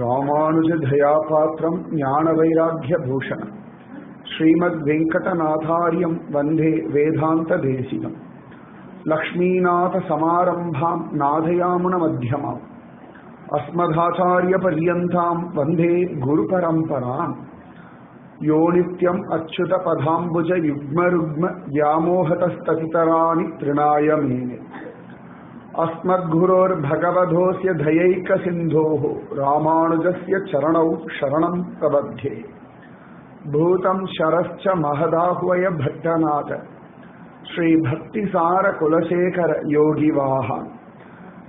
ராமானுஜதயாபாத்திரம் ஞானவைராக்கியபூஷணம் ஸ்ரீமத்வேங்கடநாதாரியம் வந்தே வேதாந்ததேசிகம் லக்ஷ்மீநாதசமாரம்பாம் நாதயாமுனமத்தியமாம் அஸ்மதாச்சாரியபர்யந்தாம் வந்தே குருபரம்பராம் யோ நித்யம் அச்சுதபதாம்புஜ யுக்மருக்ம व्यामोहतस्ततितराणि तृणाय मेने अस्मद्गुरोर्भगवधोऽस्य दयैकसिन्धोः रामानुजस्य चरणौ शरणं प्रबध्ये भूतं शरश्च महदाह्वय भट्टनाथ श्रीभक्तिसारकुलशेखर योगिवाहान्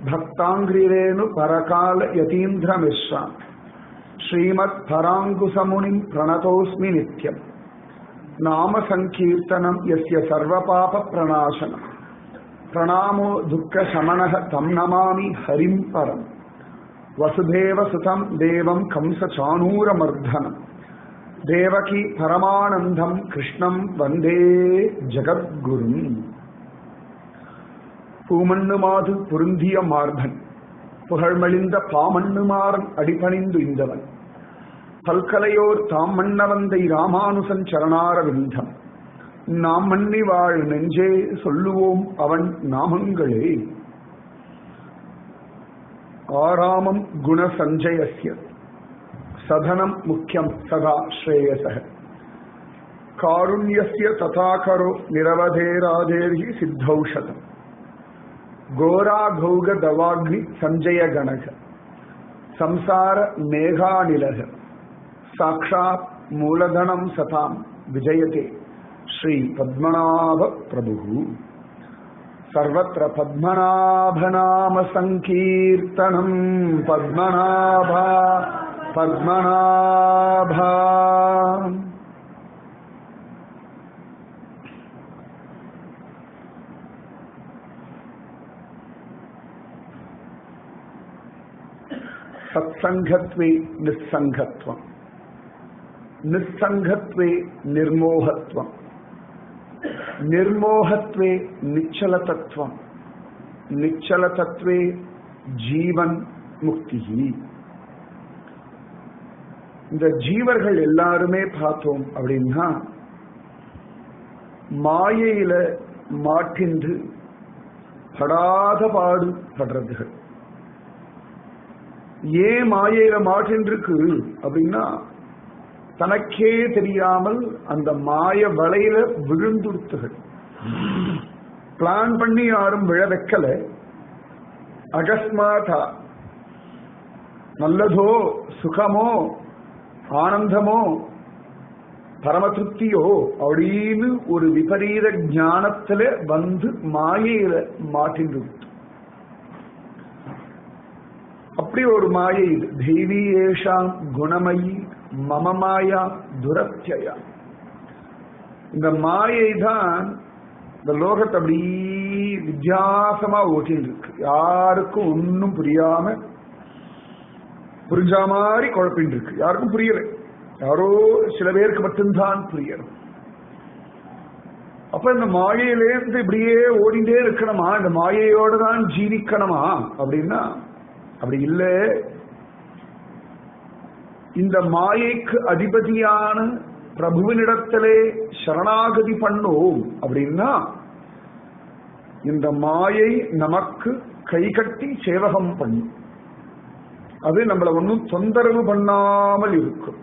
भक्ताङ्घ्रिरेणु परकाल यतीन्द्रमिश्रा श्रीमत्पराङ्कुशमुनिं प्रणतोऽस्मि नित्यम् नाम संकीर्तनं यस्य सर्वपापप्रणाशनम् प्रणामो दुःखशमनः तं नमामि हरिं परम् वसुदेवसुतं देवं कंसचाणूरमर्दनं देवकी परमानन्दं कृष्णं वन्दे जगद्गुरुम् பூமண்ணுமாது பொருந்திய மார்பன் புகழ்மழிந்த பாமண்ணுமாறன் அடிபணிந்து இந்தவன் பல்கலையோர் தாம் மன்னவந்தை ராமானுசன் சரணாரவிந்தம் நாம் மன்னி வாழ் நெஞ்சே சொல்லுவோம் அவன் நாமங்களே. ஆராமம் குணசஞ்சயஸ்ய சதனம் முக்கியம் சதா ஸ்ரேயசः காருண்யஸ்ய ததாகரோ நிரவதேராதேர்ஹி சித்தௌஷதம் घोराघौग दवाग्नि संजय गणक संसार मेघानिलः साक्षात् मूलधनं सतां विजयते श्री पद्मनाभ प्रभुः. सर्वत्र पद्मनाभनाम संकीर्तनं पद्मनाभा पद्मनाभा. सत्संगत्वे निस्संगत्वं निस्संगत्वे निर्मोहत्वं निर्मोहत्वे निश्चलतत्वं निश्चलतत्वे जीवन मुक्ति. இந்த ஜீவர்கள் எல்லாருமே பார்த்தோம் அப்படின்னா மாயையில மாட்டின்று படாத பாடு படுறதுகள். ஏன் மாயையில மாட்டின்றிருக்கு அப்படின்னா தனக்கே தெரியாமல் அந்த மாய வலையில விழுந்துடுத்துகள். பிளான் பண்ணி யாரும் விழ வைக்கல, அகஸ்மாதா நல்லதோ சுகமோ ஆனந்தமோ பரம திருப்தியோ அப்படின்னு ஒரு விபரீத ஞானத்துல வந்து மாயையில மாட்டின்றுட்டு. அப்படி ஒரு மாயை இது. தெய்வீ ஏஷாம் குணமயி மம மாயா துரத்யயா. இந்த மாயை தான் இந்த லோகத்தை அப்படி வித்தியாசமா ஓட்டின்னு இருக்கு. யாருக்கும் ஒன்னும் புரியாம புரிஞ்சா மாதிரி குழப்பின்னு இருக்கு. யாருக்கும் புரியல, யாரோ சில பேருக்கு மட்டும்தான் புரியணும். அப்ப இந்த மாயையிலேருந்து இப்படியே ஓடிண்டே இருக்கணுமா, இந்த மாயையோட தான் ஜீவிக்கணுமா அப்படின்னா அப்படி இல்ல. இந்த மாயைக்கு அதிபதியான பிரபுவினிடத்திலே சரணாகதி பண்ணோம் அப்படின்னா இந்த மாயை நமக்கு கை கட்டி சேவகம் பண்ணும். அது நம்மளை ஒன்னும் தொந்தரவு பண்ணாமல் இருக்கும்.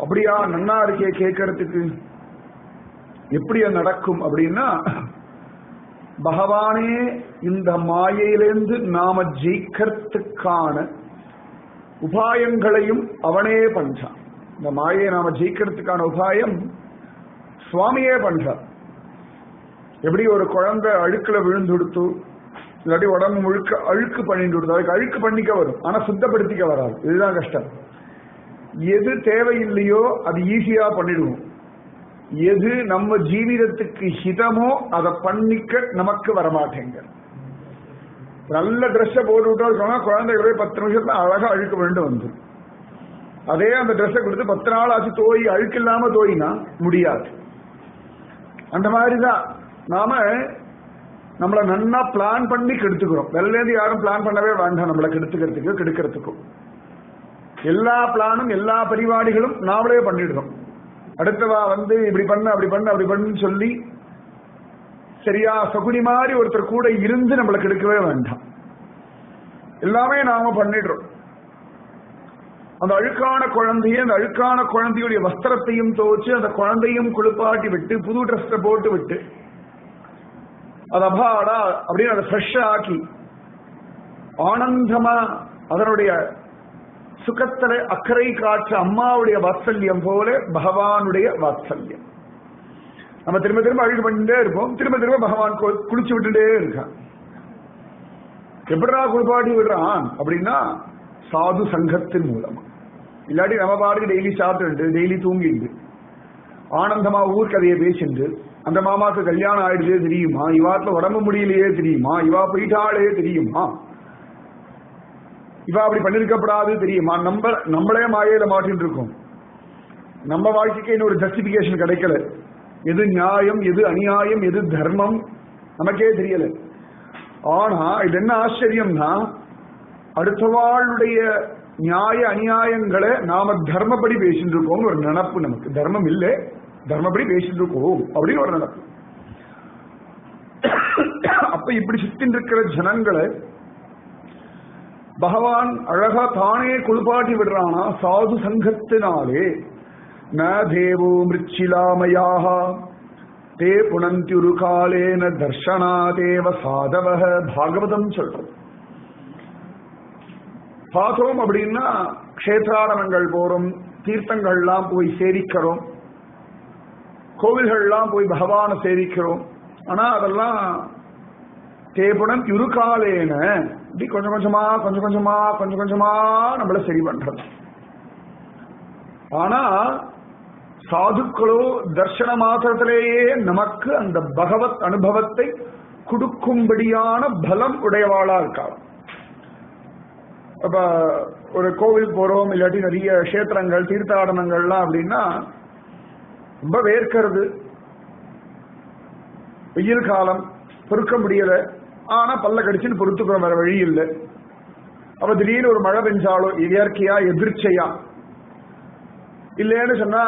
அப்படியா நன்னா இருக்கே கேட்கறதுக்கு. எப்படி நடக்கும் அப்படின்னா பகவானே இந்த மாயையிலிருந்து நாம ஜெயிக்கிறதுக்கான உபாயங்களையும் அவனே பண்றான். இந்த மாயை நாம ஜெயிக்கிறதுக்கான உபாயம் சுவாமியே பண்றான். எப்படி ஒரு குழந்தை அழுக்குல விழுந்துடுத்து, இல்லாட்டி உடம்பு முழுக்க அழுக்கு பண்ணிட்டு கொடுத்து, அதுக்கு அழுக்கு பண்ணிக்க வரும், ஆனா சுத்தப்படுத்திக்க வராது. இதுதான் கஷ்டம். எது தேவையில்லையோ அது ஈஸியா பண்ணிடுவோம். எது நம்ம ஜீவிதத்துக்கு ஹிதமோ அதை பண்ணிக்க நமக்கு வரமாட்டேங்க. நல்ல ட்ரெஸ்ஸ போட்டு விட்டா குழந்தைகளே 10 நிமிஷத்துல அழகா அழுக்க வேண்டும் வந்து. அதே அந்த ட்ரெஸ்ஸை கொடுத்து 10 நாள் ஆச்சு தோய் அழுக்கு இல்லாம தோயினா முடியாது. அந்த மாதிரிதான் நாம நம்மள நன்னா பிளான் பண்ணி கெடுத்துக்கிறோம். வெளிலேருந்து யாரும் பிளான் பண்ணவே வேண்டாம் நம்மளை கெடுத்துக்கிறதுக்கு கெடுக்கிறதுக்கும். எல்லா பிளானும் எல்லா பரிபாடிகளும் நாமளே பண்ணிடுறோம். அடுத்தவா இப்படி பண்ண அப்படி பண்ண அப்படி பண்ணுன்னு சொல்லி சரியா சகுனி மாதிரி ஒருத்தர் கூட இருந்து நம்மளை கெடுக்கவே வேண்டாம். எல்லாமே நாம பண்ணிடுறோம். அந்த அழுக்கான குழந்தைய அந்த அழுக்கான குழந்தையுடைய வஸ்திரத்தையும் துவச்சு அந்த குழந்தையும் குளிப்பாட்டி விட்டு புது ட்ரெஸ் போட்டு விட்டு அது அபாடா அப்படின்னு அதை ஃப்ரெஷ்ஷா ஆக்கி ஆனந்தமா அதனுடைய சுகத்துல அக்கறை காற்ற அம்மாவுடைய வாத்சல்யம் போல பகவானுடைய வாத்சல்யம். நம்ம திரும்ப திரும்ப அழுகு பண்ணிட்டே இருப்போம். திரும்ப திரும்ப பகவான் குளிச்சு விட்டுட்டே இருக்கான். எப்படா குளிப்பாட்டி விடுறான் அப்படின்னா சாது சங்கத்தின் மூலமா. இல்லாட்டி நம்ம பாட்டுக்கு டெய்லி சாப்பிட்டு டெய்லி தூங்கிட்டு ஆனந்தமா ஊர் கதையை பேசிட்டு அந்த மாமாக்கு கல்யாணம் ஆயிடுதே தெரியுமா, இவாத்துல உடம்பு முடியலையே தெரியுமா, இவா போயிட்டாலே தெரியுமா, இவா அப்படி பண்ணிருக்கப்படாது தெரியுமா, நம்மளே மாயையில மாட்டின்னு இருக்கோம். நம்ம வாழ்க்கைக்கு இன்னொரு ஜஸ்டிபிகேஷன் கிடைக்கல. எது நியாயம் எது அநியாயம் எது தர்மம் நமக்கே தெரியல. ஆனா இது என்ன ஆச்சரியம்னா அடுத்தவாளுடைய நியாய அநியாயங்களை நாம தர்மப்படி பேசிட்டு இருக்கோம் ஒரு நினப்பு. நமக்கு தர்மம் இல்லை, தர்மப்படி பேசிட்டு இருக்கோம் அப்படின்னு ஒரு நினப்பு. அப்ப இப்படி சுத்தின் இருக்கிற ஜனங்களை பகவான் அழகா தானே குளிப்பாட்டி விடுறானா சாது சங்கத்தினாலே. ந தேவோ மிருச்சிலாமயாக தே புனந்தியுரு காலேன தர்ஷனாதேவ சாதவ பாகவதம் சொல்றது. பார்த்தோம் அப்படின்னா க்ஷேத்ராடனங்கள் போறோம், தீர்த்தங்கள்லாம் போய் சேவிக்கிறோம், கோவில்கள்லாம் போய் பகவானை சேவிக்கிறோம். ஆனா அதெல்லாம் தேபுடன் இருக்காலேன இப்படி கொஞ்சம் கொஞ்சமா கொஞ்சம் கொஞ்சமா கொஞ்சம் கொஞ்சமா நம்மள சரி பண்றது. ஆனா சாதுக்களோ தர்ஷன மாத்திரத்திலேயே நமக்கு அந்த பகவத் அனுபவத்தை கொடுக்கும்படியான பலம் உடையவாளா இருக்காள். அப்ப ஒரு கோவில் போறோம், இல்லாட்டி நிறைய கஷேத்திரங்கள் தீர்த்தாடனங்கள்லாம் அப்படின்னா ரொம்ப வேர்க்கிறது, வெயில் காலம் பொறுக்க முடியல. ஆனா பல்ல கடிச்சுன்னு பொறுத்துக்கிறோம், வேற வழி இல்லை. அப்ப திடீர்னு ஒரு மழை பெஞ்சாலோ இயற்கையா எதிர்ச்சையா இல்லைன்னு சொன்னா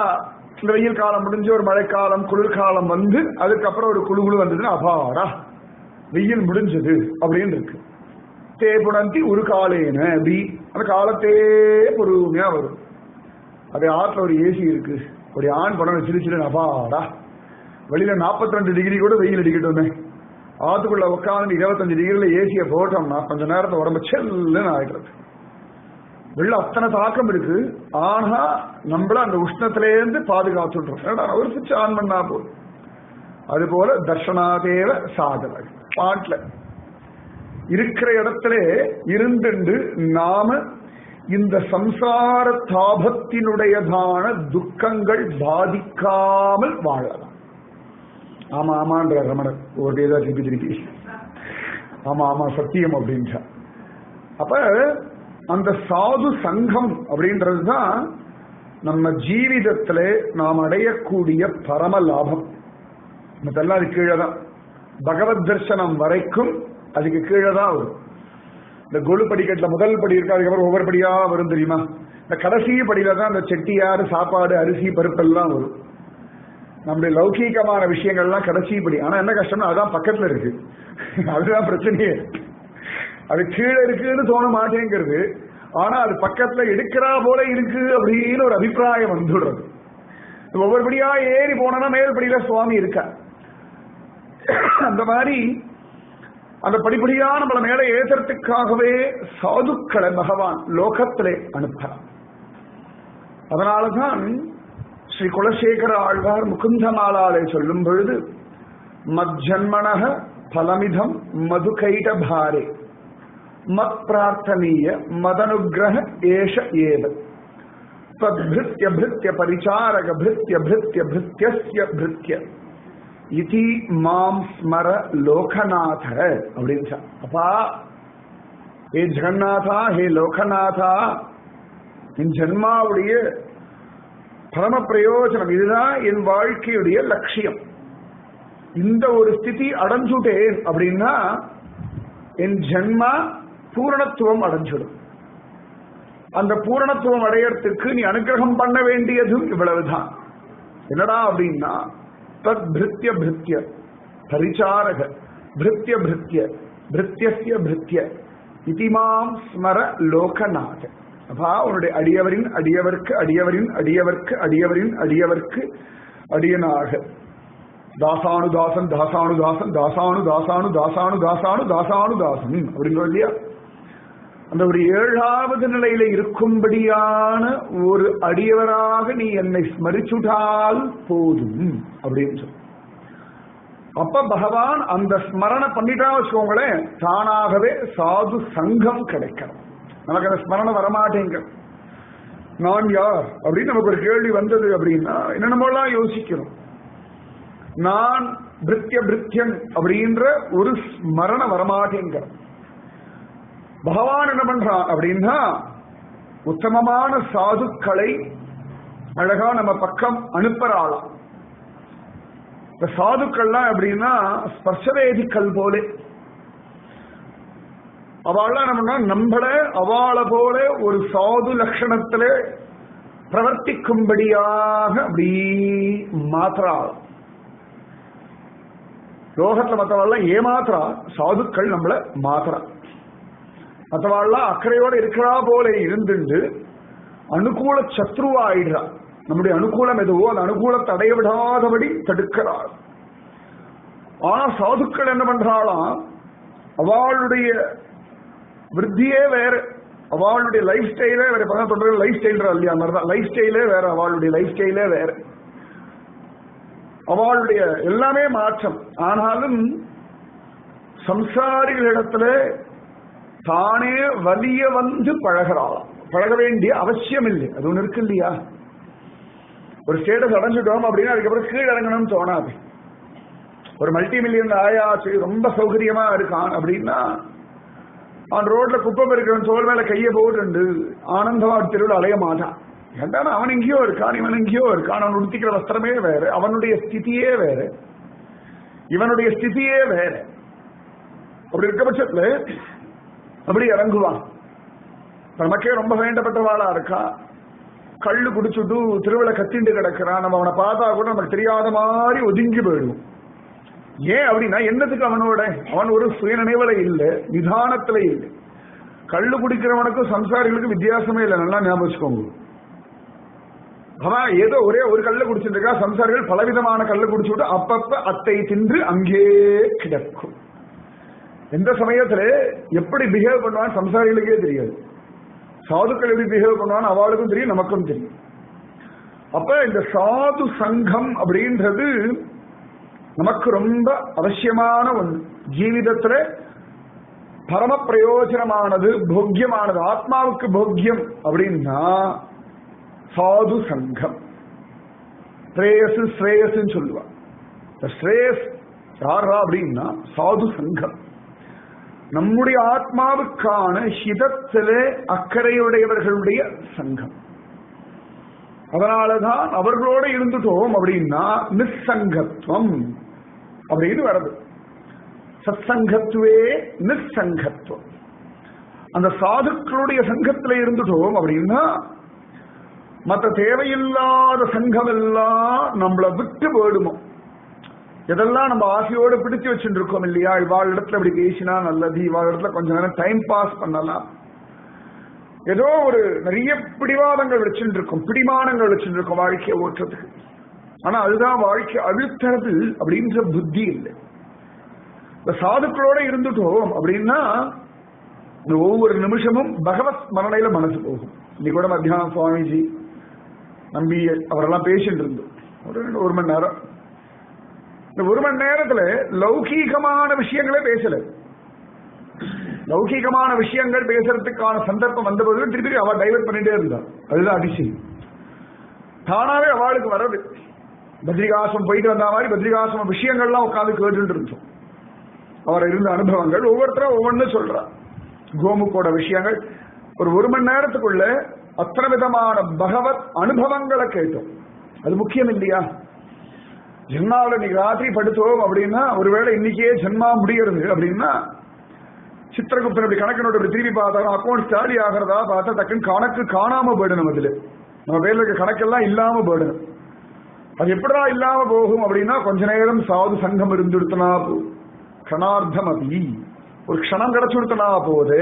இந்த வெயில் காலம் முடிஞ்சு ஒரு மழைக்காலம் குளிர்காலம் வந்து அதுக்கப்புறம் ஒரு குழு வந்ததுன்னா அபாரா வெயில் முடிஞ்சது அப்படின்னு இருக்கு. தேபுணந்தி ஒரு காலேன அப்படி அந்த காலத்தே பொறுமையா வரும். அது ஆற்றுல ஒரு ஏசி இருக்கு, ஒரு ஆண் படம் சிறு சிறு அபாடா வெளியில 42 டிகிரி கூட வெயில் அடிக்கட்டுமே, ஆத்துக்குள்ள உட்காந்து 25 டிகிரில ஏசிய போட்டோம்னா கொஞ்ச நேரத்தை உடம்பு செல்லுன்னு ஆயிடுறது. வெள்ள அத்தனை தாக்கம் இருக்கு. ஆனா நம்மள அந்த உஷ்ணத்திலேருந்து பாதுகாத்துட்டோம். ஒரு சுவிட்ச் ஆன் பண்ணா போதும். அது போல தர்ஷனாதேவ சாதவ பாட்டுல இருக்கிற இடத்துல இருந்துண்டு நாம இந்த சம்சார தாபத்தினுடையதான துக்கங்கள் பாதிக்காமல் வாழலாம். ஆமா ஆமான்ற ரமணர் ஒரு ஏதா திருப்பி திருப்பி ஆமா ஆமா சத்தியம் அப்படின்ற. அப்ப அந்த சாது சங்கம் அப்படின்றதுதான் நம்ம ஜீவிதத்துல நாம் அடையக்கூடிய பரம லாபம். மத்தெல்லாம் அது கீழே தான். பகவத் தர்சனம் வரைக்கும் அதுக்கு கீழே தான் வரும். இந்த கொலு படிக்கட்டுல முதல் படி இருக்கு, அதுக்கப்புறம் ஒவ்வொரு படியா வரும் தெரியுமா. இந்த கடைசி படியில தான் இந்த செட்டியாறு சாப்பாடு அரிசி பருப்பெல்லாம் வரும். நம்முடைய லௌகீகமான விஷயங்கள்லாம் கடைசி படி. ஆனா என்ன கஷ்டம்னா அதான் பக்கத்துல இருக்கு, அதுதான் பிரச்சனையே. அது கீழே இருக்குன்னு தோண மாட்டேங்கிறது. ஆனா அது பக்கத்துல எடுக்கிறா போல இருக்கு அப்படின்னு ஒரு அபிப்பிராயம் வந்துடுறது. ஒவ்வொரு படியா ஏறி போனா மேல் படியில சுவாமி இருக்க. அந்த மாதிரி அந்த படிப்படியா நம்மள மேல ஏற்றத்துக்காகவே சாதுக்களை பகவான் லோகத்திலே அனுப்புகிறார். அதனாலதான் ஸ்ரீ குலசேகர ஆழ்வார் முகுந்தமாலாலை சொல்லும் பொழுது மஜ்ஜன்மனக பலமிதம் மதுகைட பாரே மத் பிரார்த்தனீய மதனுகிரக ஏஷ ஏவ தத்பிருத்ய பிருத்ய பரிசாரக பிருத்ய பிருத்ய பிருத்யஸ்ய பிருத்ய இதி மாம் ஸ்மர லோகநாத அப்படின்னு. அப்பா ஹே ஜெகநாதா, ஹே லோகநாதா, என் ஜென்மாவுடைய பரம பிரயோஜனம் இதுதான், என் வாழ்க்கையுடைய லட்சியம். இந்த ஒரு ஸ்திதி அடைஞ்சுட்டேன் அப்படின்னா என் ஜென்மா பூரணத்துவம் அடைஞ்சிடும். அந்த பூரணத்துவம் அடையறதுக்கு நீ அனுகிரகம் பண்ண வேண்டியதும் இவ்வளவுதான். என்னடா அப்படின்னா தத் பிருத்திய பிருத்திய பரிச்சாரக பிருத்திய பிருத்திய பிருத்தியஸ்ய பிருத்திய இதிமாம் ஸ்மர லோகநாத. அப்பா உன்னுடைய அடியவரின் அடியவர்க்கு அடியவரின் அடியவர்க்கு அடியவரின் அடியவர்க்கு அடியனாக தாசானுதாசன் தாசானுதாசன் தாசானு தாசானு தாசானு தாசானு தாசானு தாசன் அப்படின்னு இல்லையா? அந்த ஒரு 7வது நிலையில இருக்கும்படியான ஒரு அடியவராக நீ என்னை ஸ்மரிச்சுட்டால் போதும் அப்படின்னு சொல்லு. அப்ப பகவான் அந்த ஸ்மரண பண்ணிட்டா வச்சுக்கோங்களேன், தானாகவே சாது சங்கம் கிடைக்கணும். நமக்கு அந்த ஸ்மரணம் வரமாட்டேங்க. நான் யார் அப்படின்னு நமக்கு ஒரு கேள்வி வந்தது அப்படின்னா என்னென்னமோலாம் யோசிக்கிறோம். நான் பிருத்திய பிருத்தியன் அப்படின்ற ஒரு ஸ்மரணம் வரமாட்டேங்க. பகவான் என்ன பண்றான் அப்படின்னா உத்தமமான சாதுக்களை அழகா நம்ம பக்கம் அனுப்புறாளாம். இந்த சாதுக்கள்லாம் எப்படின்னா ஸ்பர்ஷவேதிக்கல் போல அவள்லாம் நம்ம நம்மள அவளை போல ஒரு சாது லட்சணத்துல பிரவர்த்திக்கும்படியாக அப்படி மாத்திராள். லோகத்துல மற்றவாள்லாம் ஏமாத்திரா, சாதுக்கள் நம்மள மாத்திரா. மற்றவாள்லாம் அக்கறையோட இருக்கிறா போல இருந்துட்டு அனுகூல சத்ருவா ஆயிடுறா. நம்முடைய அனுகூலம் எதுவோ அந்த அனுகூலத்தை அடைய விடாதபடி தடுக்கிறாள். ஆனா சாதுக்கள் என்ன பண்றாளாம், அவளுடைய விருத்தியே வேற, அவளுடைய லைஃப் ஸ்டைலே வேற. லைஃப் ஸ்டைல் இல்லையா மாதிரிதான், லைஃப் ஸ்டைலே வேற, அவளுடைய லைஃப் ஸ்டைலே வேற, அவளுடைய எல்லாமே மாற்றம். ஆனாலும் சம்சாரிகளிடத்துல தானே வலிய வந்து பழகிறாளாம். பழக வேண்டிய அவசியம் இல்லை. அது ஒண்ணு இருக்கு இல்லையா? ஒரு ஸ்டேட்டஸ் அடைஞ்சிட்டோம் அப்படின்னா அதுக்கப்புறம் கீழ் இறங்கணும்னு தோணாது. ஒரு மல்டி மில்லியன் ஆயாச்சு, ரொம்ப சௌகரியமா இருக்கான் அப்படின்னா அவன் ரோட்ல குப்பை பெருக்கிறவன் தோல் மேல கையை போட்டு ஆனந்தவாடு தெருவில் அலைய மாட்டான். ஏன்டானா அவன் எங்கேயோ இருக்கான், இவன் எங்கேயோ இருக்கான். அவன் உடுத்திக்கிற வஸ்திரமே வேற, அவனுடைய ஸ்திதியே வேற, இவனுடைய ஸ்திதியே வேற. அப்படி இருக்க பட்சத்துல அப்படி இறங்குவான். நமக்கே ரொம்ப வேண்டப்பட்டவாளா இருக்கா, கள்ளு குடிச்சுட்டு திருவிழா கத்திண்டு கிடக்கிறான். நம்ம அவனை பார்த்தா கூட நமக்கு தெரியாத மாதிரி ஒதுங்கி போயிடுவோம். ஏன் அப்படின்னா என்னத்துக்கு அவனோட அவன் ஒரு சுயநினைவுல இல்லை, நிதானத்துல இல்லை. கள்ளு குடிக்கிறவனுக்கும் சம்சாரிகளுக்கும் வித்தியாசமே இல்லை. நல்லா ஞாபகம் வச்சுக்கோங்க. அவன் ஏதோ ஒரே ஒரு கல்ல குடிச்சுட்டு இருக்கா, சம்சாரிகள் பலவிதமான கல்ல குடிச்சுட்டு அப்பப்ப அத்தை தின்று அங்கே கிடக்கும். எந்த சமயத்துல எப்படி பிஹேவ் பண்ணுவான் சம்சாரிகளுக்கே தெரியாது. சாதுக்கள் எப்படி பிஹேவ் பண்ணுவான் அவளுக்கும் தெரியும், நமக்கும் தெரியும். அப்ப இந்த சாது சங்கம் அப்படின்றது நமக்கு ரொம்ப அவசியமான ஒன்று. ஜீவிதத்துல பரம பிரயோஜனமானது, போக்கியமானது, ஆத்மாவுக்கு போக்கியம் அப்படின்னா சாது சங்கம். ஸ்ரேயசு ஸ்ரேயசுன்னு சொல்லுவான். ஸ்ரேயஸ் யாரா அப்படின்னா சாது சங்கம். நம்முடைய ஆத்மாவுக்கான ஹிதத்திலே அக்கறையுடையவர்களுடைய சங்கம். அதனாலதான் அவர்களோட இருந்துட்டோம் அப்படின்னா நிசங்கத்துவம் அப்படின்னு வருது. சத்சங்கத்துவே நிசங்கத்துவம். அந்த சாதுக்களுடைய சங்கத்துல இருந்துட்டோம் அப்படின்னா மற்ற தேவையில்லாத சங்கம் எல்லாம் நம்மளை விட்டு போயிடுமோ. எதெல்லாம் நம்ம ஆசையோடு பிடிச்சு வச்சுட்டு இருக்கோம் இல்லையா, இவாள் இடத்துல அப்படி பேசினா நல்லது, இவாள் இடத்துல கொஞ்ச நேரம் டைம் பாஸ் பண்ணலாம், ஏதோ ஒரு நிறைய பிடிவாதங்கள் வச்சுட்டு இருக்கோம், பிடிமானங்கள் வச்சுட்டு இருக்கோம் வாழ்க்கையை ஓட்டுறதுக்கு. ஆனா அதுதான் வாழ்க்கை அழுத்தது அப்படின்ற புத்தி இல்லை. இந்த சாதுக்களோட இருந்துட்டோம் அப்படின்னா ஒவ்வொரு நிமிஷமும் பகவத் ஸ்மரணையில மனசு போகும். இன்னைக்கு கூட மத்தியானம் சுவாமிஜி நம்பி அவரெல்லாம் பேசிட்டு இருந்தோம் ஒரு மணி நேரம். இந்த ஒரு மணி நேரத்துல லௌகீகமான விஷயங்களே பேசல. லௌகீகமான விஷயங்கள் பேசுறதுக்கான சந்தர்ப்பம் வந்தபோது திருப்பி அவ டைவர்ட் பண்ணிட்டே இருந்தா. அதுதான் அதிசயம். தானாவே அவளுக்கு வர்றது. பத்ரிகாசம் போயிட்டு வந்த மாதிரி பத்ரிகாசம் விஷயங்கள்லாம் உட்காந்து கேட்டு இருந்தோம். அவர் இருந்த அனுபவங்கள் ஒவ்வொருத்தரும் ஒவ்வொன்னு சொல்றா. கோமுக்கோட விஷயங்கள் ஒரு மணி நேரத்துக்குள்ள அத்தனை விதமான பகவத் அனுபவங்களை கேட்டோம். அது முக்கியம் இல்லையா? ஜென்மாவில் இன்னைக்கு ராத்திரி படுத்தோம் அப்படின்னா ஒருவேளை இன்னைக்கே ஜென்மா முடிகிறது அப்படின்னா சித்திரகுப்தன் அப்படி கணக்கு நோட்டு அப்படி திரும்பி பார்த்தாலும் அக்கௌண்ட் ஸ்டாலி ஆகிறதா பார்த்தா டக்குன்னு கணக்கு காணாம போயிடணும். அதுல நம்ம பேர்ல இருக்க கணக்கெல்லாம் இல்லாம போயிடணும். அது எப்படா இல்லாம போகும் அப்படின்னா கொஞ்ச நேரம் சாது சங்கம் இருந்துடுத்தனா கணார்த்தம் அபி ஒரு க்ஷணம் கிடைச்சுடுத்தனா போது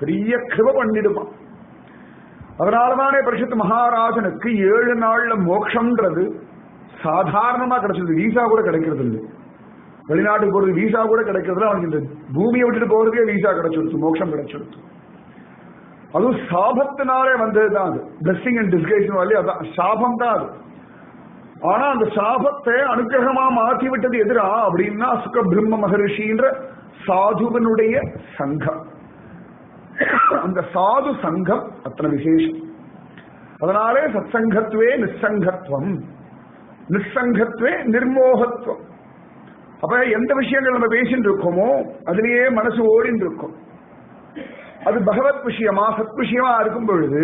பெரிய கிருப பண்ணிடுவான். அதனாலதானே பரிசுத்த மகாராஜனுக்கு 7 நாள்ல மோட்சம்ன்றது சாதாரணமா கிடைச்சது. வீசா கூட கிடைக்கிறது இல்லை. வெளிநாட்டுக்கு போறது வீசா கூட கிடைக்கிறது. அவனுக்கு இந்த பூமியை விட்டுட்டு போறதுக்கே வீசா கிடைச்சிடுச்சு, மோட்சம் கிடைச்சிடுச்சு. அதுவும் சாபத்தினாலே வந்ததுதான் அது. பிளெஸிங் அண்ட் டிஸ்கைஸ் வழி அதான் சாபம் தான் அது. ஆனா அந்த சாபத்தை அனுகிரகமா மாற்றி விட்டது எதிரா அப்படின்னா சுக பிரம்ம மகரிஷின்ற சாதுவனுடைய சங்கம். அந்த சாது சங்கம் அத்தனை விசேஷம். அதனாலே சத்சங்கத்வே நிசங்கத்வம், நிசங்கத்வே நிர்மோகத்துவம். அப்ப எந்த விஷயங்கள் நம்ம பேசிட்டு இருக்கோமோ அதுலயே மனசு ஓடிட்டு இருக்கும். அது பகவத் விஷயமா சத் விஷயமா இருக்கும் பொழுது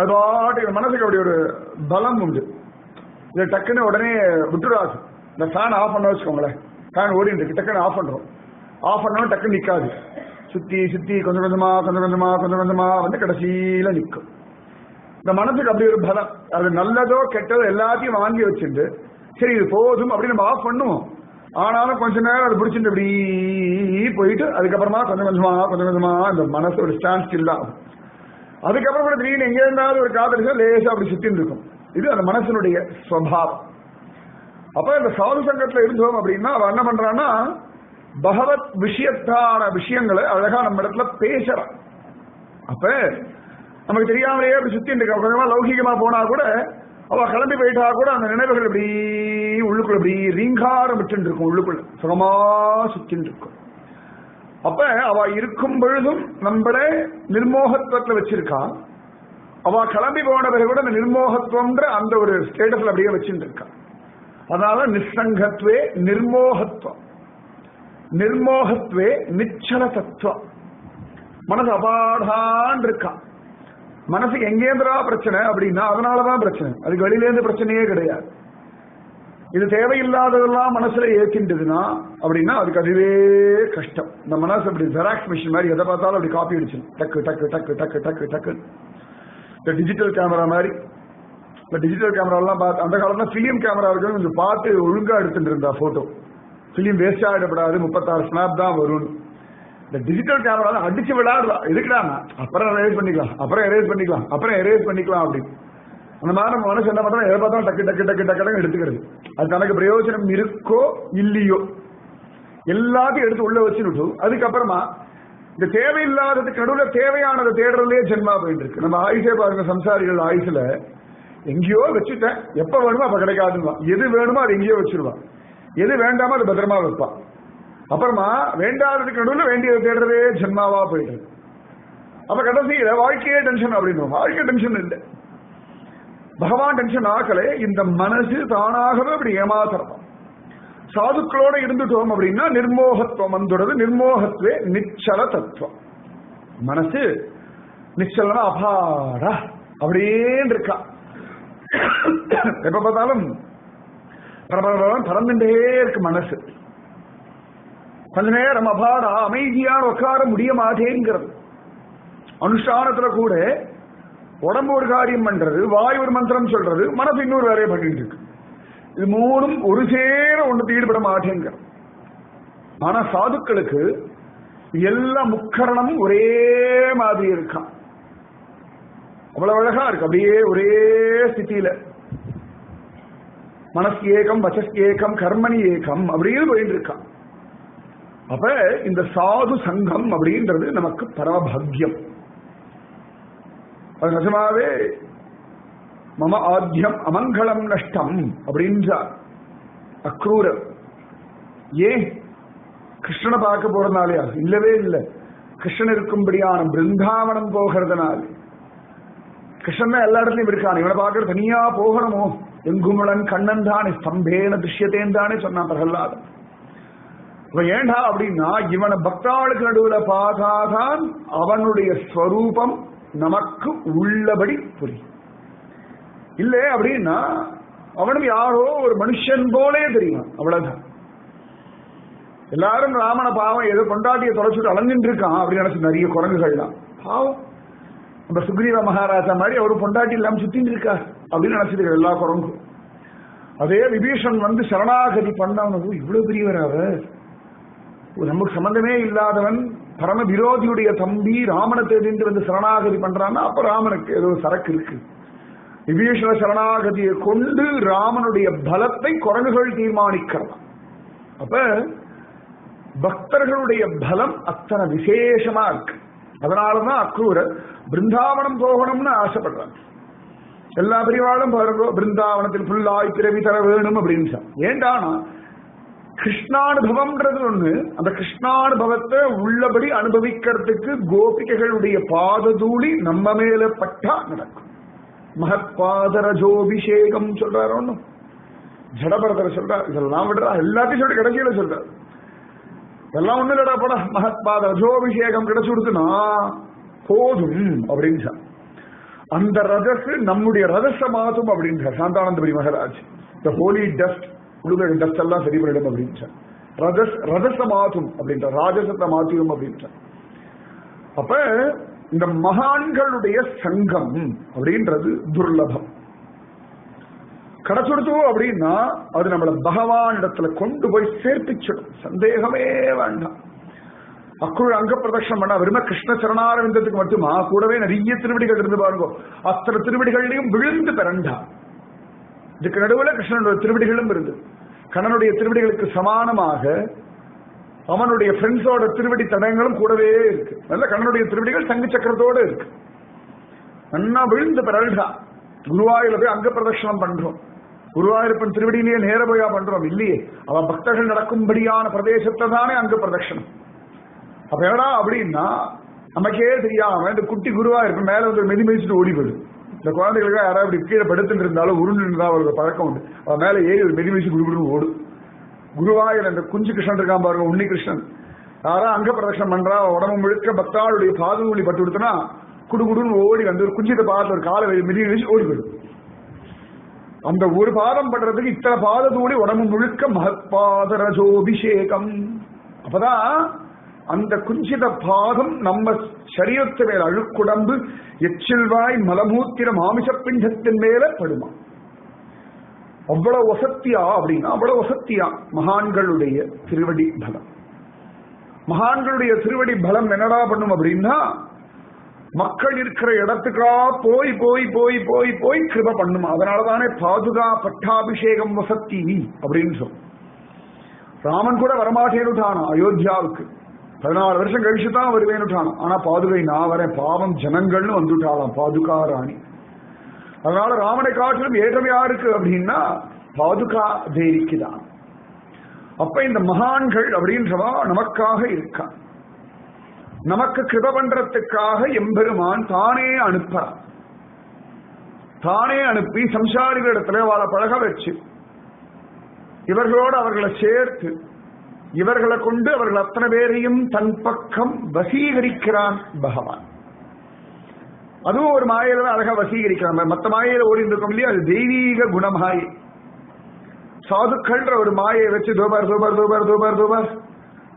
அது மனசுக்கு அப்படி ஒரு பலம் உண்டு. இதை டக்குன்னு உடனே விட்டுறாது. இந்த ஃபேன் ஆஃப் பண்ண வச்சுக்கோங்களேன், ஃபேன் ஓடிட்டு இருக்கு, டக்குன்னு ஆஃப் பண்றோம். ஆஃப் பண்ணோம் டக்குன்னு நிக்காது. சுத்தி சுத்தி கொஞ்சம் கொஞ்சமா வந்து கடைசியில நிற்கும். இந்த மனசுக்கு அப்படி ஒரு பலம். அது நல்லதோ கெட்டதோ எல்லாத்தையும் வாங்கி வச்சுட்டு சரி இது போதும் அப்படின்னு நம்ம ஆஃப் பண்ணுவோம். ஆனாலும் கொஞ்ச நேரம் அது பிடிச்சிட்டு இப்படி போயிட்டு அதுக்கப்புறமா கொஞ்சம் கொஞ்சமா இந்த மனசு ஒரு ஸ்டாண்ட் ஸ்டில் ஆகும். அதுக்கப்புறம் கூட திடீர்னு எங்க இருந்தாலும் ஒரு காதலிச்சா லேசா அப்படி சுத்தின்னு இருக்கும். இது அந்த மனசனுடைய ஸ்வபாவம். அப்ப இந்த சாது சங்கத்துல இருந்தோம் அப்படின்னா அவன் என்ன பண்றான்னா பகவத் விஷயத்தான விஷயங்களை அழகா நம்ம இடத்துல பேசுறான். அப்ப நமக்கு தெரியாமலேயே அப்படி சுத்தி கொஞ்சமா லௌகிகமா போனா கூட அவ கிளம்பி போயிட்டா கூட அந்த நினைவுகள் இப்படி உள்ளுக்குள்ள இப்படி ரீங்காரம் விட்டு இருக்கும், உள்ளுக்குள்ள சுகமா சுத்தின்னு இருக்கும். அப்ப அவ இருக்கும் பொழுதும் நம்மளே நிர்மோகத்துவத்துல வச்சிருக்கா. அவ கிளம்பி போன பிறகு கூட அந்த நிர்மோகத்துவம்ன்ற அந்த ஒரு ஸ்டேட்டஸ்ல அப்படியே வச்சுட்டு இருக்கா. அதனால நிசங்கத்வே நிர்மோகத்துவம், நிர்மோகத்வே நிச்சல தத்துவம். மனசு அபாடான் இருக்கா. மனசுக்கு எங்கேந்திரா பிரச்சனை அப்படின்னா அதனாலதான் பிரச்சனை. அதுக்கு வெளியிலேருந்து பிரச்சனையே கிடையாது. இது தேவையில்லாததெல்லாம் மனசுல ஏற்கின்றதுன்னா அப்படின்னா அதுக்கு அதுவே கஷ்டம். இந்த மனசு அப்படி ஜெராக்ஸ் மிஷின் மாதிரி எதை பார்த்தாலும் அப்படி காப்பி அடிச்சு டக்கு டக்கு டக்கு டக்கு டக்கு டக்கு. இந்த டிஜிட்டல் கேமரா மாதிரி இந்த டிஜிட்டல் கேமராலாம் பார்த்து அந்த காலத்துல பிலிம் கேமரா இருக்கு, கொஞ்சம் பார்த்து ஒழுங்கா எடுத்துட்டு இருந்தா போட்டோ. பிலிம் வேஸ்ட் ஆகிடப்படாது, 36 ஸ்னாப் தான் வரும். இந்த டிஜிட்டல் கேமரா அடிச்சு விடாதுடா, எதுக்குடா அப்புறம் எரேஸ் பண்ணிக்கலாம் அப்புறம் எரேஸ் பண்ணிக்கலாம் அப்படின்னு. அந்த மாதிரி நம்ம மனசு என்ன பண்றோம், எதை பார்த்தாலும் டக்கு டக்கு டக்கு டக்கு எடுத்துக்கிறது. அது தனக்கு பிரயோஜனம் இருக்கோ இல்லையோ எல்லாத்தையும் எடுத்து உள்ள வச்சுட்டு அதுக்கப்புறமா இந்த தேவையில்லாததுக்கு நடுவில் தேவையானதை தேடுறதுலே ஜென்மா போயிட்டு இருக்கு. நம்ம ஆயுசே பாருங்க, சம்சாரிகள் ஆயுசுல எங்கேயோ வச்சுட்டேன், எப்ப வேணுமோ அப்ப கிடைக்காதுன்னு. எது வேணுமோ அது எங்கேயோ வச்சிருவான், எது வேண்டாமோ அது பத்திரமா வைப்பான். அப்புறமா வேண்டாததுக்கு நடுவில் வேண்டியதை தேடுறதே ஜென்மாவா போயிட்டு. அப்ப கடைசியில வாழ்க்கையே டென்ஷன் அப்படின்னு. வாழ்க்கை டென்ஷன் இல்லை, பகவான் டென்ஷன் ஆக்கலே. இந்த மனசு தானாகவே அப்படி ஏமாத்துறோம். சாதுக்களோட இருந்துட்டோம் அப்படின்னா நிர்மோகத்துவம் வந்துடுறது. நிர்மோகத்துவே நிச்சல தத்துவம். மனசு நிச்சலனா அபாடா அப்படின்னு இருக்கா. எப்ப பார்த்தாலும் பறந்துட்டே இருக்கு மனசு. கொஞ்ச நேரம் அபாடா அமைதியான உட்கார முடிய மாட்டேங்கிறது. அனுஷ்டானத்துல கூட உடம்பு ஒரு காரியம் பண்றது, வாய் ஒரு மந்திரம் சொல்றது, மனசு இன்னொரு வேலையை பண்ணிட்டு இருக்கு. இது மூணும் ஒரு சேர ஒன்றுக்கு ஈடுபட மாட்டேங்கிற. ஆனா சாதுக்களுக்கு எல்லா முக்கரணமும் ஒரே மாதிரி இருக்கான். அவ்வளவு அழகா இருக்கு. அப்படியே ஒரே ஸ்திதியில மனசு ஏகம், வச்சஸ் ஏகம், கர்மணி ஏகம் அப்படின்னு போயிட்டு இருக்கான். அப்ப இந்த சாது சங்கம் அப்படின்றது நமக்கு பரமபாகியம். அது நிஜமாவே மம ஆத்தியம் அமங்கலம் நஷ்டம் அப்படின்றார் அக்ரூரர். ஏன் கிருஷ்ணனை பார்க்க போறதுனாலயா? இல்லவே இல்லை. கிருஷ்ணன் இருக்கும்படியான பிருந்தாவனம் போகிறதுனால. கிருஷ்ணன் எல்லா இடத்துலயும் இருக்கான், இவனை பார்க்கறது தனியா போகணுமோ? எங்குமுளன் கண்ணன் தானே ஸ்தம்பேன திருஷ்யத்தேன் தானே சொன்னான் பிரகலாதன். இவன் ஏண்டா அப்படின்னா இவனை பக்தாளுக்கு நடுவுல பார்த்தாதான் அவனுடைய ஸ்வரூபம் நமக்கு உள்ளபடி புரியும். இல்லை அப்படின்னா அவனும் யாரோ ஒரு மனுஷன் போலே தெரியும், அவ்வளவுதான். எல்லாரும் ராமனை பாவம் ஏதோ கொண்டாட்டியை தொலைச்சுட்டு அலைஞ்சிட்டு இருக்கான் அப்படின்னு நினைச்சு நிறைய குரங்குகள்லாம் பாவம். நம்ம சுக்ரீவ மகாராஜா மாதிரி அவரு பொண்டாட்டி இல்லாம சுத்திட்டு இருக்கார் அப்படின்னு நினைச்சிருக்க எல்லா குரங்கும். அதே விபீஷன் வந்து சரணாகதி பண்ணவனுக்கு இவ்வளவு பெரியவர் அவர், நமக்கு சம்பந்தமே இல்லாதவன், பரம விரோதியுடைய தம்பி ராமனை தேடிட்டு வந்து சரணாகதி பண்றான்னா அப்ப ராமனுக்கு ஏதோ சரக்கு இருக்கு. விபீஷண சரணாகதியை கொண்டு ராமனுடைய பலத்தை குரங்குகள் தீர்மானிக்கலாம். அப்ப பக்தர்களுடைய பலம் அத்தனை விசேஷமா இருக்கு. அதனாலதான் அக்ரூரர் பிருந்தாவனம் போகணும்னு ஆசைப்படுறாங்க. எல்லா பிரிவாளும் பாருங்க, பிருந்தாவனத்தில் புல்லாய் பிறவி தர வேணும் அப்படின்னு. ஏண்டானா கிருஷ்ணானுபவம்ன்றது ஒண்ணு, அந்த கிருஷ்ணானுபவத்தை உள்ளபடி அனுபவிக்கிறதுக்கு கோபிகைகளுடைய பாததூளி நம்ம மேல பட்டா நடக்கும். மகத் பாதரஜோபிஷேகம் சொல்றாரு ஒண்ணு, ஜடபரதர் சொல்றார், இதெல்லாம் விடுறா எல்லாத்தையும் சொல்லி கடைசியில சொல்றாரு. இதெல்லாம் ஒண்ணு இல்லடா பட, மகத் பாதரஜோபிஷேகம் கிடைச்சு கொடுத்துனா போதும் அப்படின்னு. அந்த ரதசு நம்முடைய ரதச மாதும் அப்படின்ற சாந்தானந்தபுரி மகாராஜ், த ஹோலி டஸ்ட் உடுக டஸ்ட் எல்லாம் சரி பண்ணிடும் அப்படின்ற ரதச மாதும் அப்படின்ற ராஜசத்த மாத்தியம் அப்படின்ற. அப்ப இந்த மகான்களுடைய சங்கம் அப்படின்றது துர்லபம். கிடைச்சுடுத்தோம் அப்படின்னா அது நம்மள பகவான் இடத்துல கொண்டு போய் சேர்ப்பிச்சிடும், சந்தேகமே வேண்டாம். அக்குள் அங்க பிரதட்சணம் பண்ணா வெறும கிருஷ்ண சரணாரவிந்தத்துக்கு மட்டுமா, கூடவே நிறைய திருவடிகள் இருந்து பாருங்க, அத்தனை திருவடிகளையும் விழுந்து பிறண்டா. இதுக்கு நடுவில் கிருஷ்ணனுடைய திருவடிகளும் இருந்து, கண்ணனுடைய திருவடிகளுக்கு சமானமாக அவனுடைய ஃப்ரெண்ட்ஸோட திருவடி தடங்களும் கூடவே இருக்கு. நல்ல கண்ணனுடைய திருவடிகள் சங்கு சக்கரத்தோடு இருக்கு. நன்னா விழுந்து பிறல்டா. குருவாயூர்ல போய் அங்க பிரதட்சணம் பண்றோம், குருவாயூரப்பன் திருவடியிலேயே நேரபோயா பண்றோம் இல்லையே, அவன் பக்தர்கள் நடக்கும்படியான பிரதேசத்தை தானே அங்க பிரதட்சணம். அப்ப என்னடா அப்படின்னா நமக்கே தெரியாம இந்த குட்டி குருவாயூரப்பன் மேல வந்து மெதி மெதிச்சுட்டு ஓடி போயிடும். இந்த குழந்தைகளுக்கு யாராவது இப்படி கீழே படுத்துட்டு இருந்தாலும் உருண்டு இருந்தா அவருக்கு பழக்கம் உண்டு, அவன் மேல ஏறி ஒரு மெதி மெதிச்சு குடுகுடுன்னு ஓடும். குருவாயூர் அந்த குஞ்சு கிருஷ்ணன் இருக்கான் பாருங்க, உன்னி கிருஷ்ணன், யாரா அங்க பிரதட்சணம் பண்றா உடம்பு முழுக்க பக்தாளுடைய பாதுகாப்பு பட்டு கொடுத்தனா குடுகுடுன்னு ஓடி வந்து ஒரு குஞ்சித பாதத்துல ஒரு காலை மிதி வச்சு ஓடி போயிடும். அந்த ஒரு பாதம் பண்றதுக்கு இத்தனை பாதத்தூடி உடம்பு முழுக்க மகத்பாதரஜோபிஷேகம். அப்பதான் அந்த குஞ்சித பாதம் நம்ம சரீரத்து மேல அழுக்குடம்பு எச்சில்வாய் மலமூத்திர மாமிச பிண்டத்தின் மேல படுமா. அவ்வளவு வசத்தியா அப்படின்னா அவ்வளவு வசத்தியா மகான்களுடைய திருவடி பலம். மகான்களுடைய திருவடி பலம் என்னடா பண்ணும் அப்படின்னா மக்கள் இருக்கிற இடத்துக்கா போய் போய் போய் போய் போய் கிருப பண்ணுமா. அதனாலதானே பாதுகா பட்டாபிஷேகம் வசத்தி அப்படின்னு சொல்லும். ராமன் கூட வரமாட்டேனுட்டானா அயோத்தியாவுக்கு, 14 வருஷம் கழிச்சுதான் வருவேனுட்டானா. ஆனா பாதுகை நான் வரேன், பாவம் ஜனங்கள்னு வந்துட்டாளாம் பாதுகா ராணி. அதனால ராமனை காட்டிலும் ஏற்றம் யாருக்கு அப்படின்னா பாதுகா தேவிக்கு தான். அப்ப இந்த மகான்கள் அப்படின்றவா நமக்காக இருக்கா, நமக்கு கிருப பண்றதுக்காக எம்பெருமான் தானே அனுப்புறான். தானே அனுப்பி சம்சாரிகளிடத்துல அவளை பழக வச்சு இவர்களோடு அவர்களை சேர்த்து இவர்களை கொண்டு அவர்கள் அத்தனை பேரையும் தன் பக்கம் வசீகரிக்கிறான் பகவான். அதுவும் ஒரு மாயில தான் அழகா வசீகரிக்கிறான். மற்ற மாயில ஓடி இருக்கும் இல்லையா, அது தெய்வீக குணமாய். சாதுக்கள்ன்ற ஒரு மாயை வச்சு தோபார் தோபார் தோபார் தோபார் தோபார்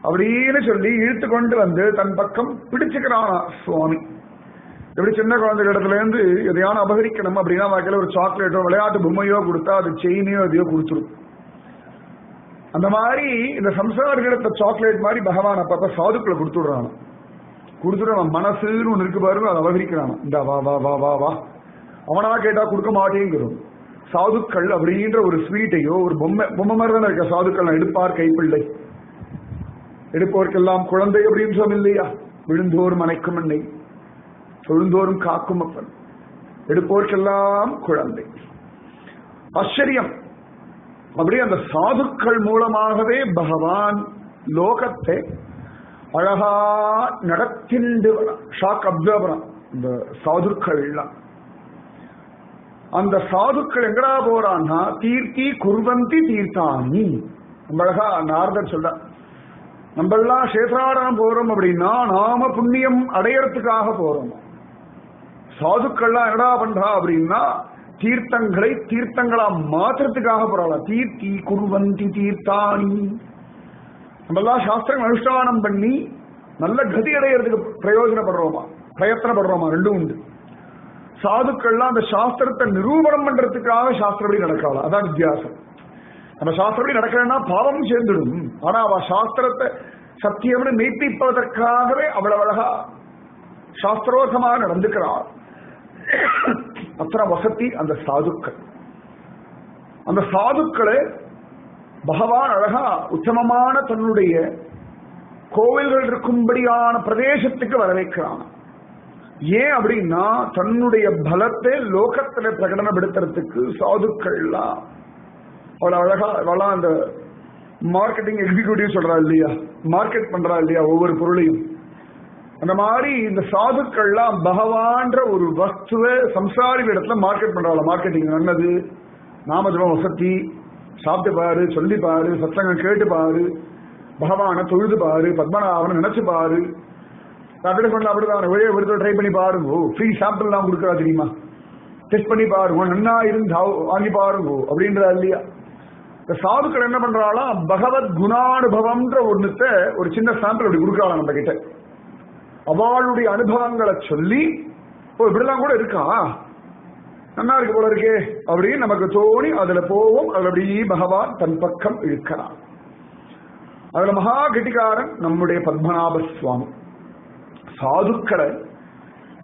அப்படின்னு சொல்லி இழுத்து கொண்டு வந்து தன் பக்கம் பிடிச்சுக்கிறானா சுவாமி. எப்படி சின்ன குழந்தைகளிடத்துல இருந்து எதையான அபகரிக்கணும் அப்படின்னா வாக்கில ஒரு சாக்லேட்டோ விளையாட்டு பொம்மையோ கொடுத்தா அது செயினையோ எதையோ கொடுத்துரும். அந்த மாதிரி இந்த சம்சாரிகளிடத்த சாக்லேட் மாதிரி பகவான் அப்பப்ப சாதுக்களை கொடுத்துடுறான். கொடுத்துட்டு அவன் மனசுன்னு ஒன்று இருக்கு பாருங்க, அதை அபகரிக்கிறான். இந்த வா வா வா வா வா அவனா கேட்டா கொடுக்க மாட்டேங்கிறோம். சாதுக்கள் அப்படின்ற ஒரு ஸ்வீட்டையோ ஒரு பொம்மை மாதிரி தானே இருக்க சாதுக்கள். எடுப்பார் கைப்பிள்ளை, எடுப்போருக்கெல்லாம் குழந்தை அப்படின்னு சொல்லும் இல்லையா. விழுந்தோறும் அணைக்கும் அன்னை, தொழுந்தோறும் காக்கும் அப்பன், எடுப்போருக்கெல்லாம் குழந்தை. ஆச்சரியம். அப்படி அந்த சாதுக்கள் மூலமாகவே பகவான் லோகத்தை அழகா நடத்திண்டு ஷாக் அப்சர்வரம். இந்த சாதுக்கள் எல்லாம் அந்த சாதுக்கள் எங்கடா போறான்னா தீர்த்தி குர்வந்தி தீர்த்தானி. நம்ம அழகா நாரதர் சொல்ற, நம்ம எல்லாம் சேத்ராடம் போறோம் அப்படின்னா நாம புண்ணியம் அடையறதுக்காக போறோம். சாதுக்கள்லாம் என்னடா பண்றா அப்படின்னா தீர்த்தங்களை தீர்த்தங்களா மாத்திரத்துக்காக போறாளாம். தீர்த்தி குருவந்தி தீர்த்தாணி. நம்ம எல்லாம் சாஸ்திரம் அனுஷ்டானம் பண்ணி நல்ல கதி அடையிறதுக்கு பிரயோஜனப்படுறோமா, பிரயத்தனப்படுறோமா? ரெண்டும் உண்டு. சாதுக்கள்லாம் அந்த சாஸ்திரத்தை நிரூபணம் பண்றதுக்காக சாஸ்திரப்படி நடக்கலாம். அதான் வித்தியாசம். நம்ம சாஸ்திரப்படி நடக்கிறேன்னா பாவம் சேர்ந்துடும். ஆனா அவ சாஸ்திரத்தை சத்தியம்னு மெய்ப்பிப்பதற்காகவே அவ்வளவு அழகா சாஸ்திரோதமாக நடந்துக்கிறார். அத்தனை வசதி அந்த சாதுக்கள். அந்த சாதுக்களை பகவான் அழகா உத்தமமான தன்னுடைய கோவில்கள் இருக்கும்படியான பிரதேசத்துக்கு வரவேற்கிறான். ஏன் அப்படின்னா தன்னுடைய பலத்தை லோகத்துல பிரகடனப்படுத்துறதுக்கு சாதுக்கள்லாம் அவ்வளவு அழகா அவெல்லாம் அந்த மார்க்கெட்டிங் எக்ஸிக்யூட்டிவ் சொல்றா இல்லையா, மார்க்கெட் பண்றா இல்லையா ஒவ்வொரு பொருளையும். அந்த மாதிரி இந்த சாதுக்கள்லாம் பகவான்ற ஒரு வஸ்துவை சம்சாரி இடத்துல மார்க்கெட் பண்றாள். மார்க்கெட்டிங் நல்லது, நாமஜபம் வசதி, சாப்பிட்டு பாரு, சொல்லி பாரு, சத்சங்கம் கேட்டு பாரு, பகவானை தொழுது பாரு, பத்மநாபனை நினைச்சு பாரு. அட்வர்டைஸ்மெண்ட்ல அப்படிதான் ஒரே ஒருத்தர் ட்ரை பண்ணி பாருங்க, ஃப்ரீ சாம்பிள் எல்லாம் கொடுக்குறா தெரியுமா, டெஸ்ட் பண்ணி பாருங்க, நன்னா இருந்தா வாங்கி பாருங்க அப்படின்றா இல்லையா. இந்த சாதுக்கள் என்ன பண்றாளா, பகவத் குணானுபவம்ன்ற ஒண்ணுத்த ஒரு சின்ன சாம்பிள் அப்படி கொடுக்கலாம் நம்ம கிட்ட. அவளுடைய அனுபவங்களை சொல்லி இப்படிலாம் கூட இருக்கா, நன்னா இருக்கு போல இருக்கே அப்படின்னு நமக்கு தோணி அதுல போவோம். அதுல அப்படியே பகவான் தன் பக்கம் இழுக்கிறான். அதுல மகா கெட்டிக்காரன் நம்முடைய பத்மநாப சுவாமி. சாதுக்களை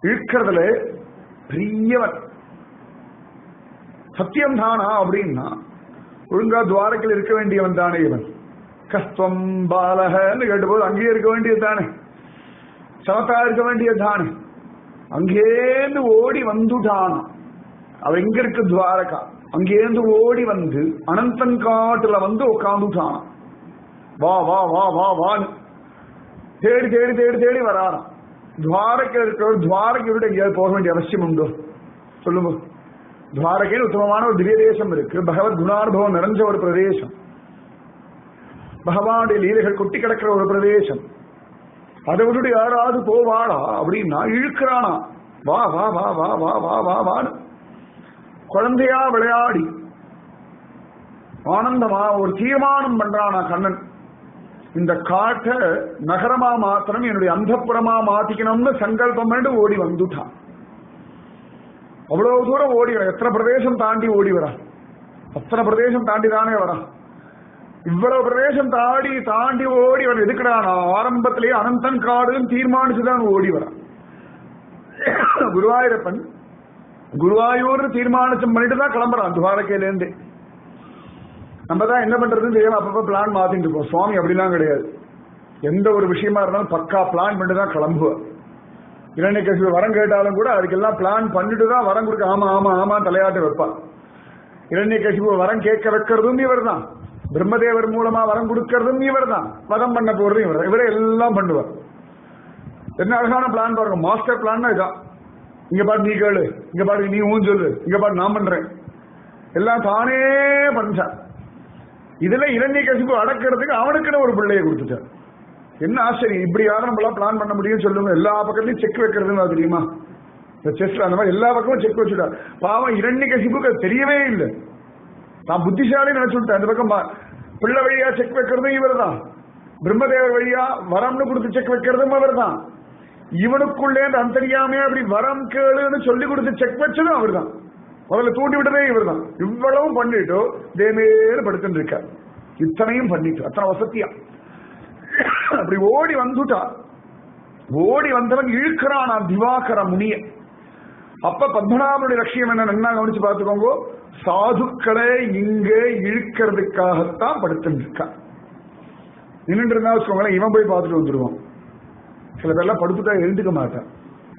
இழுக்கிறதுல பெரியவன். சத்தியம் தானா அப்படின்னா ஒழுங்கா துவாரத்தில் இருக்க வேண்டியவன் தானே இவன். கஸ்தம் பாலகன்னு கேட்டபோது அங்கேயே இருக்க வேண்டியது தானே, சமத்தா இருக்க வேண்டியது தானே. அங்கேருந்து ஓடி வந்துட்டான். அவ எங்க இருக்கு துவாரகா, அங்கேருந்து ஓடி வந்து அனந்தன் காட்டுல வந்து உட்காந்துட்டான். வா வா வா வா வான்னு தேடி தேடி தேடி தேடி வராராம். துவாரகை இருக்கிறவர் துவாரகை விட எங்கேயாவது போக வேண்டிய அவசியம் உண்டோ சொல்லுங்க? துவாரகைன்னு உத்தமமான ஒரு திவ்ய தேசம் இருக்கு, பகவத் குணானுபவம் நிறைஞ்ச ஒரு பிரதேசம், பகவானுடைய லீலைகள் கொட்டி கிடக்கிற ஒரு பிரதேசம். அதை விட்டுட்டு யாராவது போவாளா அப்படின்னா இழுக்கிறானா. வா வா வா வா வா வா வா வான்னு குழந்தையா விளையாடி ஆனந்தமா ஒரு தீர்மானம் பண்றானா கண்ணன். இந்த காட்டை நகரமா மாத்திரம் என்னுடைய அந்தப்புறமா மாத்திக்கணும்னு சங்கல்பம் பண்ணி ஓடி வந்துட்டான். அவ்வளவு தூரம் ஓடி வர, எத்தனை பிரதேசம் தாண்டி ஓடி வர, அத்தனை பிரதேசம் தாண்டி தானே வர. இவ்வளவு பிரதேசம் தாண்டி தாண்டி ஓடி வர எதுக்குறானா, ஆரம்பத்திலேயே அனந்தன் காடுன்னு தீர்மானிச்சுதான் ஓடி வர. குருவாயூரப்பன் குருவாயூர் தீர்மானிச்சம் பண்ணிட்டு தான் கிளம்புறான் துவாரகையிலேருந்து. நம்ம தான் என்ன பண்றதுன்னு தெரியாம அப்பப்ப பிளான் மாத்திட்டு இருக்கோம். சுவாமி அப்படிலாம் கிடையாது. எந்த ஒரு விஷயமா இருந்தாலும் பக்கா பிளான் பண்ணிட்டு தான் கிளம்புவார். இரண்யகசிபு வரம் கேட்டாலும் கூட அதுக்கெல்லாம் பிளான் பண்ணிட்டு தான் வரம் கொடுக்க. ஆமா ஆமா ஆமா தலையாட்டு வைப்பார். இரண்யகசிபு வரம் கேட்க வைக்கிறதும் இவர் தான், பிரம்மதேவர் மூலமா வரம் கொடுக்கறதும் இவர் தான், வதம் பண்ண போறதும் இவர். இவரே எல்லாம் பண்ணுவார். என்ன அழகான பிளான் பாருங்க, மாஸ்டர் பிளான் இதான். இங்க பாரு நீ கேளு, இங்க பாரு நீ ஊன் சொல்லு, இங்க பாரு நான் பண்றேன், எல்லாம் தானே பண்றான். இதுல இரண்யகசிபு அடக்கிறதுக்கு அவனுக்குன்னு ஒரு பிள்ளையை கொடுத்துட்டார். என்ன ஆச்சரியம், இப்படி யாரும் நம்மளாம் பிளான் பண்ண முடியும் சொல்லுங்க? எல்லா பக்கத்துலயும் செக் வைக்கிறதுன்னு தெரியுமா, இந்த செஸ்ல அந்த மாதிரி எல்லா பக்கமும் செக் வச்சுட்டார். பாவம் இரண்யகசிபுக்கு தெரியவே இல்லை. நான் புத்திசாலி நினைச்சுட்டேன். அந்த பக்கம் பிள்ளை வழியா செக் வைக்கிறதும் இவர் தான், பிரம்மதேவர் வழியா வரம்னு கொடுத்து செக் வைக்கிறதும் அவர் தான், இவனுக்குள்ளே அந்தரியாமையா அப்படி வரம் கேளுன்னு சொல்லி கொடுத்து செக் வச்சதும் அவர் தான், முதல்ல தூண்டி விட்டதே இவர் தான். இவ்வளவும் பண்ணிட்டு தேமேறு படுத்துட்டு இருக்கார். இத்தனையும் பண்ணிட்டு அத்தனை வசதியா அப்படி ஓடி வந்துட்டா. ஓடி வந்தவன் இழுக்கிறான் திவாகர முனிய. அப்ப பத்மநாபனுடைய லட்சியம் என்ன கவனிச்சு பார்த்துக்கோங்க, சாதுக்களை இங்க இழுக்கிறதுக்காகத்தான் படுத்துட்டு இருக்கான். நின்று இருந்தா வச்சுக்கோங்களேன், இவன் போய் பார்த்துட்டு வந்துடுவான். சில பேர்லாம் படுத்துட்டா எழுந்துக்க மாட்டான்.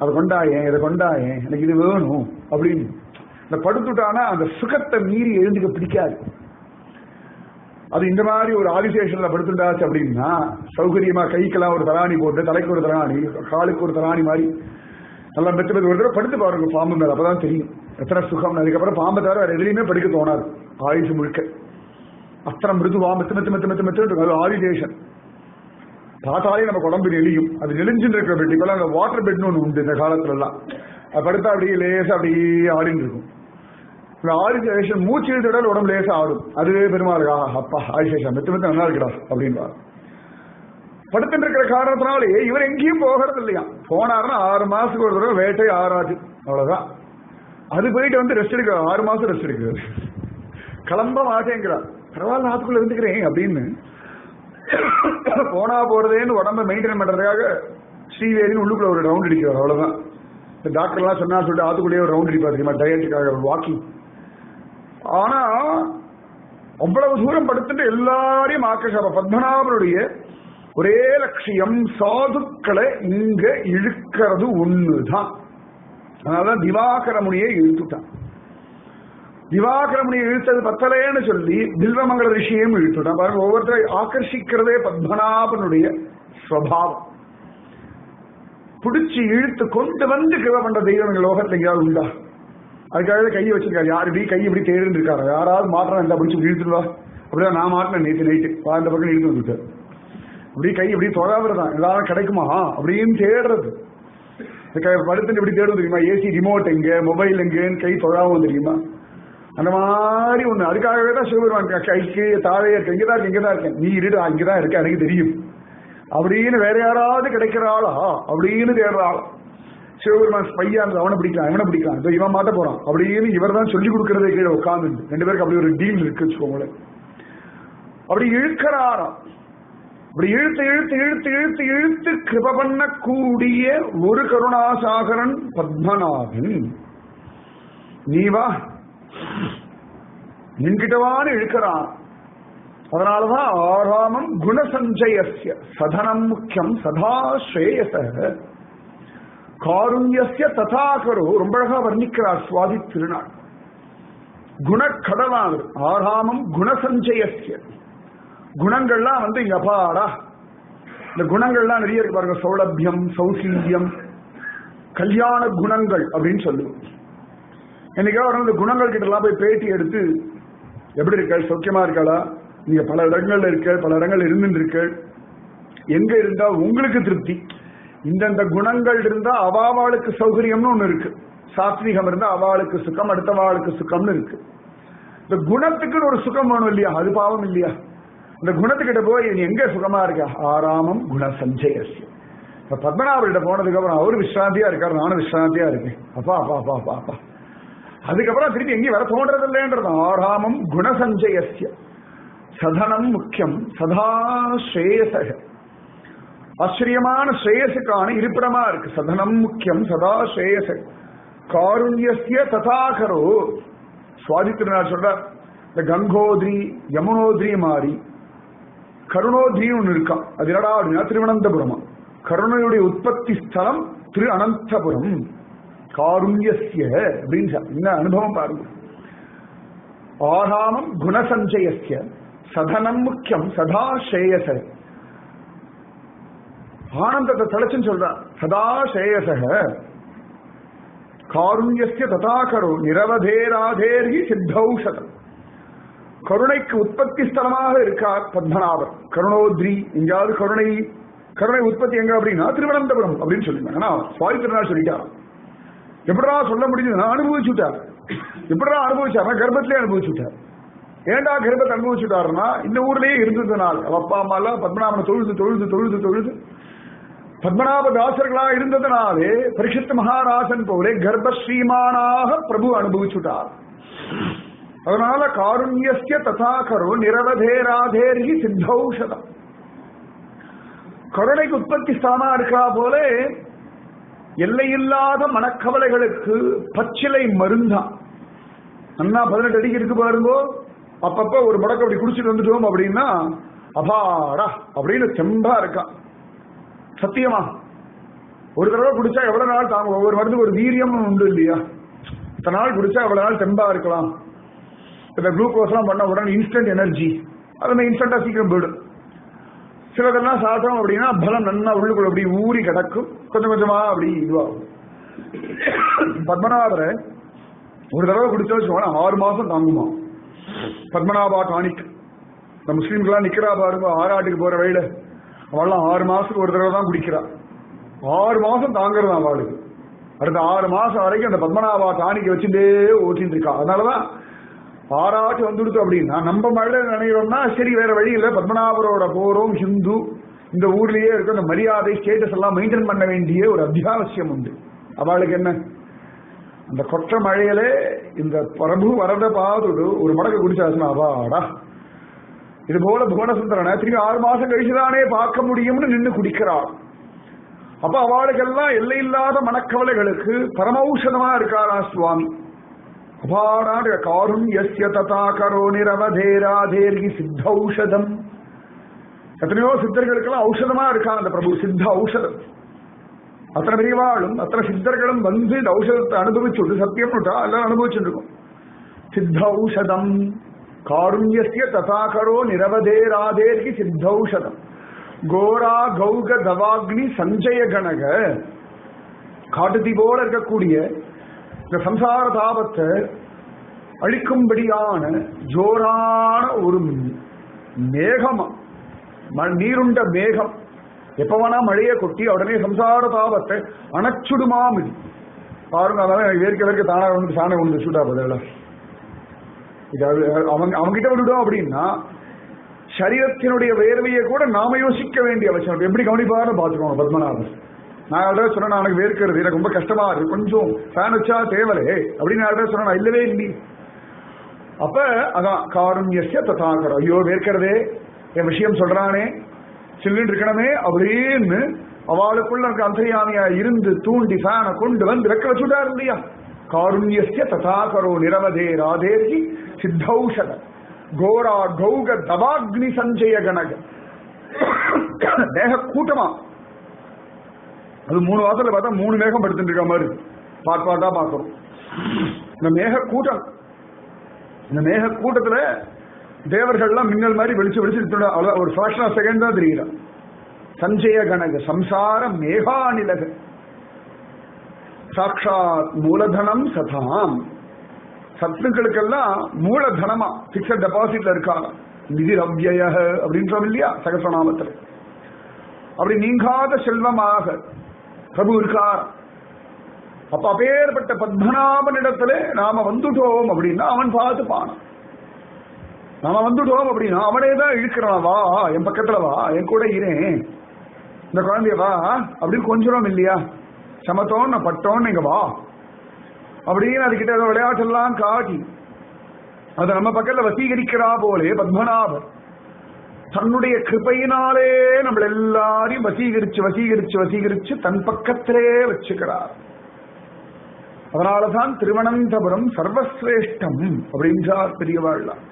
அதை கொண்டாயேன் இதை கொண்டாயேன் எனக்கு இது வேணும் அப்படின்னு. இந்த படுத்துட்டானா அந்த சுகத்தை மீறி எழுந்துக்க பிடிக்காது. அது இந்த மாதிரி ஒரு ஆதிசேஷன்ல படுத்துட்டாச்சு அப்படின்னா சௌகரியமா கைக்கெல்லாம் ஒரு தராணி போட்டு, தலைக்கு ஒரு தராணி, காலுக்கு ஒரு தராணி மாதிரி நல்லா மெத்து மெத்து ஒரு தடவை படுத்து பாருங்க பாம்பு மேல, அப்பதான் தெரியும் எத்தனை சுகம். அதுக்கப்புறம் பாம்பை தவிர வேற எதுலையுமே படுக்க தோணாது ஆயுசு முழுக்க. அத்தனை மிருதுவா மெத்து மெத்து மெத்து மெத்து மெத்து அது ஆதிசேஷன். பார்த்தாலே நமக்கு உடம்பு நெளியும். அது நெளிஞ்சுட்டு இருக்கிற பெட். இப்பெல்லாம் அந்த வாட்டர் பெட்னு ஒண்ணு உண்டு இந்த காலத்துல எல்லாம். அது படுத்தா அப்படியே லேசா அப்படியே ஆடின்னு இருக்கும். இந்த ஆதிசேஷன் மூச்சு இழுத்துடல் உடம்பு லேசா ஆடும். அதுவே பெருமாளுக்கு அப்பா ஆதிசேஷன் மெத்து மெத்து நல்லா இருக்கிறா அப்படின்றார். படுத்துட்டு இருக்கிற காரணத்தினாலே இவர் எங்கேயும் போகிறது இல்லையா. போனாருன்னா 6 மாசத்துக்கு ஒரு தடவை வேட்டை ஆறாது, அவ்வளவுதான். அது போயிட்டு வந்து ரெஸ்ட் எடுக்கிறார். 6 மாசம் ரெஸ்ட் எடுக்கிறார். கிளம்ப மாட்டேங்கிறார். பரவாயில்ல ஆத்துக்குள்ள இருந்துக்கிறேன் அப்படின்னு போனா போறதேன்னு உடம்ப மெயின்டைன் பண்றதுக்காக ஸ்ரீவேதின்னு உள்ளுக்குள்ள ஒரு ரவுண்ட் அடிக்கிறார், அவ்வளவுதான். இந்த டாக்டர் எல்லாம் சொன்னா சொல்லிட்டு ஆத்துக்குள்ளேயே ஒரு ரவுண்ட் அடிப்பாரு தெரியுமா, டயட்டுக்காக வாக்கிங். ஆனா அவ்வளவு தூரம் படுத்துட்டு எல்லாரையும் ஆக்கர்ஷ பத்மநாபனுடைய ஒரே லட்சியம் சாதுக்களை இங்க இழுக்கிறது ஒண்ணுதான். அதனாலதான் திவாகர முனியை இழுத்துட்டான். திவாகர முனியை இழுத்தது பத்தலைன்னு சொல்லி பில்வமங்கல ரிஷியையும் இழுத்துட்டான். பாருங்க, ஒவ்வொருத்தரை ஆக்கர்ஷிக்கிறதே பத்மநாபனுடைய ஸ்வபாவம். பிடிச்சி இழுத்து கொண்டு வந்து கிருப பண்ற தெய்வங்கள் லோகத்துல எங்கேயாவது உண்டா? அதுக்காக கையை வச்சிருக்காரு. யாரு இப்படி கை இப்படி தேடின்னு இருக்காரு, யாராவது மாற்றம் இருந்தா பிடிச்சி இழுத்துருவா. அப்படிதான் நான் மாட்டினேன் நேற்று நைட்டு அந்த பக்கம் இழுத்து வந்துட்டார். அப்படி கை இப்படி தொடாவிரதான் எல்லாரும் கிடைக்குமா அப்படின்னு தேடுறது. படுத்துட்டு இப்படி தேடும் தெரியுமா, ஏசி ரிமோட் எங்க, மொபைல் எங்கன்னு கை தொழாவும் தெரியுமா, அந்த மாதிரி ஒண்ணு. அதுக்காகவே தான் சிவபெருமான் கைக்கு தாழே இருக்க, இங்கதான் இருக்கு இங்கதான் இருக்கேன், நீ இருடு இங்கதான் இருக்க எனக்கு தெரியும் அப்படின்னு வேற யாராவது கிடைக்கிறாளா அப்படின்னு தேடுறாள். சிவபெருமான் ஸ்பையா இருந்தது, அவனை பிடிக்கலாம் இவனை பிடிக்கலாம், இப்போ இவன் மாட்ட போறான் அப்படின்னு இவர் தான் சொல்லி கொடுக்கறதே கீழே உட்கார்ந்து. 2 பேருக்கு அப்படி ஒரு டீல் இருக்கு வச்சுக்கோங்களேன். அப்படி இழுக்கிறாராம். அப்படி இழுத்து இழுத்து இழுத்து இழுத்து இழுத்து கிருப பண்ணக்கூடிய ஒரு கருணாசாகரன் பத்மநாபன். நீ வா நின்கிட்டவான்னு இழுக்கிறான். அதனாலதான் ஆராமம் குணசஞ்சயஸ்ய சதனம் முக்கியம் சதா ஸ்ரேயச காருண்யஸ்ய ததாகரோ. ரொம்ப அழகா வர்ணிக்கிறார் சுவாதி திருநாள். குணக்கடலான் ஆராமம் குணசஞ்சயஸ்ய. குணங்கள்லாம் வந்து இங்க அபாடா. இந்த குணங்கள்லாம் நிறைய இருக்கு பாருங்க. சௌலபியம், சௌசீல்யம், கல்யாண குணங்கள் அப்படின்னு சொல்லுவோம். என்னைக்காவது இந்த குணங்கள் கிட்ட எல்லாம் போய் பேட்டி எடுத்து எப்படி இருக்க, சௌக்கியமா இருக்காளா, நீங்க பல இடங்கள்ல இருக்க, பல இடங்கள் இருந்துட்டு இருக்க, எங்க இருந்தா உங்களுக்கு திருப்தி, இந்தந்த குணங்கள் இருந்தா அவாவாளுக்கு சௌகரியம்னு ஒண்ணு இருக்கு. சாத்வீகம் இருந்தா அவாளுக்கு சுகம், அடுத்தவாளுக்கு சுகம்னு இருக்கு. இந்த குணத்துக்குன்னு ஒரு சுகம் வேணும் இல்லையா, அது பாவம் இல்லையா? இந்த குணத்துக்கிட்ட போய் நீ எங்க சுகமா இருக்க, ஆராமம் குணசஞ்சயஸ்ய. இப்ப பத்மநாபர்கிட்ட போனதுக்கு அப்புறம் அவரு விஸ்ராந்தியா இருக்காரு, நானும் விஸ்ராந்தியா இருக்கேன். அப்பா அப்பா அப்பா அப்பா அப்பா. அதுக்கப்புறம் திருப்பி எங்கேயும் வர தோன்றது இல்லைன்றது. ஆராமம் குணசஞ்சயஸ்ய சதனம் முக்கியம் சதா ஸ்ரேயசக. ஆச்சரியமான ஸ்ரேயசுக்கான இருப்பிடமா இருக்கு. சதனம் முக்கியம் சதா ஸ்ரேயச காருண்யஸ்ய ததாகரோ. சுவாதி திருநாள் சொல்ற இந்த கங்கோத்ரி யமுனோத்ரி மாறி கருணோத்ரி ஒண்ணு இருக்கான். அது என்னடா அப்படின்னா திருவனந்தபுரமா. கருணையுடைய உற்பத்தி ஸ்தலம் திரு அனந்தபுரம். காருண்யஸ்ய அப்படின்னு என்ன அனுபவம் பாருங்க. ஆராமம் குணசஞ்சயஸ்ய சதனம் முக்கியம் சதா ஸ்ரேயச. ஆனந்தத்தை தலைச்சுன்னு சொல்றார். சதா ஸ்ரேயசக காருண்யஸ்ய ததாகரோ நிரவதேராதேர்ஹி சித்தௌஷதம். கருணைக்கு உற்பத்தி ஸ்தலமாக இருக்கார் பத்மநாபர். கருணோத்ரி எங்கேயாவது கருணை உற்பத்தி எங்க அப்படின்னா திருவனந்தபுரம் அப்படின்னு சொல்லிருந்தாங்க. சுவாமி திருநாள் சொல்லிட்டார். எப்படா சொல்ல முடியுது, அனுபவிச்சுட்டார். எப்படா அனுபவிச்சார்னா கர்ப்பத்திலே அனுபவிச்சுட்டார். ஏண்டா கர்ப்பத்தை அனுபவிச்சுட்டாருன்னா இந்த ஊர்லயே இருந்ததுனால அப்பா அம்மா எல்லாம் பத்மநாபனை தொழுது தொழுது தொழுது தொழுது பத்மநாப தாசர்களா இருந்ததுனாலே பரிஷத் மகாராஜன் போலே கர்ப்பஸ்ரீமானாக பிரபு அனுபவிச்சுட்டார். அதனால காருண்யஸ்ய ததாகரோ நிரவதேராதேர்ஹி சித்தௌஷதம். கருணைக்கு உற்பத்தி ஸ்தானா இருக்கா போல எல்லையில்லாத மனக்கவலைகளுக்கு பச்சிலை மருந்தான். அண்ணா 18 அடிக்கு இருக்கு பாருங்கோ. அப்பப்ப ஒரு முடக்க அப்படி குடிச்சிட்டு வந்துட்டோம் அப்படின்னா அபாடா அப்படின்னு செம்பா இருக்கான். சத்தியமா ஒரு தடவை குடிச்சா எவ்வளவு நாள் தாங்க. ஒவ்வொரு மருந்து ஒரு வீரியம் உண்டு இல்லையா. இத்தனை நாள் குடிச்சா எவ்வளவு நாள் தெம்பா இருக்கலாம். இந்த குளுக்கோஸ் எல்லாம் பண்ண உடனே இன்ஸ்டன்ட் எனர்ஜி, அது இன்ஸ்டன்டா சீக்கிரம் போயிடும். சிலதெல்லாம் சாப்பிட்டோம் அப்படின்னா பலம் நல்லா உள்ளுக்குள்ள அப்படி ஊறி கிடக்கும், கொஞ்சம் கொஞ்சமா அப்படி இதுவாகும். பத்மநாபரை ஒரு தடவை குடிச்சா வச்சுக்கோங்க 6 மாசம் தாங்குமா. பத்மநாபா டானிக். இந்த முஸ்லீம்கெல்லாம் நிக்கிறா பாருங்க, ஆறாட்டுக்கு போற வழியில அவள்லாம் 6 மாசத்துக்கு ஒரு தடவை தான் குடிக்கிறா. 6 மாசம் தாங்குறதா அவளுக்கு. அடுத்த 6 மாசம் வரைக்கும் அந்த பத்மநாபா டானிக்கை வச்சுட்டே ஓட்டிட்டு இருக்கா. அதனாலதான் பாராட்டு வந்துடுது அப்படின்னா நம்ம மழை நினைக்கிறோம்னா சரி வேற வழி இல்லை, பத்மநாபரோட போறோம், ஹிந்து, இந்த ஊர்லயே இருக்க அந்த மரியாதை ஸ்டேட்டஸ் எல்லாம் மெயின்டைன் பண்ண வேண்டிய ஒரு அத்தியாவசியம் உண்டு. அவளுக்கு என்ன, அந்த கொற்ற மழையிலே இந்த பிரபு வரத பாதுடு ஒரு மடக்கு குடிச்சாச்சுன்னா அவாடா, இது போல புவனசுந்தரனை திரும்பி 6 மாசம் கழிச்சுதானே பார்க்க முடியும்னு நின்று குடிக்கிறாள். அப்ப அவளுக்கெல்லாம் எல்லையில்லாத மனக்கவலைகளுக்கு பரமௌஷதமா இருக்காரா சுவாமி. அபாடான காருண்யஸ்ய ததா கரோ நிரவதேராதேர்கி சித்தௌஷதம். எத்தனையோ சித்தர்களுக்கெல்லாம் ஔஷதமா இருக்கான் அந்த பிரபு, சித்த ஔஷதம். அத்தனை பெரியவாளும் அத்தனை சித்தர்களும் வந்து இந்த ஔஷதத்தை அனுபவிச்சுட்டு சத்தியம்னுட்டா எல்லாம் அனுபவிச்சுட்டு இருக்கும். சித்தௌஷதம் காருண்யஸ்ய ததா கரோ நிரவதேராதேர்கி சித்தௌஷதம். கோரா கௌக தவாக்னி சஞ்சய கணக. காட்டுத்தீ போல இருக்கக்கூடிய இந்த சம்சார தாபத்தை அழிக்கும்படியான ஜோரான ஒரு மேகம், நீருண்ட மேகம் எப்ப வேணா மழையை கொட்டி உடனே சம்சார தாபத்தை அணைச்சுடுமாம். இது பாருங்க, அதான் வேர்க்க வேர்க்க தானா வந்து சாணை ஒன்று சுட்டா பதில இது அவங்கிட்ட விடுடும் அப்படின்னா சரீரத்தினுடைய வேர்வையை கூட நாம யோசிக்க வேண்டிய அவசியம். எப்படி கவனிப்பாரு பாத்துக்கோங்க பத்மநாபன். நான் யார்கிட்ட சொன்னா எனக்கு வேர்க்கிறது, எனக்கு ரொம்ப கஷ்டமா இருக்கு, கொஞ்சம் ஃபேன் வச்சா தேவலே அப்படின்னு யார்கிட்ட சொன்னா இல்லவே இல்லை. அப்ப அதான் காருண்யஸ்ய ததாகரம். ஐயோ வேர்க்கிறதே, என் விஷயம் சொல்றானே, சில்லுன்னு இருக்கணுமே அப்படின்னு அவளுக்குள்ள எனக்கு அந்தரியாமியா இருந்து தூண்டி ஃபேனை கொண்டு வந்து வெக்க வச்சுட்டாரு இல்லையா. காருண்யஸ்ய ததாகரோ நிரவதே ராதேர்கி சித்தௌஷத கோரா கௌக தவாக்னி சஞ்சய கணக. மேக கூட்டமா அது 3 வாசல்ல பார்த்தா 3 மேகம் படுத்துட்டு இருக்க மாதிரி பாட்டா பார்க்கிறோம். இந்த மேக கூட்டம், இந்த மேக கூட்டத்துல தேவர்கள்லாம் மின்னல் மாதிரி வெளிச்சு வெளிச்சு ஒரு ஃபிராக்ஷன் ஆஃப் செகண்ட் தான் தெரியுற. சஞ்சய கணக சம்சார மேகாநிலக சாட்சாத் மூலதனம் சதாம். சத்துக்களுக்கெல்லாம் மூலதனமா பிக்சட் டெபாசிட்ல இருக்காங்க. நிதி ரவ்யய அப்படின்றோம் இல்லையா சகசநாமத்தில். அப்படி நீங்காத செல்வமாக பிரபு இருக்கார். அப்ப அப்பேற்பட்ட பத்மநாபனிடத்துல நாம வந்துட்டோம் அப்படின்னா அவன் பார்த்துப்பான். நாம வந்துட்டோம் அப்படின்னா அவனே தான் இழுக்கிறான், வா என் பக்கத்துல வா, என் கூட இரேன், இந்த குழந்தைய வா அப்படின்னு கொஞ்சம் இல்லையா, சமத்தோன்னு பட்டோன்னு இங்க வா அப்படின்னு அதுகிட்ட விளையாட்டெல்லாம் காட்டி அதை நம்ம பக்கத்துல வசீகரிக்கிறா போலே பத்மநாபர் தன்னுடைய கிருபையினாலே நம்மள எல்லாரையும் வசீகரிச்சு வசீகரிச்சு வசீகரிச்சு தன் பக்கத்திலே வச்சுக்கிறார். அதனாலதான் திருவனந்தபுரம் சர்வசிரேஷ்டம் அப்படின்றார் பெரியவாழ்லாம்.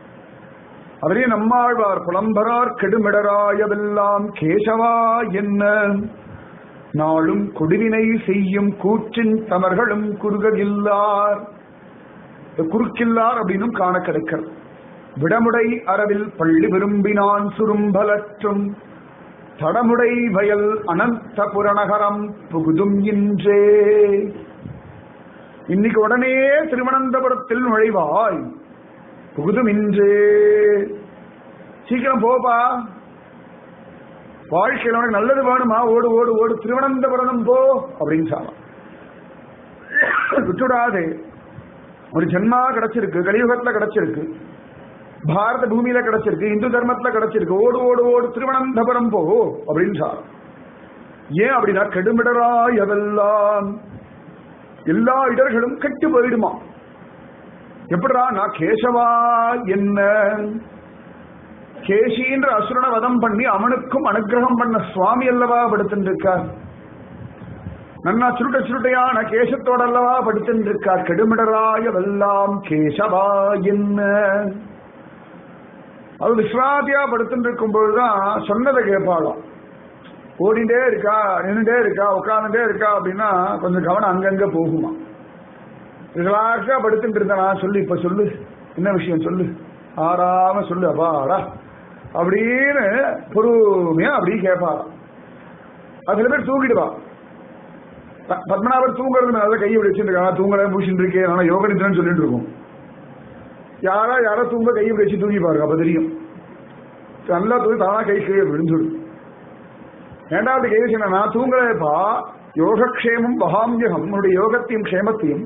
அவரே நம்மாழ்வார் புலம்பரார் கெடுமிடராயவெல்லாம் கேசவா என்ன நாளும் கொடுவினை செய்யும் கூற்றின் தமர்களும் குறுகில்லார். குறுக்கில்லார் அப்படின்னும் காண கிடைக்கிறது. விடமுடை அரவில் பள்ளி விரும்பினான் சுரும்பலற்றும் தடமுடை வயல் அனந்த புறநகரம் புகுதும் இன்றே. இன்னைக்கு உடனே திருவனந்தபுரத்தில் நுழைவாய், புகுதும் இன்றே, சீக்கிரம் போப்பா, வாழ்க்கையில் உனக்கு நல்லது வேணுமா, ஓடு ஓடு ஓடு திருவனந்தபுரம் போ அப்படின்னு சொன்னான். விட்டுடாதே, ஒரு ஜென்மா கிடைச்சிருக்கு, கலியுகத்துல கிடைச்சிருக்கு, பாரத பூமியில கிடைச்சிருக்கு, இந்து தர்மத்துல கிடைச்சிருக்கு, ஓடு ஓடு ஓடு திருவனந்தபுரம் போ அப்படின்னு சொன்னான். ஏன் அப்படின்னா கெடுமிடராய் அதெல்லாம் எல்லா இடர்களும் கெட்டு போயிடுமா. எப்படா நான் கேசவா என்ன கேசின்ற அசுரனை வதம் பண்ணி அவனுக்கும் அனுகிரகம் பண்ண சுவாமி அல்லவா படுத்துட்டு இருக்கார். நன்னா சுருட்ட சுருட்டையான கேசத்தோட அல்லவா படுத்துட்டு இருக்கார். கெடுமிடராயவெல்லாம் கேசவா என்ன. அது விஸ்ராதியா படுத்துட்டு இருக்கும் பொழுதுதான் சொன்னதை கேட்பாளாம். ஓடிண்டே இருக்கா, நின்றுட்டே இருக்கா, உட்கார்ந்துட்டே இருக்கா அப்படின்னா கொஞ்சம் கவனம் அங்கங்க போகுமா. ரிலாக்ஸா படுத்துட்டு இருந்தா சொல்லு, இப்ப சொல்லு, என்ன விஷயம் சொல்லு, ஆறாம சொல்லு, அப்பாடா அப்படின்னு பொறுமையா அப்படி கேட்பாராம். அது சில பேர் தூங்கிடுவா. பத்மநாபர் தூங்குறது மேல கையை வச்சுருக்கா, தூங்கல பூசிட்டு இருக்கேன், ஆனா யோக நிதிரன்னு சொல்லிட்டு இருக்கோம். யாரோ தூங்க கையை வச்சு தூங்கி பாருங்க, அப்ப தெரியும். நல்லா தூங்கி தானா கை கீழே விழுந்துடும். ஏண்டாவது கை வச்சு நான் தூங்கலப்பா, யோகக்ஷேமம் வகாமியகம், உன்னுடைய யோகத்தையும் க்ஷேமத்தையும்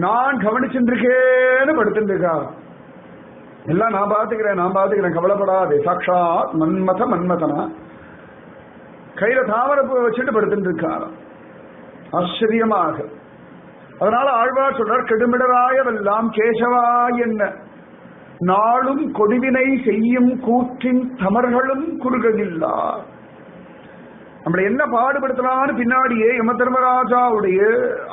நான் கவனிச்சுருக்கேன்னு படுத்துட்டு இருக்கா. எல்லாம் நான் பாத்துக்கிறேன் கவலைப்படாதே. சாட்சாத் மன்மதனா கையில தாமரப்பூ வச்சுட்டு படுத்துட்டு இருக்காராம் ஆச்சரியமாக. அதனால ஆழ்வார் சொல்றார், கெடுமிடராயவெல்லாம் கேசவா என்ன நாளும் கொடுவினை செய்யும் கூற்றின் தமர்களும் குறுகவில்லா. நம்மளை என்ன பாடுபடுத்தலான்னு பின்னாடியே யம தர்மராஜாவுடைய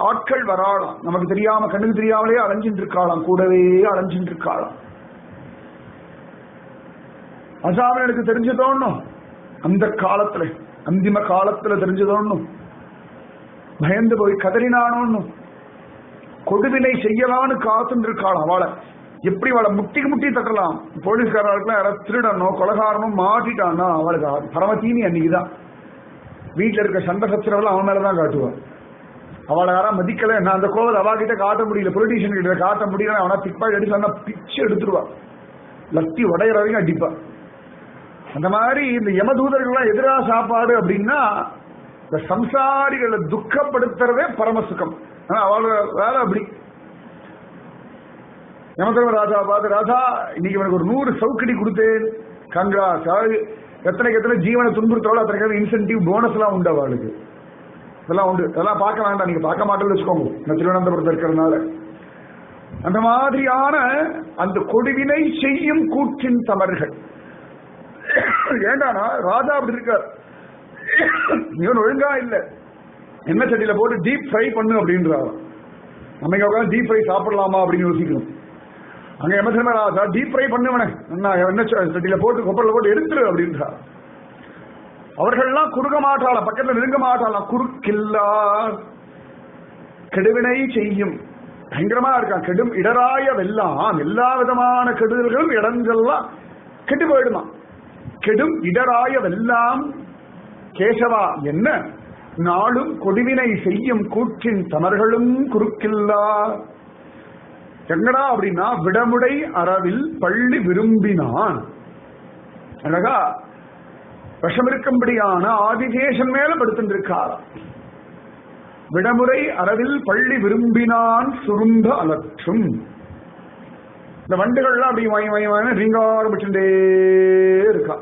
ஆட்கள் வராளாம். நமக்கு தெரியாம கண்ணுக்கு தெரியாமலே அலைஞ்சிட்டு இருக்காளாம், கூடவே அலைஞ்சிட்டு இருக்காளாம். அசாமியனுக்கு தெரிஞ்சதோன்னும் அந்த காலத்துல, அந்திம காலத்துல தெரிஞ்சதோன்னும் பயந்து போய் கதறினானோன்னு கொடுவினை செய்யலான்னு காத்துட்டு இருக்காளாம். அவளை எப்படி அவளை முட்டி தட்டலாம். போலீஸ்காரர்களுக்கு யாராவது திருடனோ கொலகாரனோ மாட்டிட்டான்னா அவளுக்கு பரமத்தீனி அன்னைக்குதான். வீட்டுல இருக்க சண்டை சச்சரவெல்லாம் அவன் மேலதான் காட்டுவான். அவளை யாரா மதிக்கல, நான் அந்த கோவில் அவகிட்ட காட்ட முடியல, பொலிட்டீஷியன் கிட்ட காட்ட முடியல, அவனா பிக்பாய் அடிச்சு பிச்சு எடுத்துருவா, லத்தி உடையிற வரைக்கும் அடிப்பா. அந்த மாதிரி இந்த யமதூதர்கள்லாம் எதிரா சாப்பாடு அப்படின்னா இந்த சம்சாரிகளை துக்கப்படுத்துறதே பரமசுகம். ஆனா அவளோட வேலை அப்படி. யமதர்ம ராஜா பார்த்து, ராஜா இன்னைக்கு எனக்கு ஒரு 100 சவுக்கடி கொடுத்தேன், கங்காஸ். எத்தனை ஜீவனை துன்புறுத்தாலும் அத்தனை இன்சென்டிவ் போனஸ் எல்லாம் உண்டு அவளுக்கு. இதெல்லாம் உண்டு. இதெல்லாம் பார்க்க வேண்டாம், நீங்க பார்க்க மாட்டேன்னு வச்சுக்கோங்க, நான் திருவனந்தபுரத்தில் இருக்கிறதுனால. அந்த மாதிரியான அந்த கொடுவினை செய்யும் கூற்றின் தமர்கள். ஏண்டானா ராஜா அப்படி இருக்கார், இவன் ஒழுங்கா இல்ல, என்ன சட்டியில போட்டு டீப் ஃப்ரை பண்ணு அப்படின்றாரு. நம்ம இங்க உட்காந்து டீப் ஃப்ரை சாப்பிடலாமா அப்படின்னு யோசிக்கணும். அங்க யமதர்ம ராஜா டீப் ஃப்ரை பண்ணுவனே, என்ன சட்டியில போட்டு கொப்பரில் போட்டு எடுத்துரு அப்படின்றார். அவர்கள்லாம் குறுக மாட்டாளா, பக்கத்துல நெருங்க மாட்டாளா, குறுக்கில்லா கெடுவினை செய்யும். பயங்கரமா இருக்கான். கெடும் இடராய வெல்லாம், எல்லா விதமான கெடுதல்களும் இடங்கள்லாம் கெட்டு போயிடுமா. கெடும் இடராய வெல்லாம் கேசவா என்ன நாளும் கொடுவினை செய்யும் கூற்றின் தமர்களும் குறுக்கில்லா. எங்கடா அப்படின்னா விடமுடை அறவில் பள்ளி விரும்பினான். அழகா விஷம் இருக்கும்படியான ஆதிகேசன் மேல படுத்திருக்காரா. விடமுறை அறவில் பள்ளி விரும்பினான் சுரும்ப அலற்றும். இந்த வண்டுகள்லாம் அப்படி வாங்கி ரீங்காரம்பிச்சுட்டே இருக்கா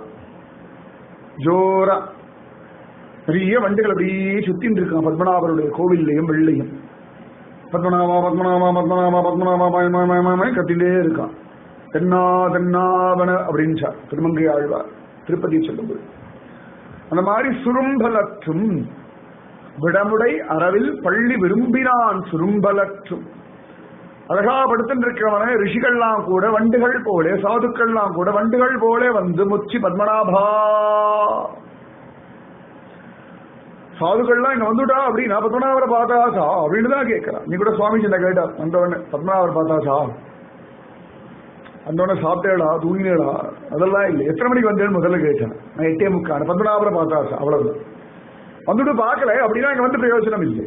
ஜோரா. பெரிய வண்டுகள் அப்படியே சுத்தின்னு இருக்கான் பத்மநாபருடைய கோவில்லையும் வெள்ளையும். பத்மநாபா பத்மநாபா பத்மநாபா பத்மநாபா கத்திலே இருக்கான். தென்னாவன அப்படின்ச்சா திருமங்கை ஆழ்வார் திருப்பதி சொல்லும்போது. அந்த மாதிரி சுரும்பலற்றும் விடமுடை அறவில் பள்ளி விரும்பினான் சுரும்பலற்றும். அழகா படுத்துட்டு இருக்கிறவன ரிஷிகள்லாம் கூட வண்டுகள் போல, சாதுக்கள்லாம் கூட வண்டுகள் போல வந்து முச்சி பத்மநாபா. சாதுக்கள்லாம் இங்க வந்துட்டா அப்படின்னா பத்மநாபரை பார்த்தாச்சா அப்படின்னு தான் கேட்கிறான். நீ கூட சுவாமி சின்ன கேட்டா வந்தவொடனே பத்மநாபரை பார்த்தாச்சா, அந்தோடனே சாப்பிட்டேடா தூங்கினேடா அதெல்லாம் இல்லை. எத்தனை மணிக்கு வந்தேன்னு முதல்ல கேட்டேன். நான் 8:45 பத்மநாபரை பார்த்தாச்சா அவ்வளவுதான். வந்துட்டு பார்க்கல அப்படின்னா இங்க வந்து பிரயோஜனம் இல்லை.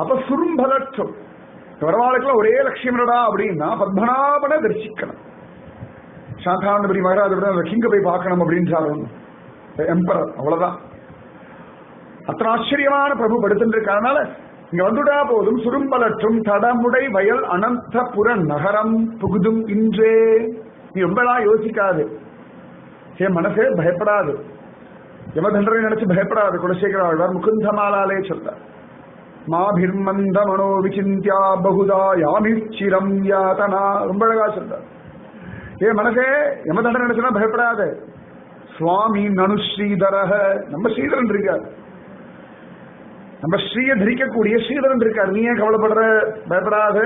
அப்ப சுரும்பலற்றம் வரவாளுக்கெல்லாம் ஒரே லட்சியம்டா அப்படின்னா பத்மநாபனை தரிசிக்கணும். சாந்தானபுரி மகாராஜ கிங்க போய் பார்க்கணும் அப்படின்னு சாரணும் எம்பரர், அவ்வளவுதான். அத்தனை ஆச்சரியமான பிரபு படுத்திருக்கிறதுனால இங்க வந்துட்டா போதும். சுரும்பலற்றும் தடமுடை வயல் அனந்தபுர நகரம் புகுதும் இன்றே. நீ ரொம்பலாம் யோசிக்காது, என் மனசே பயப்படாது, யமதண்டரை நினைச்சு பயப்படாது. குலசேகர ஆழ்வார் முகுந்தமாலாலே சொல்றார், மாபிர்மந்த மனோ விசிந்தியா பகுதா யாமிச்சிரம் யாதனா. ரொம்ப அழகா சொல்றார். ஏன் மனசே யமதண்டரை நினைச்சுனா பயப்படாது. சுவாமி நனு ஸ்ரீதரக, நம்ம ஸ்ரீதரன் இருக்கார், நம்ம ஸ்ரீய தரிக்கக்கூடிய ஸ்ரீதரன் இருக்கார். நீ ஏன் கவலைப்படுற, பயப்படாத.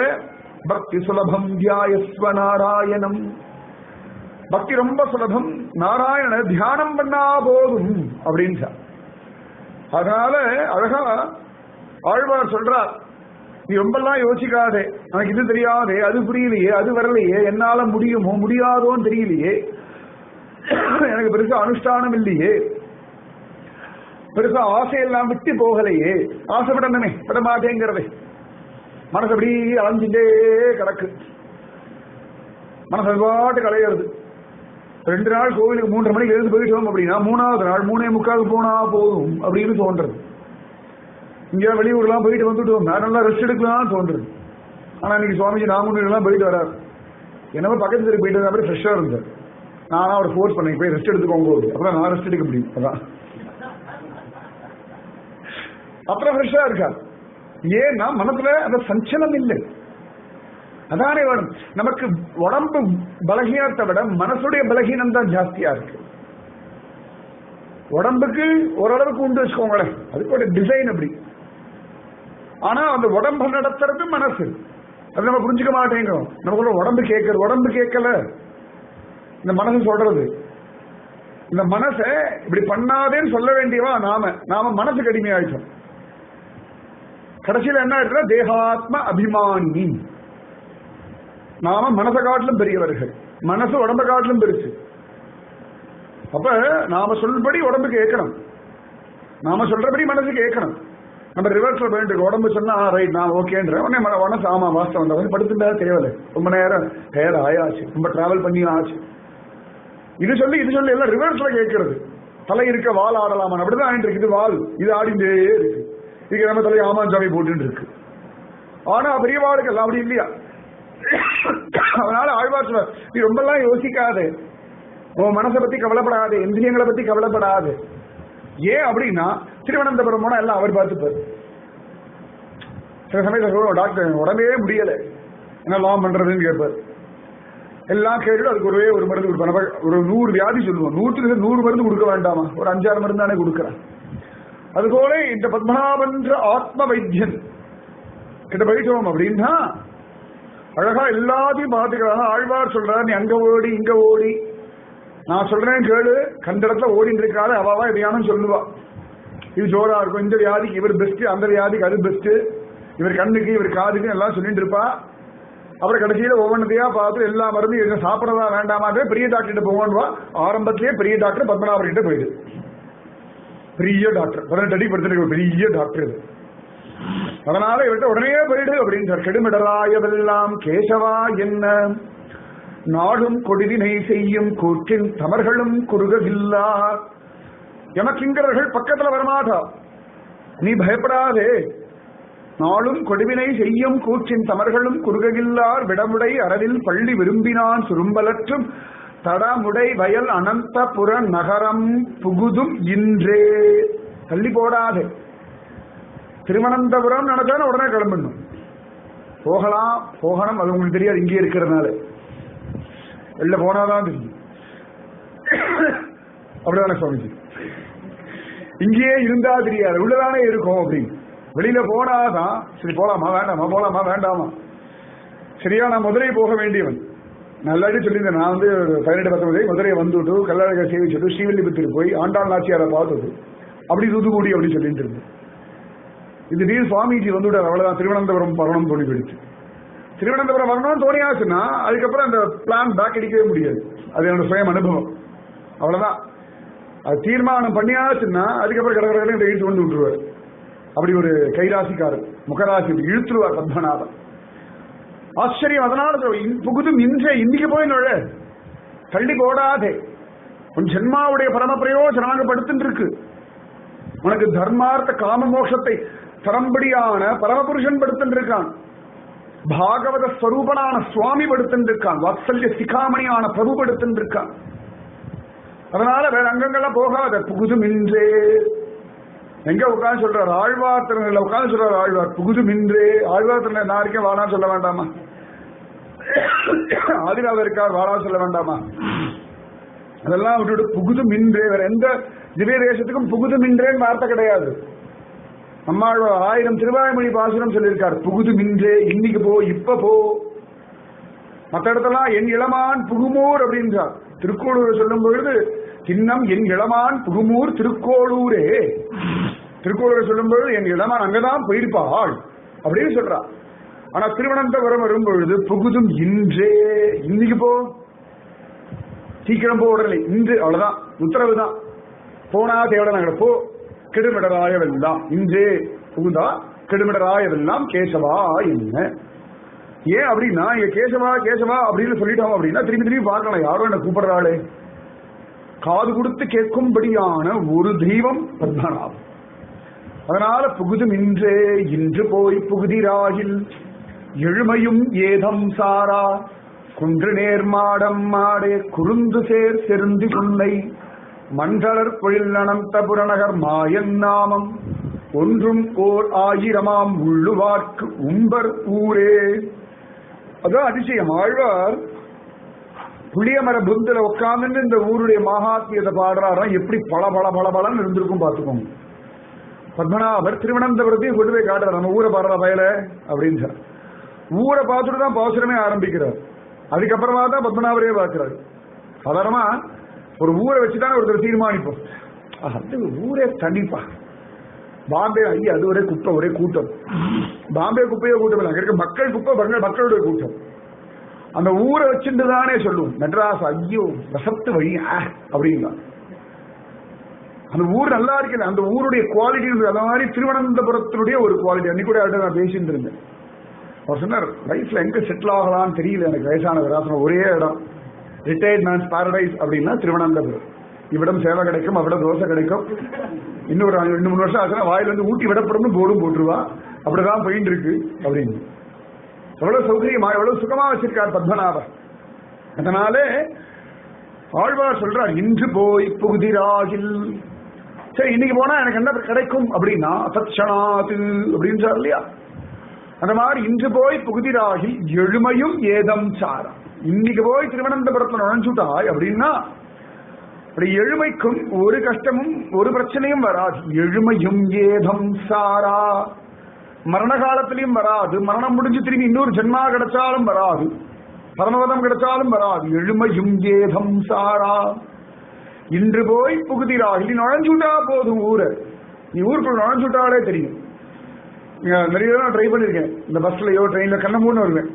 பக்தி சுலபம் தியாயஸ்வ நாராயணம். பக்தி ரொம்ப சுலபம், நாராயண தியானம் பண்ணா போதும் அப்படின்னு. அதனால அழகா ஆழ்வார் சொல்றார், நீ ரொம்பலாம் யோசிக்காதே, எனக்கு இது தெரியாதே, அது புரியலையே, அது வரலையே, என்னால முடியுமோ முடியாதோன்னு தெரியலையே, எனக்கு பெருசா அனுஷ்டானம் இல்லையே, பெருசா ஆசையெல்லாம் விட்டு போகலையே, ஆசைப்படணுமே பட மாட்டேங்கிறதே, மனசு அப்படி அலைஞ்சிட்டே கிடக்கு, மனசு பாட்டு கலையிறது. 2 நாள் கோவிலுக்கு 3:30 மணிக்கு எழுந்து போயிட்டோம் அப்படின்னா 3வது நாள் 3:45 போனா போதும் அப்படின்னு தோன்றது. இங்க வெளியூர்லாம் போயிட்டு வந்துட்டோம், நல்லா ரெஸ்ட் எடுக்கலாம் தோன்றது. ஆனா இன்னைக்கு சுவாமிஜி நாங்குலாம் போயிட்டு வராரு. என்னவோ பக்கத்து தெரு போயிட்டு இருந்த மாதிரி ஃப்ரெஷ்ஷா இருந்தேன். நானா அவர் ஃபோர்ஸ் பண்ணி போய் ரெஸ்ட் எடுத்துக்கோங்க, அப்புறம் நான் ரெஸ்ட் எடுக்க முடியும். அதான் அப்புறம் ஃப்ரெஷ்ஷா இருக்கா. ஏன்னா மனசுல அந்த சஞ்சலம் இல்லை. அதானே வேணும் நமக்கு. உடம்பு பலகீனத்தை விட மனசுடைய பலகீனம் தான் ஜாஸ்தியா இருக்கு. உடம்புக்கு ஓரளவுக்கு உண்டு வச்சுக்கோங்களேன், அதுக்கு ஒரு டிசைன் அப்படி. ஆனா அந்த உடம்பு நடத்துறது மனசு. அது நம்ம புரிஞ்சுக்க மாட்டேங்கிறோம். நமக்கு உடம்பு கேட்கறது, உடம்பு கேட்கல, இந்த மனசு சொல்றது. இந்த மனசை இப்படி பண்ணாதேன்னு சொல்ல வேண்டியவா நாம மனசுக்கு அடிமையாயிட்டோம். கடைசியில் என்ன ஆயிடுச்சுன்னா தேகாத்ம அபிமானி. நாம மனசை காட்டிலும் பெரியவர்கள், மனசு உடம்பை காட்டிலும் பெருசு. அப்ப நாம சொல்படி உடம்பு கேட்கணும், நாம சொல்றபடி மனசு கேட்கணும். நம்ம ரிவர்ஸ்ல போயிட்டு உடம்பு சொன்னா ரைட் நான் ஓகேன்ற உடனே மனசு ஆமா வாஸ்தவம் வந்து படுத்துட்டா தேவையில்லை, ரொம்ப நேரம் டயர்ட் ஆயாச்சு, ரொம்ப டிராவல் பண்ணி ஆச்சு, இது சொல்லி எல்லாம் ரிவர்ஸ்ல கேட்கறது. தலை இருக்க வால் ஆடலாமா அப்படிதான் ஆயிட்டு இருக்கு. இது வால் இது ஆடிண்டே இருக்கு, இதுக்கு நம்ம தலையை ஆமாஞ்சாமி போட்டு இருக்கு. ஆனா பெரியவாளுக்கு எல்லாம் அப்படி இல்லையா. அதனால ஆழ்வார் சொல்ல நீ ரொம்ப எல்லாம் யோசிக்காது, உன் மனசை பத்தி கவலைப்படாது, இந்திரியங்களை பத்தி கவலைப்படாது. ஏன் அப்படின்னா திருவனந்தபுரம் போனா எல்லாம் அவர் பார்த்துப்பார். சில சமயத்தில் டாக்டர் உடம்பே முடியல என்னெல்லாம் பண்றதுன்னு கேட்பார். எல்லாம் கேட்டு அதுக்கு ஒரு மருந்து கொடுப்பேன். ஒரு 100 வியாதி சொல்லுவோம், 100 மருந்து கொடுக்க வேண்டாமா, ஒரு 5-6 மருந்து தானே கொடுக்குறேன். அதுபோல இந்த பத்மநாபன்ற ஆத்ம வைத்தியன் கிட்ட போயிட்டோம் அப்படின்னா அழகா எல்லாத்தையும் பார்த்துக்கிறாங்க. ஆழ்வார் சொல்றாரு நீ அங்க ஓடி இங்க ஓடி, நான் சொல்றேன் கேளு, கண்ட இடத்துல ஓடிட்டு இருக்காது, அவாவா எதையானு சொல்லுவா. இது ஜோரா இருக்கும், இந்த வியாதிக்கு இவர் பெஸ்ட், அந்த வியாதிக்கு அது பெஸ்ட், இவர் கண்ணுக்கு இவர் காதுக்கு எல்லாம் சொல்லிட்டு இருப்பா. அப்புறம் கடைசியில ஒவ்வொன்றதையா பார்த்து எல்லா மருந்து எதுவும் சாப்பிடறதா வேண்டாமா, பெரிய டாக்டர் போவான்வா. ஆரம்பத்திலேயே பெரிய டாக்டர் பத்மநாபர் கிட்ட போயிடு. பெரிய டாக்டர் 18 அடி படுத்து பெரிய டாக்டர் இது. அதனால இவர்கிட்ட உடனே போயிடு அப்படின்னு. கெடுமிடராயவெல்லாம் கேசவா என்ன நாடும் கொடிவினை செய்யும் கூற்றின் தமர்களும் குறுகவில்லா. எமக்கிங்கர்கள் பக்கத்துல வரமாட்டா, நீ பயப்படாதே. நாளும் கொடுவினை செய்யும் கூற்றின் தமர்களும் குறுகவில்லார் விடமுடை அரவில் பள்ளி விரும்பினான் சுரும்பலற்றும் தடமுடை வயல் அனந்தபுர நகரம் புகுதும் இன்றே. தள்ளி போடாதே. திருவனந்தபுரம் நடந்தாலும் உடனே கிளம்பணும், போகணும். அது உங்களுக்கு தெரியாது, இங்கே இருக்கிறதுனால வெளில போனாதான் தெரியும். அப்படிதானே சுவாமிஜி, இங்கேயே இருந்தா தெரியாது, உள்ளதானே இருக்கும் அப்படின்னு. வெளியில போனாதான் சரி போலாமா வேண்டாமா, போலாமா வேண்டாமா. சரியா நான் மதுரை போக வேண்டியவன், நல்லாடி சொல்லியிருந்தேன். நான் வந்து 18-19 மதுரையை வந்துட்டு கல்லழக சேவிச்சுட்டு ஸ்ரீவில்லிபுத்தூர் போய் ஆண்டாள் நாச்சியாரை பார்த்துட்டு அப்படி தூத்துக்குடி அப்படின்னு சொல்லிட்டு இருந்தேன். இது நீர் சுவாமிஜி வந்துவிட்டார், அவ்வளவுதான். திருவனந்தபுரம் வரணும் தோணி போயிடுச்சு. திருவனந்தபுரம் வரணும்னு தோணியாச்சுன்னா அதுக்கப்புறம் அந்த பிளான் பேக் அடிக்கவே முடியாது. அது என்னோட சுய அனுபவம், அவ்வளவுதான். அது தீர்மானம் பண்ணியாச்சுன்னா அதுக்கப்புறம் கடற்கரை இழுத்து கொண்டு விட்டுருவார். அப்படி ஒரு கைராசிக்காரர், முகராசி இழுத்துருவார் பத்மநாபன். ஆச்சரியம். அதனால புகுதும் இன்றே, இன்னைக்கு போய் நுழ, தள்ளி போடாதே. உன் ஜென்மாவுடைய பரம பிரயோஜனமாக படுத்துட்டு இருக்கு. உனக்கு தர்மார்த்த காம மோட்சத்தை தரம்படியான பரமபுருஷன் படுத்துட்டு இருக்கான். பாகவத ஸ்வரூபனான சுவாமி படுத்துட்டு இருக்கான். வாத்சல்ய சிகாமணியான பிரபு படுத்துட்டு இருக்கான். அதனால வேற அங்கங்கள்லாம் போகாத, புகுதும் இன்றே. எங்க உட்காந்து சொல்றாரு ஆழ்வார் திறனில் உட்காந்து சொல்றாரு ஆழ்வார் புகுதும் இன்றே. ஆழ்வார் திறனை நான் இருக்கேன் வாழான்னு சொல்ல வேண்டாமா, ஆதிராக இருக்கார் வாழா சொல்ல வேண்டாமா. அதெல்லாம் விட்டுவிட்டு புகுதும் இன்றே. வேற எந்த திவ்ய தேசத்துக்கும் புகுதும் இன்றேன்னு வார்த்தை கிடையாது. நம்மாழ்வார் 1000 திருவாய்மொழி பாசுரம் சொல்லியிருக்கார். புகுதும் இன்றே, இன்னைக்கு போ, இப்ப போ. மற்ற இடத்தெல்லாம் என் இளமான் புகுமூர் அப்படின்றார். திருக்கோளூர் சொல்லும் பொழுது சின்னம் என் இளமான் புகுமூர் திருக்கோளூரே. திருக்கோளூரை சொல்லும் பொழுது என் இளமான் அங்கதான் போயிருப்பாள் அப்படின்னு சொல்றா. ஆனா திருவனந்தபுரம் வரும் பொழுது புகுதும் இன்றே, இன்னைக்கு போ, சீக்கிரம் போ, உடனே இன்று, அவ்வளவுதான், உத்தரவுதான். போனா தேவட போ, கெடுமிடராயவெல்லாம் இன்றே புகுந்தா கெடுமிடராயவெல்லாம் கேசவா என்ன. ஏன் அப்படின்னா இங்க கேசவா கேசவா அப்படின்னு சொல்லிட்டோம் அப்படின்னா திரும்பி திரும்பி பார்க்கலாம், யாரோ என்ன கூப்பிடுறாளே. காது கொடுத்து கேட்கும்படியான ஒரு தெய்வம் பத்மநாபம். அதனால புகுதும் இன்றே, இன்று போய் புகுதிராகில் எழுமையும் ஏதம் சாரா குன்று நேர் மாடம் மாடே குறுந்து சேர் செருந்தி புன்னை மண்டலர் பொழில் அனந்த புறநகர் மாயன் நாமம் ஒன்றும் ஓர் ஆயிரமாம் உள்ளுவார்க்கு உம்பர் ஊரே. அதான் அதிசயம். ஆழ்வார் புளியமர புந்தில உட்கார்ந்து இந்த ஊருடைய மகாத்மியத்தை பாடுறாராம். எப்படி பல பல பல பலன்னு இருந்திருக்கும் பார்த்துக்கோங்க. பத்மநாபர் திருவனந்தபுரத்தையும் கொண்டு போய் காட்டுறார், நம்ம ஊரை பாடுற பயல அப்படின்னு சார். ஊரை பார்த்துட்டு தான் பாசுரமே ஆரம்பிக்கிறார். அதுக்கப்புறமா தான் பத்மநாபரே பார்க்கிறார். சாதாரணமா ஒரு ஊரை வச்சுதான் ஒருத்தர் தீர்மானிப்போம், அது ஊரே தனிப்பா. பாம்பே ஐயா அது ஒரே குப்பை, ஒரே கூட்டம். பாம்பே குப்பையோ கூட்டம் இல்லை, அங்க இருக்க மக்கள் குப்பை, மக்களுடைய கூட்டம். அந்த ஊரை வச்சுட்டு தானே சொல்லுவோம் மெட்ராஸ் ஐயோ வசத்து வழி அப்படிங்களா. அந்த ஊர் நல்லா இருக்குது, அந்த ஊருடைய குவாலிட்டி. அந்த மாதிரி திருவனந்தபுரத்தினுடைய ஒரு குவாலிட்டி. அன்னைக்கு கூட நான் பேசிட்டு இருந்தேன். அவர் சொன்னார், லைஃப்ல எங்க செட்டில் ஆகலாம்னு தெரியல எனக்கு, வயசான விராசனம் ஒரே இடம் ரிட்டையர்ட் மேன்ஸ் பாரடைஸ் அப்படின்னா திருவனந்தபுரம். இவ்விடம் சேவை கிடைக்கும், அவ்விடம் தோசை கிடைக்கும். இன்னொரு 2-3 வருஷம் ஆச்சுன்னா வாயிலிருந்து ஊட்டி விடப்படும் போர்டும் போட்டுருவா. அப்படிதான் போயிட்டு இருக்கு அப்படின்னு. எவ்வளவு சௌகரியமா எவ்வளவு சுகமா வச்சிருக்கார் பத்மநாபர். அதனாலே ஆழ்வார் சொல்றார், இன்று போய் புகுதிராகில். சரி, இன்னைக்கு போனா எனக்கு என்ன கிடைக்கும் அப்படின்னா தட்சணாது அப்படின்னு சொல்ற இல்லையா. அந்த மாதிரி இன்று போய் புகுதிராகில் எழுமையும் ஏதம் சாரம். இன்னைக்கு போய் திருவனந்தபுரத்தில் நுழைஞ்சுட்டாய் அப்படின்னா அப்படி எழுமைக்கும் ஒரு கஷ்டமும் ஒரு பிரச்சனையும் வராது. எழுமையும் ஏதம் சாரா. மரண காலத்திலையும் வராது, மரணம் முடிஞ்சு திரும்பி இன்னொரு ஜென்மா கிடைச்சாலும் வராது, பரமபதம் கிடைச்சாலும் வராது. எழுமையும் ஏதம் சாரா. இன்று போய் புகுதிராகில். நீ நுழைஞ்சுட்டா போதும் ஊரை. நீ ஊருக்குள்ள நுழைஞ்சுட்டாலே தெரியும். நிறைய நான் ட்ரை பண்ணிருக்கேன். இந்த பஸ்லயோ ட்ரெயின்ல கண்ணமூன்னு வருவேன்.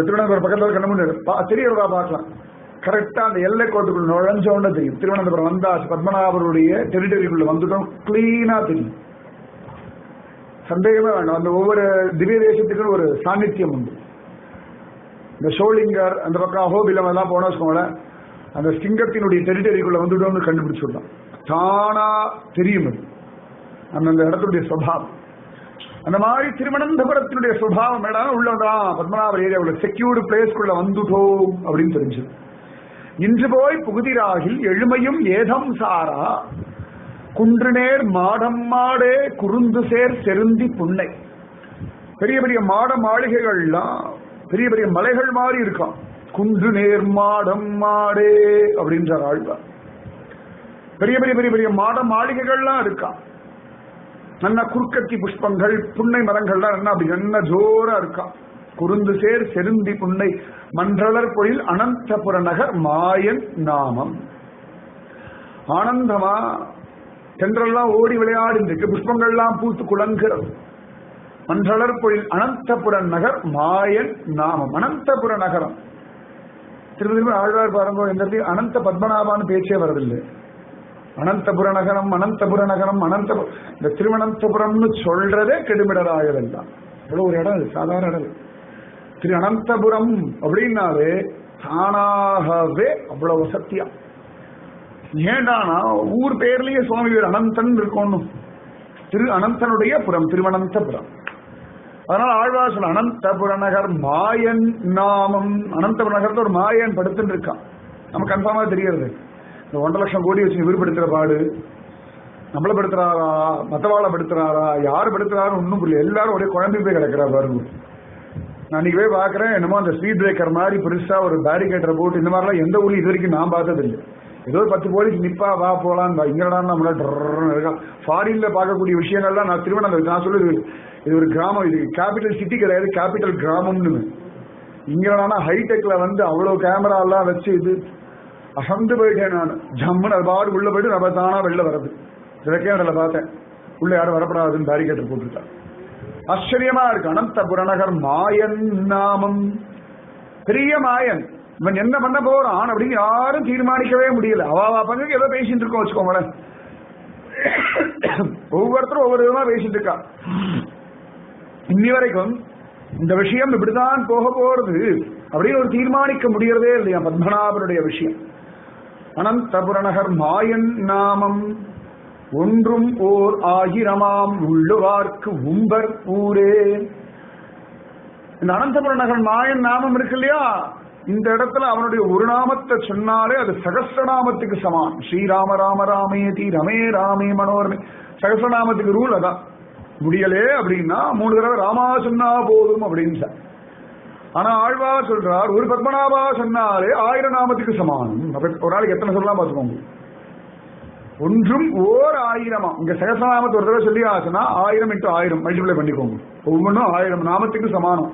திருவனந்தபுரம் பக்கத்தில் கண்ணமூன்னு தெரியறதா பார்க்கலாம். கரெக்டா அந்த எல்லை கோட்டுக்குள்ள நுழைஞ்சோன்னு தெரியும். திருவனந்தபுரம் வந்தாச்சு, பத்மநாபருடைய டெரிட்டரிக்குள்ள வந்துட்டோம், கிளீனா தெரியும். சந்தேகமே வேண்டாம். அந்த ஒவ்வொரு திவ்ய தேசத்துக்கும் ஒரு சாநித்தியம் உண்டு. இந்த ஷோலிங்கர் அந்த பக்கம் அஹோபிலம் எல்லாம் போன வச்சுக்கோங்களேன், அந்த சிங்கத்தினுடைய டெரிட்டரிக்குள்ள வந்துட்டோம்னு கண்டுபிடிச்சுடலாம். தானா தெரியும் அது அந்தந்த இடத்துடைய சுபாவம். அந்த மாதிரி திருவனந்தபுரத்தினுடைய சுபாவம் மேடம் உள்ளதான் பத்மநாபர் ஏரியாவுள்ள செக்யூர்டு பிளேஸ்க்குள்ள வந்துட்டோம் அப்படின்னு தெரிஞ்சது. இன்று போய் புகுதிராகில் எழுமையும் ஏதம் சாரா. குன்று நேர் மாடம் மாடே குறுந்து சேர் செருந்தி புன்னை. பெரிய பெரிய மாட மாளிகைகள்லாம் பெரிய பெரிய மலைகள் மாதிரி இருக்கான். குன்று நேர் மாடம் மாடே அப்படின்றார் ஆழ்வார். பெரிய பெரிய பெரிய பெரிய மாட மாளிகைகள்லாம் இருக்கான். நல்ல குறுக்கத்தி புஷ்பங்கள், புன்னை மரங்கள்லாம் என்ன அப்படி என்ன ஜோரா இருக்கா. குறுந்து சேர் செருந்தி புன்னை மன்றலர் பொழில் அனந்தபுர நகர் மாயன் நாமம். ஆனந்தமா தென்றெல்லாம் ஓடி விளையாடி இருக்கு, புஷ்பங்கள்லாம் பூத்து குலங்கிறது. மன்றலர் பொழில் அனந்தபுர நகர் மாயன் நாமம். அனந்தபுர நகரம் திரும்ப ஆழ்வார் பாருங்க, எந்த அனந்த பத்மநாபான்னு பேச்சே வரதில்லை. அனந்தபுர நகரம், அனந்தபுர நகரம், இந்த திருவனந்தபுரம்னு சொல்றதே கெடுமிடராயதெல்லாம். அவ்வளவு ஒரு இடம், சாதாரண இடம். திரு அனந்தபுரம் அப்படின்னாலே தானாகவே அவ்வளவு சத்தியம். ஏண்டானா ஊர் பேர்லயே சுவாமி பேர் அனந்தன் இருக்கணும். திரு அனந்தனுடைய புறம் திருவனந்தபுரம். அதனால ஆழ்வார் சொல்ல அனந்தபுர நகர் மாயன் நாமம். அனந்தபுர நகரத்தை ஒரு மாயன் படுத்துட்டு இருக்கான். நமக்கு கன்ஃபார்மா தெரியறது. இந்த 1.5 லட்சம் கோடி வச்சு விருப்படுத்துற பாடு நம்மள படுத்துறாரா, மத்தவாளை படுத்துறாரா, யாரு படுத்துறாரு ஒன்னும் புரியல. எல்லாரும் ஒரே குழம்பு போய் கிடக்கிறா பாருங்க. நான் இன்னைக்கு போய் பாக்குறேன், என்னமோ அந்த ஸ்பீட் பிரேக்கர் மாதிரி பெருசா ஒரு பேரிகேட்டரை போட்டு இந்த மாதிரிலாம் எந்த ஊர்ல இது வரைக்கும் நான் பார்த்தது இல்லை. ஏதோ 10 போலீஸ் நிப்பா வா போலாம், இங்கடா நம்மள ஃபாரின்ல பார்க்கக்கூடிய விஷயங்கள்லாம் நான் திருவனந்தபுரம் நான் சொல்லுது. இது ஒரு கிராமம், இது கேபிட்டல் சிட்டி கிடையாது, கேபிட்டல் கிராமம்னு. இங்கடானா ஹைடெக்ல வந்து அவ்வளவு கேமரா எல்லாம் வச்சு இது அசந்து போயிட்டேன் நான். ஜம்முன்னு அது பாடு உள்ள போயிட்டு நம்ம தானா வெளில வர்றது. சிலக்கேடல பார்த்தேன், உள்ள யாரும் வரப்படாதுன்னு பேரிகேட்டர் போட்டுருக்கா. ஆச்சரியமா இருக்கு. அனந்தபுர நகர் மாயன் நாமம். பெரிய மாயன். இவன் என்ன பண்ண போறான் அப்படின்னு யாரும் தீர்மானிக்கவே முடியல. அவா பங்குக்கு ஏதோ பேசிட்டு இருக்கோம் வச்சுக்கோங்களேன். ஒவ்வொருத்தரும் ஒவ்வொரு விதமா பேசிட்டு இருக்கா. இன்னி வரைக்கும் இந்த விஷயம் இப்படிதான் போக போறது அப்படின்னு ஒரு தீர்மானிக்க முடியறதே இல்லையா பத்மநாபனுடைய விஷயம். அனந்தபுர நகர் மாயன் நாமம் ஒன்றும் ஓர் ஆயிரமாம் உள்ளுவார்க்கு உம்பர் ஊரே. இந்த அனந்தபுர நகர் மாயன் நாமம் இருக்கு இல்லையா, இந்த இடத்துல அவனுடைய ஒரு நாமத்தை சொன்னாலே அது சகஸ்ரநாமத்துக்கு சமான். ஸ்ரீராம ராம ராமேதி ரமே ராமே மனோரமே. சகஸ்ரநாமத்துக்கு ரூல் அதான். முடியலே அப்படின்னா 3 தடவை ராமா சொன்னா போதும் அப்படின்னு சார். ஆனா ஆழ்வார் சொல்றார் ஒரு பத்மநாபா சொன்னாலே 1000 நாமத்துக்கு சமானம். ஒரு நாளைக்கு எத்தனை சொல்லலாம் பார்த்துக்கோங்க. ஒன்றும் ஓர் 1000. இங்க சகஸ்ரநாமத்தை ஒரு தடவை சொல்லி ஆச்சுன்னா 1000 × 1000 மல்டிப்ளை பண்ணிக்கோங்க. ஒவ்வொன்றும் 1000 நாமத்துக்கு சமானம்.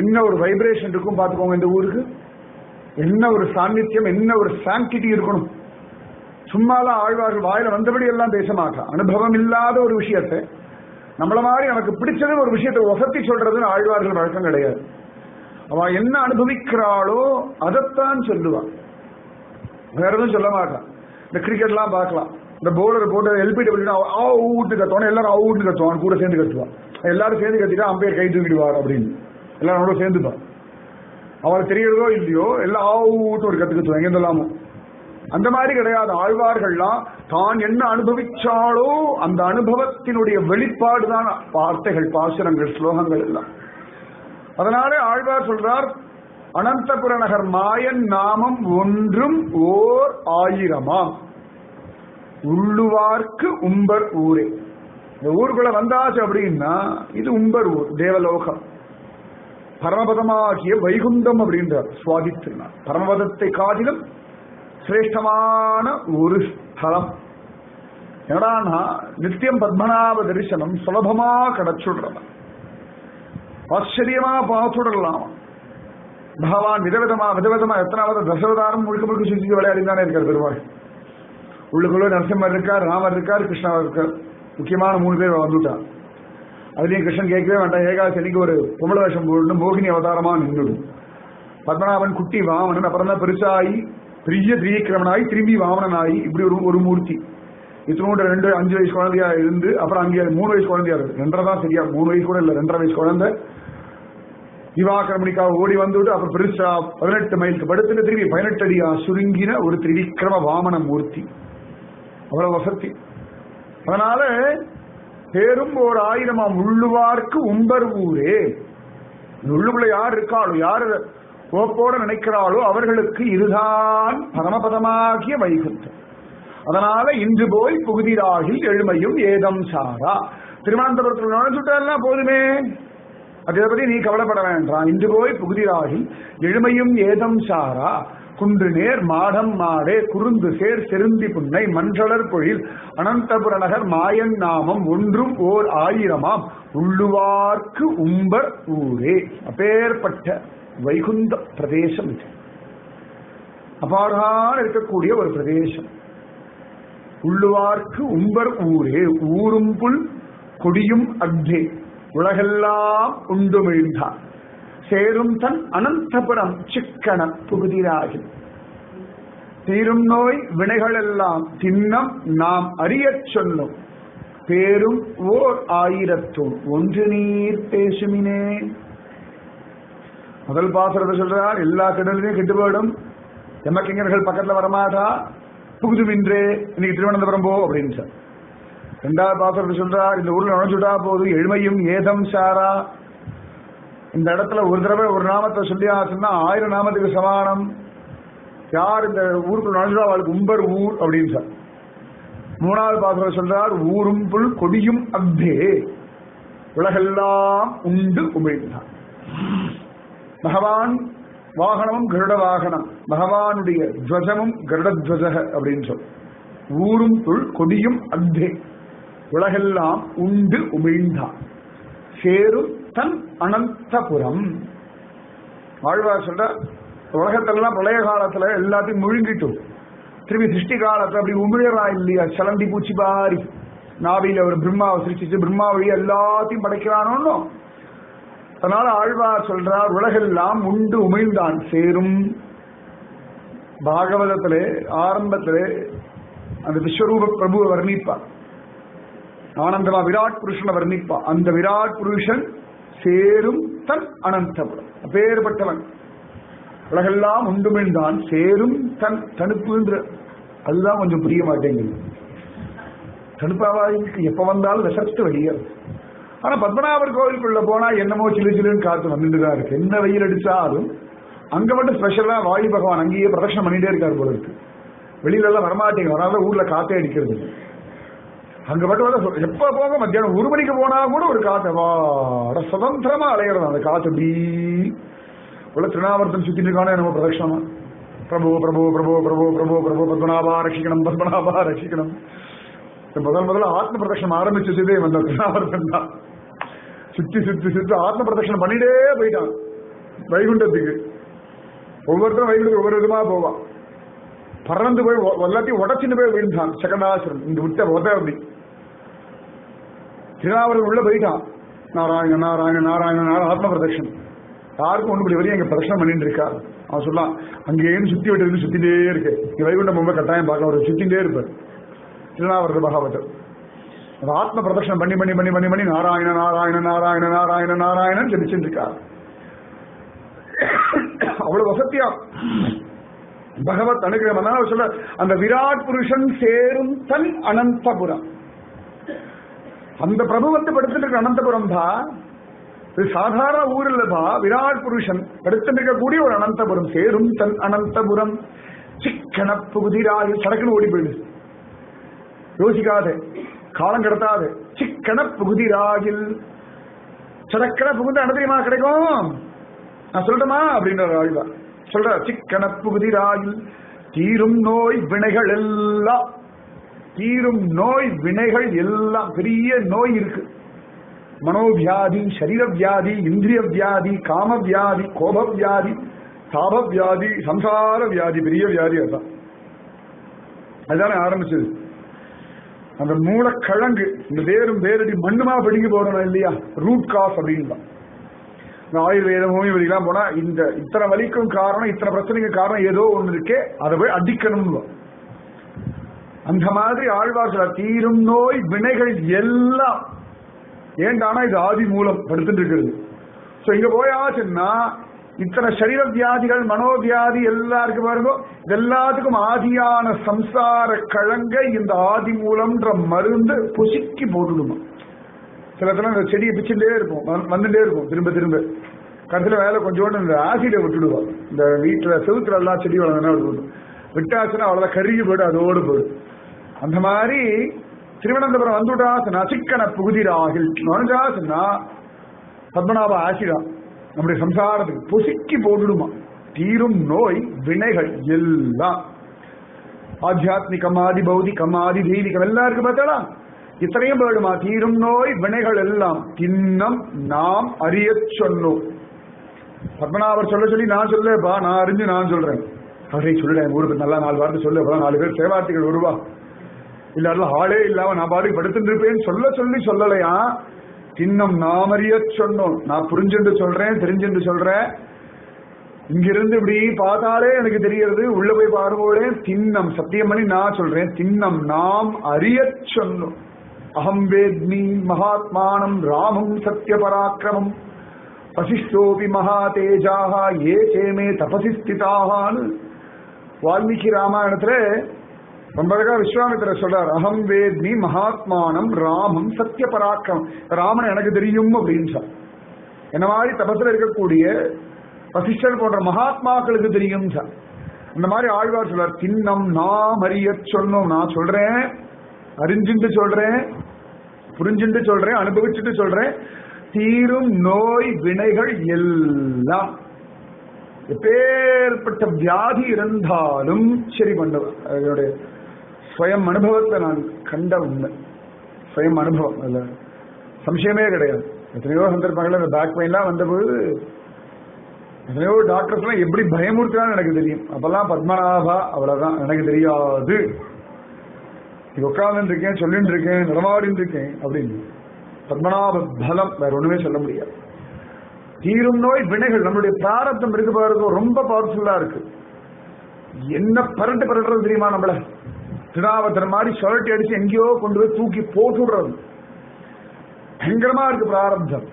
என்ன ஒரு வைப்ரேஷன் இருக்கும் பார்த்துக்கோங்க. இந்த ஊருக்கு என்ன ஒரு சாநித்தியம், என்ன ஒரு சாங்கிட்டி இருக்கணும். சும்மாலாம் ஆழ்வார்கள் வாயில வந்தபடி எல்லாம் பேச மாட்டான். அனுபவம் இல்லாத ஒரு விஷயத்தை நம்மள மாதிரி நமக்கு பிடிச்சது ஒரு விஷயத்தை ஒசத்தி சொல்றதுன்னு ஆழ்வார்கள் வழக்கம் கிடையாது. அவ என்ன அனுபவிக்கிறாளோ அதைத்தான் சொல்லுவான், வேற எதுவும் சொல்ல மாட்டான். இந்த கிரிக்கெட்லாம் பார்க்கலாம், இந்த பவுலர் போட்டு எல்பிடபிள்யூ அவுட்டு கத்துவான், எல்லாரும் அவுட்டு கத்துவான், கூட சேர்ந்து கத்துவான். எல்லாரும் சேர்ந்து கத்திட்டா அம்பையர் கை தூக்கிடுவார் அப்படின்னு எல்லாரோட சேர்ந்துப்பான். அவளுக்கு தெரியறதோ இல்லையோ எல்லாம் அவுட்டு ஒரு கத்து கத்துவாங்க எங்கெல்லாமோ. அந்த மாதிரி கிடையாது. ஆழ்வார்கள்லாம் தான் என்ன அனுபவிச்சாலோ அந்த அனுபவத்தினுடைய வெளிப்பாடுதான் வார்த்தைகள், பாசுரங்கள், ஸ்லோகங்கள் எல்லாம். அதனால ஆழ்வார் சொல்றார் அனந்தபுர நகர் மாயன் நாமம் ஒன்றும் ஓர் 1000 உள்ளுவார்க்கு உம்பர் ஊரே. இந்த ஊருக்குள்ள வந்தாச்சு அப்படின்னா இது உம்பர் ஊர், தேவலோகம், பரமபதமாகிய வைகுந்தம் அப்படின்றார் சுவாதித்திருந்தார். பரமபதத்தை காட்டிலும் சிரேஷ்டமான ஒரு ஸ்தலம். என்னடானா நித்தியம் பத்மநாப தரிசனம் சுலபமா கிடைச்சுடுறவன், ஆச்சரியமா பார்த்துடலாம். பகவான் விதவிதமா எத்தனாவது தசவதாரம் முழுக்க முழுக்க சுற்றி விளையாடிதானே இருக்கார் பெருமாள். உள்ளுக்குள்ள நரசிம்மர் இருக்கார், ராமர் இருக்கார், கிருஷ்ணா இருக்கார். முக்கியமான 3 பேர் வந்துட்டான். அதுலயும் கிருஷ்ணன் கேட்கவே வேண்டாம், ஏகாதசி அன்னைக்கு ஒரு பொம்பளை வேஷம் போட்டு மோகினி அவதாரமா நின்றுடும். பத்மநாபன் குட்டி வாமனன், அப்புறம் தான் பெருசாகி பெரிய திரிவிக்ரமனாகி திரும்பி வாமனனாகி இப்படி ஒரு மூர்த்தி. இத்தனோட 5 வயசு குழந்தையா இருந்து அப்புறம் அங்கே 3 வயசு குழந்தையா இருக்கு. 2.5 தான் சரியா, 3 வயசு கூட இல்ல, 2.5 வயசு குழந்தை திவாக்கிரமணிக்காக ஓடி வந்துவிட்டு அப்புறம் பெருசா 18 மைலுக்கு படுத்துட்டு திரும்பி 18 அடியா சுருங்கின ஒரு திரிவிக்ரம வாமன மூர்த்தி. அவ்வளவு வசதி. அதனால பேரும் ஒரு 1000 உள்ளுவார்க்கு உம்பர் ஊரே. உள்ளுக்குள்ள யார் இருக்காளோ, யார் கோப்போட நினைக்கிறாளோ அவர்களுக்கு இதுதான் பரமபதமாகிய வைகுந்தம். அதனால இன்று போய் புகுதிராகில் எழுமையும் ஏதம் சாரா. திருவனந்தபுரத்தில் நுழைஞ்சுட்டா போதுமே, அதை பத்தி நீ கவலைப்பட வேண்டாம். இன்று போய் புகுதிராகில் எழுமையும் ஏதம் சாரா. குன்று நேர் மாடம் மாடே குறுந்து சேர் செருந்தி புன்னை மன்றளர் பொழில் அனந்தபுர நகர் மாயன் நாமம் ஒன்றும் ஓர் 1000 உள்ளுவார்க்கு உம்பர் ஊரே. அப்பேற்பட்ட வைகுந்த பிரதேசம் இது. அபாரான இருக்கக்கூடிய ஒரு பிரதேசம். உள்ளுவார்க்கு உம்பர் ஊரே. ஊரும் புல் கொடியும் அக்னே உலகெல்லாம் உண்டுமிழ்ந்தான் சேரும் தன் அனந்தபுரம் சிக்கன புகுதிராகி. தீரும் நோய் வினைகள் எல்லாம் தின்னம் நாம் அறியச் சொல்லும் பேரும் ஓர் 1000 ஒன்று நீர் பேசுமினே. முதல் பாசுரத்தை சொல்றார், எல்லா கடலையும் கெட்டு போயிடும், எமக்கிங்கர்கள் பக்கத்துல வரமாட்டா, புகுதுமின்றே இன்னைக்கு திருவனந்தபுரம் போ அப்படின்னு சார். 2வது பாசுரத்தை சொல்றார், இந்த ஊர்ல நுழைச்சுட்டா போது எழுமையும் ஏதம் சாரா. இந்த இடத்துல ஒரு தடவை ஒரு நாமத்தை சொல்லி ஆச்சுன்னா 1000 நாமத்துக்கு சமானம். யார் இந்த ஊருக்குள்ள நுழைஞ்சுடா அவளுக்கு உம்பர் ஊர் அப்படின்னு சார். 3வது பாசுரம் சொல்றார், ஊரும் புல் கொடியும் அக்தே உலகெல்லாம் உண்டு உமிழ்ந்தான். பகவான் வாகனமும் கருட வாகனம், பகவானுடைய துவஜமும் கருடத்வஜ அப்படின்னு சொல். ஊரும் புல் கொடியும் அக்தே உலகெல்லாம் உண்டு உமிழ்ந்தான் சேரும் தன் அனந்தபுரம். ஆழ்வார் சொல்ற உலகத்திலாம் பிரளய காலத்துல எல்லாத்தையும் முழுங்கிட்டும் திரும்பி சிருஷ்டி காலத்துல அப்படி உமிழறா இல்லையா, சலந்தி பூச்சி பாரி நாவில ஒரு பிரம்மாவை சிருஷ்டிச்சு பிரம்மா வழி எல்லாத்தையும் படைக்கிறானோ. அதனால ஆழ்வார் சொல்றார் உலகெல்லாம் உண்டு உமிழ்ந்தான் சேரும். பாகவதத்திலே ஆரம்பத்திலே அந்த விஸ்வரூப பிரபுவை வர்ணிப்பார், ஆனந்தமா விராட் புருஷனை வர்ணிப்பா. அந்த விராட் புருஷன் சேரும் தன் அனந்தபுரம். அப்பேற்பட்டவன் உலகெல்லாம் உண்டுமிழ்ந்தான் சேரும் தன் தனுப்புன்ற அதுதான் கொஞ்சம் புரிய மாட்டேங்குது. தனுப்பாவாய்க்கு எப்ப வந்தாலும் விசர்த்து வெளியே. ஆனா பத்மநாபர் கோவிலுக்குள்ள போனா என்னமோ சிலு சிலுன்னு காத்து வந்துட்டுதான் இருக்கு. என்ன வெயில் அடிச்சாலும் அங்க மட்டும் ஸ்பெஷலா வாயு பகவான் அங்கேயே பிரதட்சணம் பண்ணிட்டே இருக்காரு போல இருக்கு. வெளியில எல்லாம் வரமாட்டேங்க, அதனால ஊர்ல காத்தே அடிக்கிறது. அங்க மட்டும் எப்ப போக மத்தியானம் 1 மணிக்கு போனா கூட ஒரு காத்து வாட சுதந்திரமா அலையிறது. அந்த காத்து அப்படி உள்ள திருநாவர்த்தன் சுத்தி இருக்கானே நம்ம பிரதட்சணமா பிரபு பிரபு பிரபு பிரபு பிரபு பிரபு பத்மநாபா ரட்சிக்கணும் பத்மநாபா ரட்சிக்கணும். முதல்ல ஆத்ம பிரதட்சணம் ஆரம்பிச்சதே வந்த திருநாவர்த்தன் தான். சுத்தி சுத்தி சுத்தி ஆத்ம பிரதட்சணம் பண்ணிட்டே போயிட்டான் வைகுண்டத்துக்கு. ஒவ்வொருத்தரும் வைகுண்டத்துக்கு ஒவ்வொரு விதமா போவான். பறந்து போய் எல்லாத்தையும் உடச்சிட்டு போய் விழுந்தான் சகடாசுரன். இங்க விட்ட உத அப்படி திருநாவரன் உள்ள போயிட்டான். நாராயண நாராயண நாராயண நாராயண ஆத்ம பிரதட்சணம். யாருக்கும் ஒண்ணு வெளியே அங்க பிரதட்சணம் பண்ணிட்டு இருக்கா. அவன் சொல்லலாம் அங்கேயும் சுத்தி விட்டு சுத்திட்டே இருக்கு. வைகுண்டம் ரொம்ப கட்டாயம் பார்க்க அவர் சுத்திட்டே இருப்பார் திருநாவரத பாகவதர். ஆத்ம பிரதட்சணம் பண்ணி பண்ணி பண்ணி பண்ணி பண்ணி நாராயண நாராயண நாராயண நாராயண நாராயணன் ஜெபிச்சுட்டு இருக்கார். அவ்வளவு வசதியா பகவத் அனுகிரகம். சொல்ல அந்த விராட் புருஷன் சேரும் தன் அனந்தபுரம். அந்த பிரபு வந்து படுத்துட்டு இருக்க அனந்தபுரம் தான். இது சாதாரண ஊர் இல்லதா. விராட் புருஷன் படுத்துட்டு இருக்கக்கூடிய ஒரு அனந்தபுரம். சேரும் தன் அனந்தபுரம் சிக்கன புகுதிராகி சடக்குன்னு ஓடி போயிடு. யோசிக்காத, காலம் கடத்தாது. சிக்கன புகுதிராகில் சடக்கன புகுந்த அனுதிரியமா கிடைக்கும். நான் சொல்லட்டுமா அப்படின்ற ஆழ்வார் சொல்ற. சிக்கன புகுதிராகில் தீரும் நோய் வினைகள் எல்லாம். தீரும் நோய் வினைகள் எல்லாம். பெரிய நோய் இருக்கு. மனோவியாதி, சரீர வியாதி, இந்திரிய வியாதி, காம வியாதி, கோப வியாதி, தாப வியாதி, சம்சார வியாதி. பெரிய வியாதி அதுதான். அதுதானே ஆரம்பிச்சது. அந்த மூலக்கிழங்கு இந்த வேரும் வேரடி மண்ணுமா பிடிங்க போறோம் இல்லையா, ரூட் காஸ் அப்படின்னு தான். ஆயுர்வேதம் ஹோமியோபதிலாம் போனா இந்த இத்தனை வலிக்கும் காரணம், இத்தனை பிரச்சனைக்கு காரணம் ஏதோ ஒண்ணு இருக்கே, அதை போய் அடிக்கணும். அந்த மாதிரி ஆழ்வார்கள் தீரும் நோய் வினைகள் எல்லாம். ஏண்டானா இது ஆதி மூலம் படுத்துட்டு இருக்கிறது. சோ இங்க போயாச்சுன்னா இத்தனை சரீர வியாதிகள், மனோவியாதி எல்லாருக்கும் பாருங்க. எல்லாத்துக்கும் ஆதியான சம்சார கழங்க இந்த ஆதி மூலம்ன்ற மருந்து பொசுக்கி போட்டுடுமா. சில இந்த செடியை பிச்சுட்டே இருக்கும், வந்துட்டே இருக்கும் திரும்ப திரும்ப. கடைசியில வேலை கொஞ்சோண்டு இந்த ஆசிட விட்டுடுவோம். இந்த வீட்டுல செவுத்துல எல்லாம் செடி வளர்ந்தா விட்டாச்சுன்னா அவ்வளவுதான் கருகி போயிடு, அதோடு போயிடு. அந்த மாதிரி திருவனந்தபுரம் வந்துட்டாச்சுன்னா சிக்கன புகுதிராகில் நுழைஞ்சாச்சுன்னா பத்மநாப ஆசிடம் நம்முடைய சம்சாரத்துக்கு பொசுக்கி போட்டுடுமா. தீரும் நோய் வினைகள் எல்லாம். ஆத்தியாத்மிகம், ஆதி பௌதிகம், ஆதி தெய்வீகம் எல்லாம் இருக்கு பார்த்தாளா. இத்தனையும் போயிடுமா. தீரும் நோய் வினைகள் எல்லாம் தின்னம் நாம் அறிய சொன்னோம். பத்மநாபர் சொல்ல சொல்லி நான் சொல்லப்பா, நான் அறிஞ்சு நான் சொல்றேன். அவரே சொல்லிட்டேன், ஊருக்கு நல்லா 4 வார்த்தை சொல்லு, அப்பதான் 4 பேர் சேவார்த்திகள் வருவா. இல்ல ஆளே இல்லாம நான் பாட்டுக்கு படுத்துட்டு இருப்பேன்னு சொல்ல சொல்லி சொல்லலையா. தின்னம் நாம் அறிய சொன்னோம். நான் புரிஞ்சுட்டு சொல்றேன், தெரிஞ்சுட்டு சொல்றேன். இங்கிருந்து இப்படி பார்த்தாலே எனக்கு தெரியறது, உள்ள போய் பாரும்போதே தின்னம் சத்தியம் பண்ணி நான் சொல்றேன். தின்னம் நாம் அறிய சொன்னோம். அகம் வேத்மி மகாத்மானம் ராமம் சத்ய பராக்கிரமம் வசிஷ்டோபி மகா தேஜாக ஏ சேமே தபசி ஸ்திதாகான்னு வால்மீகி ராமாயணத்துல ரொம்ப அழகா விஸ்வாமித்திரர் சொல்றார். அகம் வேத்மி மகாத்மானம் ராமம் சத்ய பராக்கிரமம். ராமன் எனக்கு தெரியும் அப்படின்னு சார். என்ன மாதிரி தபத்துல இருக்கக்கூடிய வசிஷ்டர் போன்ற மகாத்மாக்களுக்கு தெரியும் சார். அந்த மாதிரி ஆழ்வார் சொல்றார். தின்னம் நாம் அறிய சொன்னோம். நான் சொல்றேன், அறிஞ்சுட்டு சொல்றேன், புரிஞ்சுட்டு சொல்றேன், அனுபவிச்சுட்டு சொல்றேன். தீரும் நோய் வினைகள் எல்லாம். எப்பேற்பட்ட வியாதி இருந்தாலும் சரி பண்ணுவேன். அதனுடைய ஸ்வயம் அனுபவத்தை நான் கண்ட உண்மை. ஸ்வயம் அனுபவம், அதுல சம்சயமே கிடையாது. எத்தனையோ சந்தர்ப்பங்கள் இந்த பேக் பெயின்லாம் வந்தபோது எத்தனையோ டாக்டர்ஸ் எல்லாம் எப்படி பயமுறுத்தினான்னு எனக்கு தெரியும். அப்பெல்லாம் பத்மநாபா அவ்வளவுதான், எனக்கு தெரியாது. உட்கார்ந்து இருக்கேன், சொல்லிட்டு இருக்கேன், நடமாடின்னு இருக்கேன் அப்படின்னு. பத்மநாப பலம் வேற ஒண்ணுமே சொல்ல முடியாது. தீரும் நோய் வினைகள். நம்மளுடைய பிராரப்தம் இருக்கு பாருங்க, ரொம்ப பவர்ஃபுல்லா இருக்கு. என்ன பரட்டுறது தெரியுமா? நம்மள திருநாவத்தர் மாதிரி சுழட்டி அடிச்சு எங்கேயோ கொண்டு போய் தூக்கி போட்டுடுறது. பயங்கரமா இருக்கு பிராரப்தம்.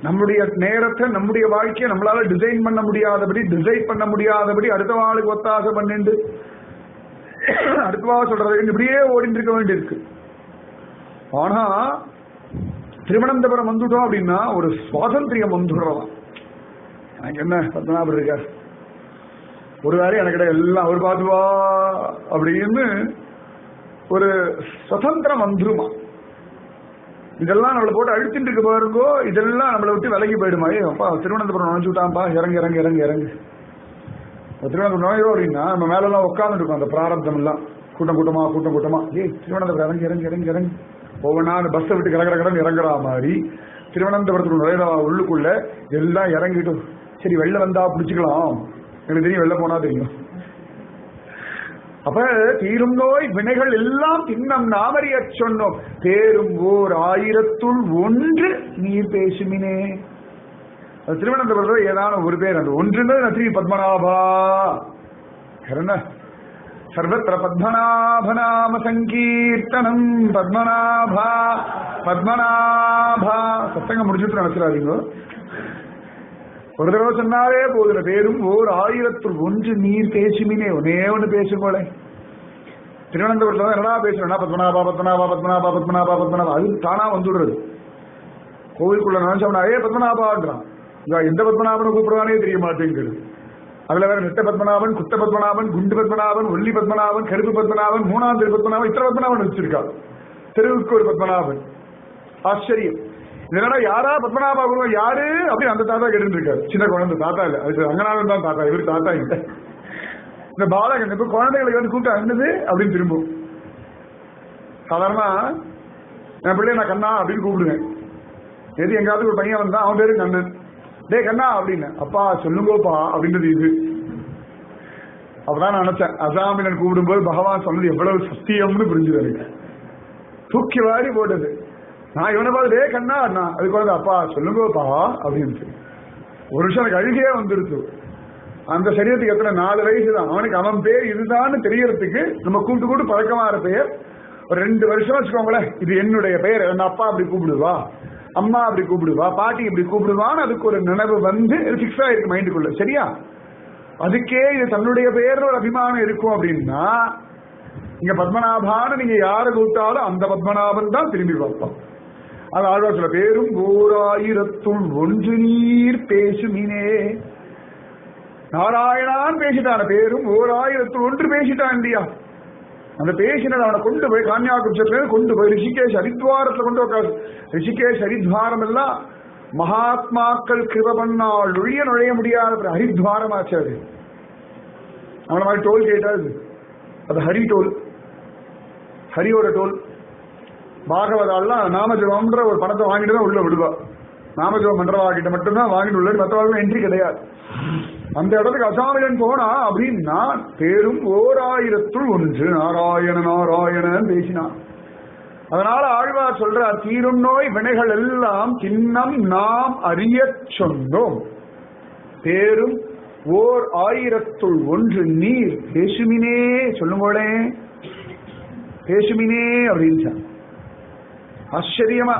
நம்முடைய நேரத்தை, நம்முடைய வாழ்க்கையை நம்மளால டிசைன் பண்ண முடியாதபடி அடுத்த வாழ்க்கை ஒத்தாசை பண்ணிட்டு அடுத்தவா சொல்றது இப்படியே ஓடிட்டு இருக்க வேண்டியிருக்கு. ஆனா திருவனந்தபுரம் வந்துட்டோம் அப்படின்னா ஒரு சுவாதந்திரியம் வந்துடுறதாம். எனக்கு என்ன பத்மநாபர் இருக்கார், ஒரு வேலையும் எனக்கு எல்லாம் அவர் பார்த்துவா அப்படின்னு ஒரு சுதந்திரம் வந்துருமா. இதெல்லாம் நம்மளை போட்டு அழுத்திட்டு இருக்க பாருங்கோ, இதெல்லாம் நம்மளை விட்டு விலகி போயிடுமா. அப்பா திருவனந்தபுரம் நுழைஞ்சு விட்டான்ப்பா, இறங்கு இறங்கு இறங்கு இறங்கு. திருவனந்தபுரம் நுழையோ அப்படின்னா நம்ம மேலெல்லாம் உட்காந்துட்டு இருக்கோம். அந்த பிராரப்தம் எல்லாம் கூட்டம் கூட்டமா கூட்டம் கூட்டமா, திருவனந்தபுரம் இறங்கி இறங்கி இறங்கி இறங்கி ஒவ்வொன்றா அந்த பஸ்ஸை விட்டு கிடக்கிறன்னு இறங்குற மாதிரி திருவனந்தபுரத்துக்கு நுழைய உள்ளுக்குள்ள எல்லாம் இறங்கிட்டு சரி வெளில வந்தா பிடிச்சிக்கலாம், எனக்கு தெரியும் வெளில போனா தெரியும். அப்ப தீரும் நோய் வினைகள் எல்லாம் தின்னம் நாமறிய சொன்னோம், பேரும் ஓர் 1000 நீர் பேசுமினே. திருவனந்தபுரத்தில் ஏதான ஒரு பேர், அந்த ஒன்றுன்றது ஸ்ரீ பத்மநாபா. என்ன சர்வத்திர பத்மநாபநாம சங்கீர்த்தனம், பத்மநாபா பத்மநாபா. சத்தங்க முடிச்சுட்டு நினைச்சிடாதீங்க, ஒரு தடவை சொன்னாலே போதுல. பேரும் ஓர் 1000 நீர் பேசுமினே, ஒன்னே ஒண்ணு பேசும்போல. திருவனந்தபுரத்துல என்னடா பேசுறேன்னா பத்மநாபா பத்மநாபா பத்மநாபா பத்மநாபா பத்மநாபா, அது தானா வந்துடுறது. கோவிலுக்குள்ள நினைச்சோம்னா பத்மநாபான்றான், எந்த பத்மநாபனை கூப்பிடுவானே தெரிய மாட்டேங்கிறது. அதுல வேற நெட்ட பத்மநாபன், குத்த பத்மநாபன், குண்டு பத்மநாபன், ஒல்லி பத்மநாபன், கருப்பு பத்மநாபன், 3ஆம் தெரு பத்மநாபன், இத்தனை பத்மநாபன் வச்சிருக்கா. தெருவுக்கு ஒரு பத்மநாபன். ஆச்சரியம். இதனால யாரா பத்மநாபா குருவன் யாரு அப்படின்னு அந்த தாத்தா கேட்டு இருக்காரு. சின்ன குழந்தை தாத்தா இல்ல, அது அங்கனாலும் தான் தாத்தா, இவரு தாத்தா இல்ல. இந்த பாலகன் இப்ப குழந்தைகளுக்கு வந்து கூப்பிட்டு அண்ணது அப்படின்னு திரும்பும். சாதாரணமா என் பிள்ளைய நான் கண்ணா அப்படின்னு கூப்பிடுவேன். எது எங்காவது ஒரு பையன் வந்தா அவன் பேரு கண்ணன், டே கண்ணா அப்படின்னு, அப்பா சொல்லுங்கோப்பா அப்படின்றது இது. அப்பதான் நான் நினைச்சேன், அசாமினன் கூப்பிடும்போது பகவான் சொன்னது எவ்வளவு சத்தியம்னு புரிஞ்சுது எனக்கு. தூக்கி வாரி போட்டது. நான் இவனை பார்த்து டே கண்ணா அண்ணா, அதுக்கு வந்து அப்பா சொல்லுங்கோப்பா அப்படின்னு. ஒரு வருஷம் எனக்கு அழுகையே வந்துருச்சு. அந்த சரீரத்துக்கு எத்தனை 4 வயசு தான் அவனுக்கு, அவன் பேர் இதுதான்னு தெரியறதுக்கு நம்ம கூப்பிட்டு கூப்பிட்டு பழக்கமான பெயர். ஒரு 2 வருஷம் வச்சுக்கோங்களேன், இது என்னுடைய பெயர், என் அப்பா அப்படி கூப்பிடுவா, அம்மா அப்படி கூப்பிடுவா, பாட்டி இப்படி கூப்பிடுவான்னு அதுக்கு ஒரு நினைவு வந்து பிக்ஸ் ஆயிருக்கு மைண்டுக்குள்ள. சரியா? அதுக்கே இது தன்னுடைய பேர்ல ஒரு அபிமானம் இருக்கும் அப்படின்னா, இங்க பத்மநாபான்னு நீங்க யாரை கூப்பிட்டாலும் அந்த பத்மநாபன் தான் திரும்பி பார்ப்போம். அது ஆழ்வார் சொல்ல, பேரும் ஓர் 1000 நீர் பேசுமினே. நாராயணான் பேசிட்டான, பேரும் ஓர் 1001 பேசிட்டான் இல்லையா? அந்த பேசினது அவனை கொண்டு போய் கான்யாகுப்சத்துல கொண்டு போய் ரிஷிகேஷ் ஹரித்வாரத்துல கொண்டு உட்காரு. ரிஷிகேஷ் ஹரித்வாரம் எல்லாம் மகாத்மாக்கள் கிருப பண்ணால் நுழைய முடியாத ஹரித்வாரம் ஆச்சு. அது அவன மாதிரி டோல் கேட்டாது, அது ஹரி டோல், ஹரியோட டோல். பாகவதாலாம் நாமஜபம்ன்ற ஒரு பணத்தை வாங்கிட்டு தான் உள்ள விடுவா. நாமஜபம் மன்றவா கிட்ட மட்டும்தான் வாங்கிட்டு உள்ள, மற்றவர்களும் என்ட்ரி கிடையாது. அந்த இடத்துக்கு அசாமியன் போனா அப்படின்னா பேரும் ஓர் 1001 நாராயண நாராயணன் பேசினான். அதனால ஆழ்வார் சொல்றார், தீரும் நோய் வினைகள் எல்லாம் சின்னம் நாம் அறிய சொன்னோம், பேரும் ஓர் 1001 நீர் பேசுமினே. சொல்லுங்களே பேசுமினே அப்படின்னு. ஆச்சரியமா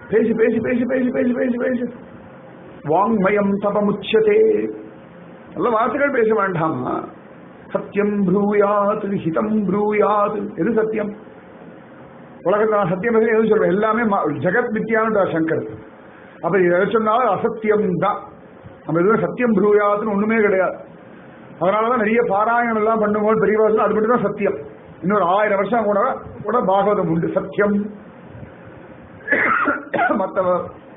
பேசி பேசி பேசி பேசி பேசி பேசி பேசி வாங்மயம் தபமுச்சதே. நல்ல வார்த்தைகள் பேச வேண்டாமா? சத்தியம் ப்ரூயாத் ஹிதம் ப்ரூயாத். எது சத்தியம்? உலகத்தான் சத்தியம் எது சொல்றேன், எல்லாமே ஜெகத் மித்யான்னு சங்கர். அப்ப எதை சொன்னாலும் அசத்தியம் தான். நம்ம எதுவும் சத்தியம் ப்ரூயாத்னு ஒண்ணுமே கிடையாது. அதனாலதான் நிறைய பாராயணம் எல்லாம் பண்ணும்போது பெரிய வருஷம் அது மட்டும் தான் சத்தியம். இன்னொரு 1000 வருஷம் கூட பாகவதம் உண்டு சத்தியம். மற்ற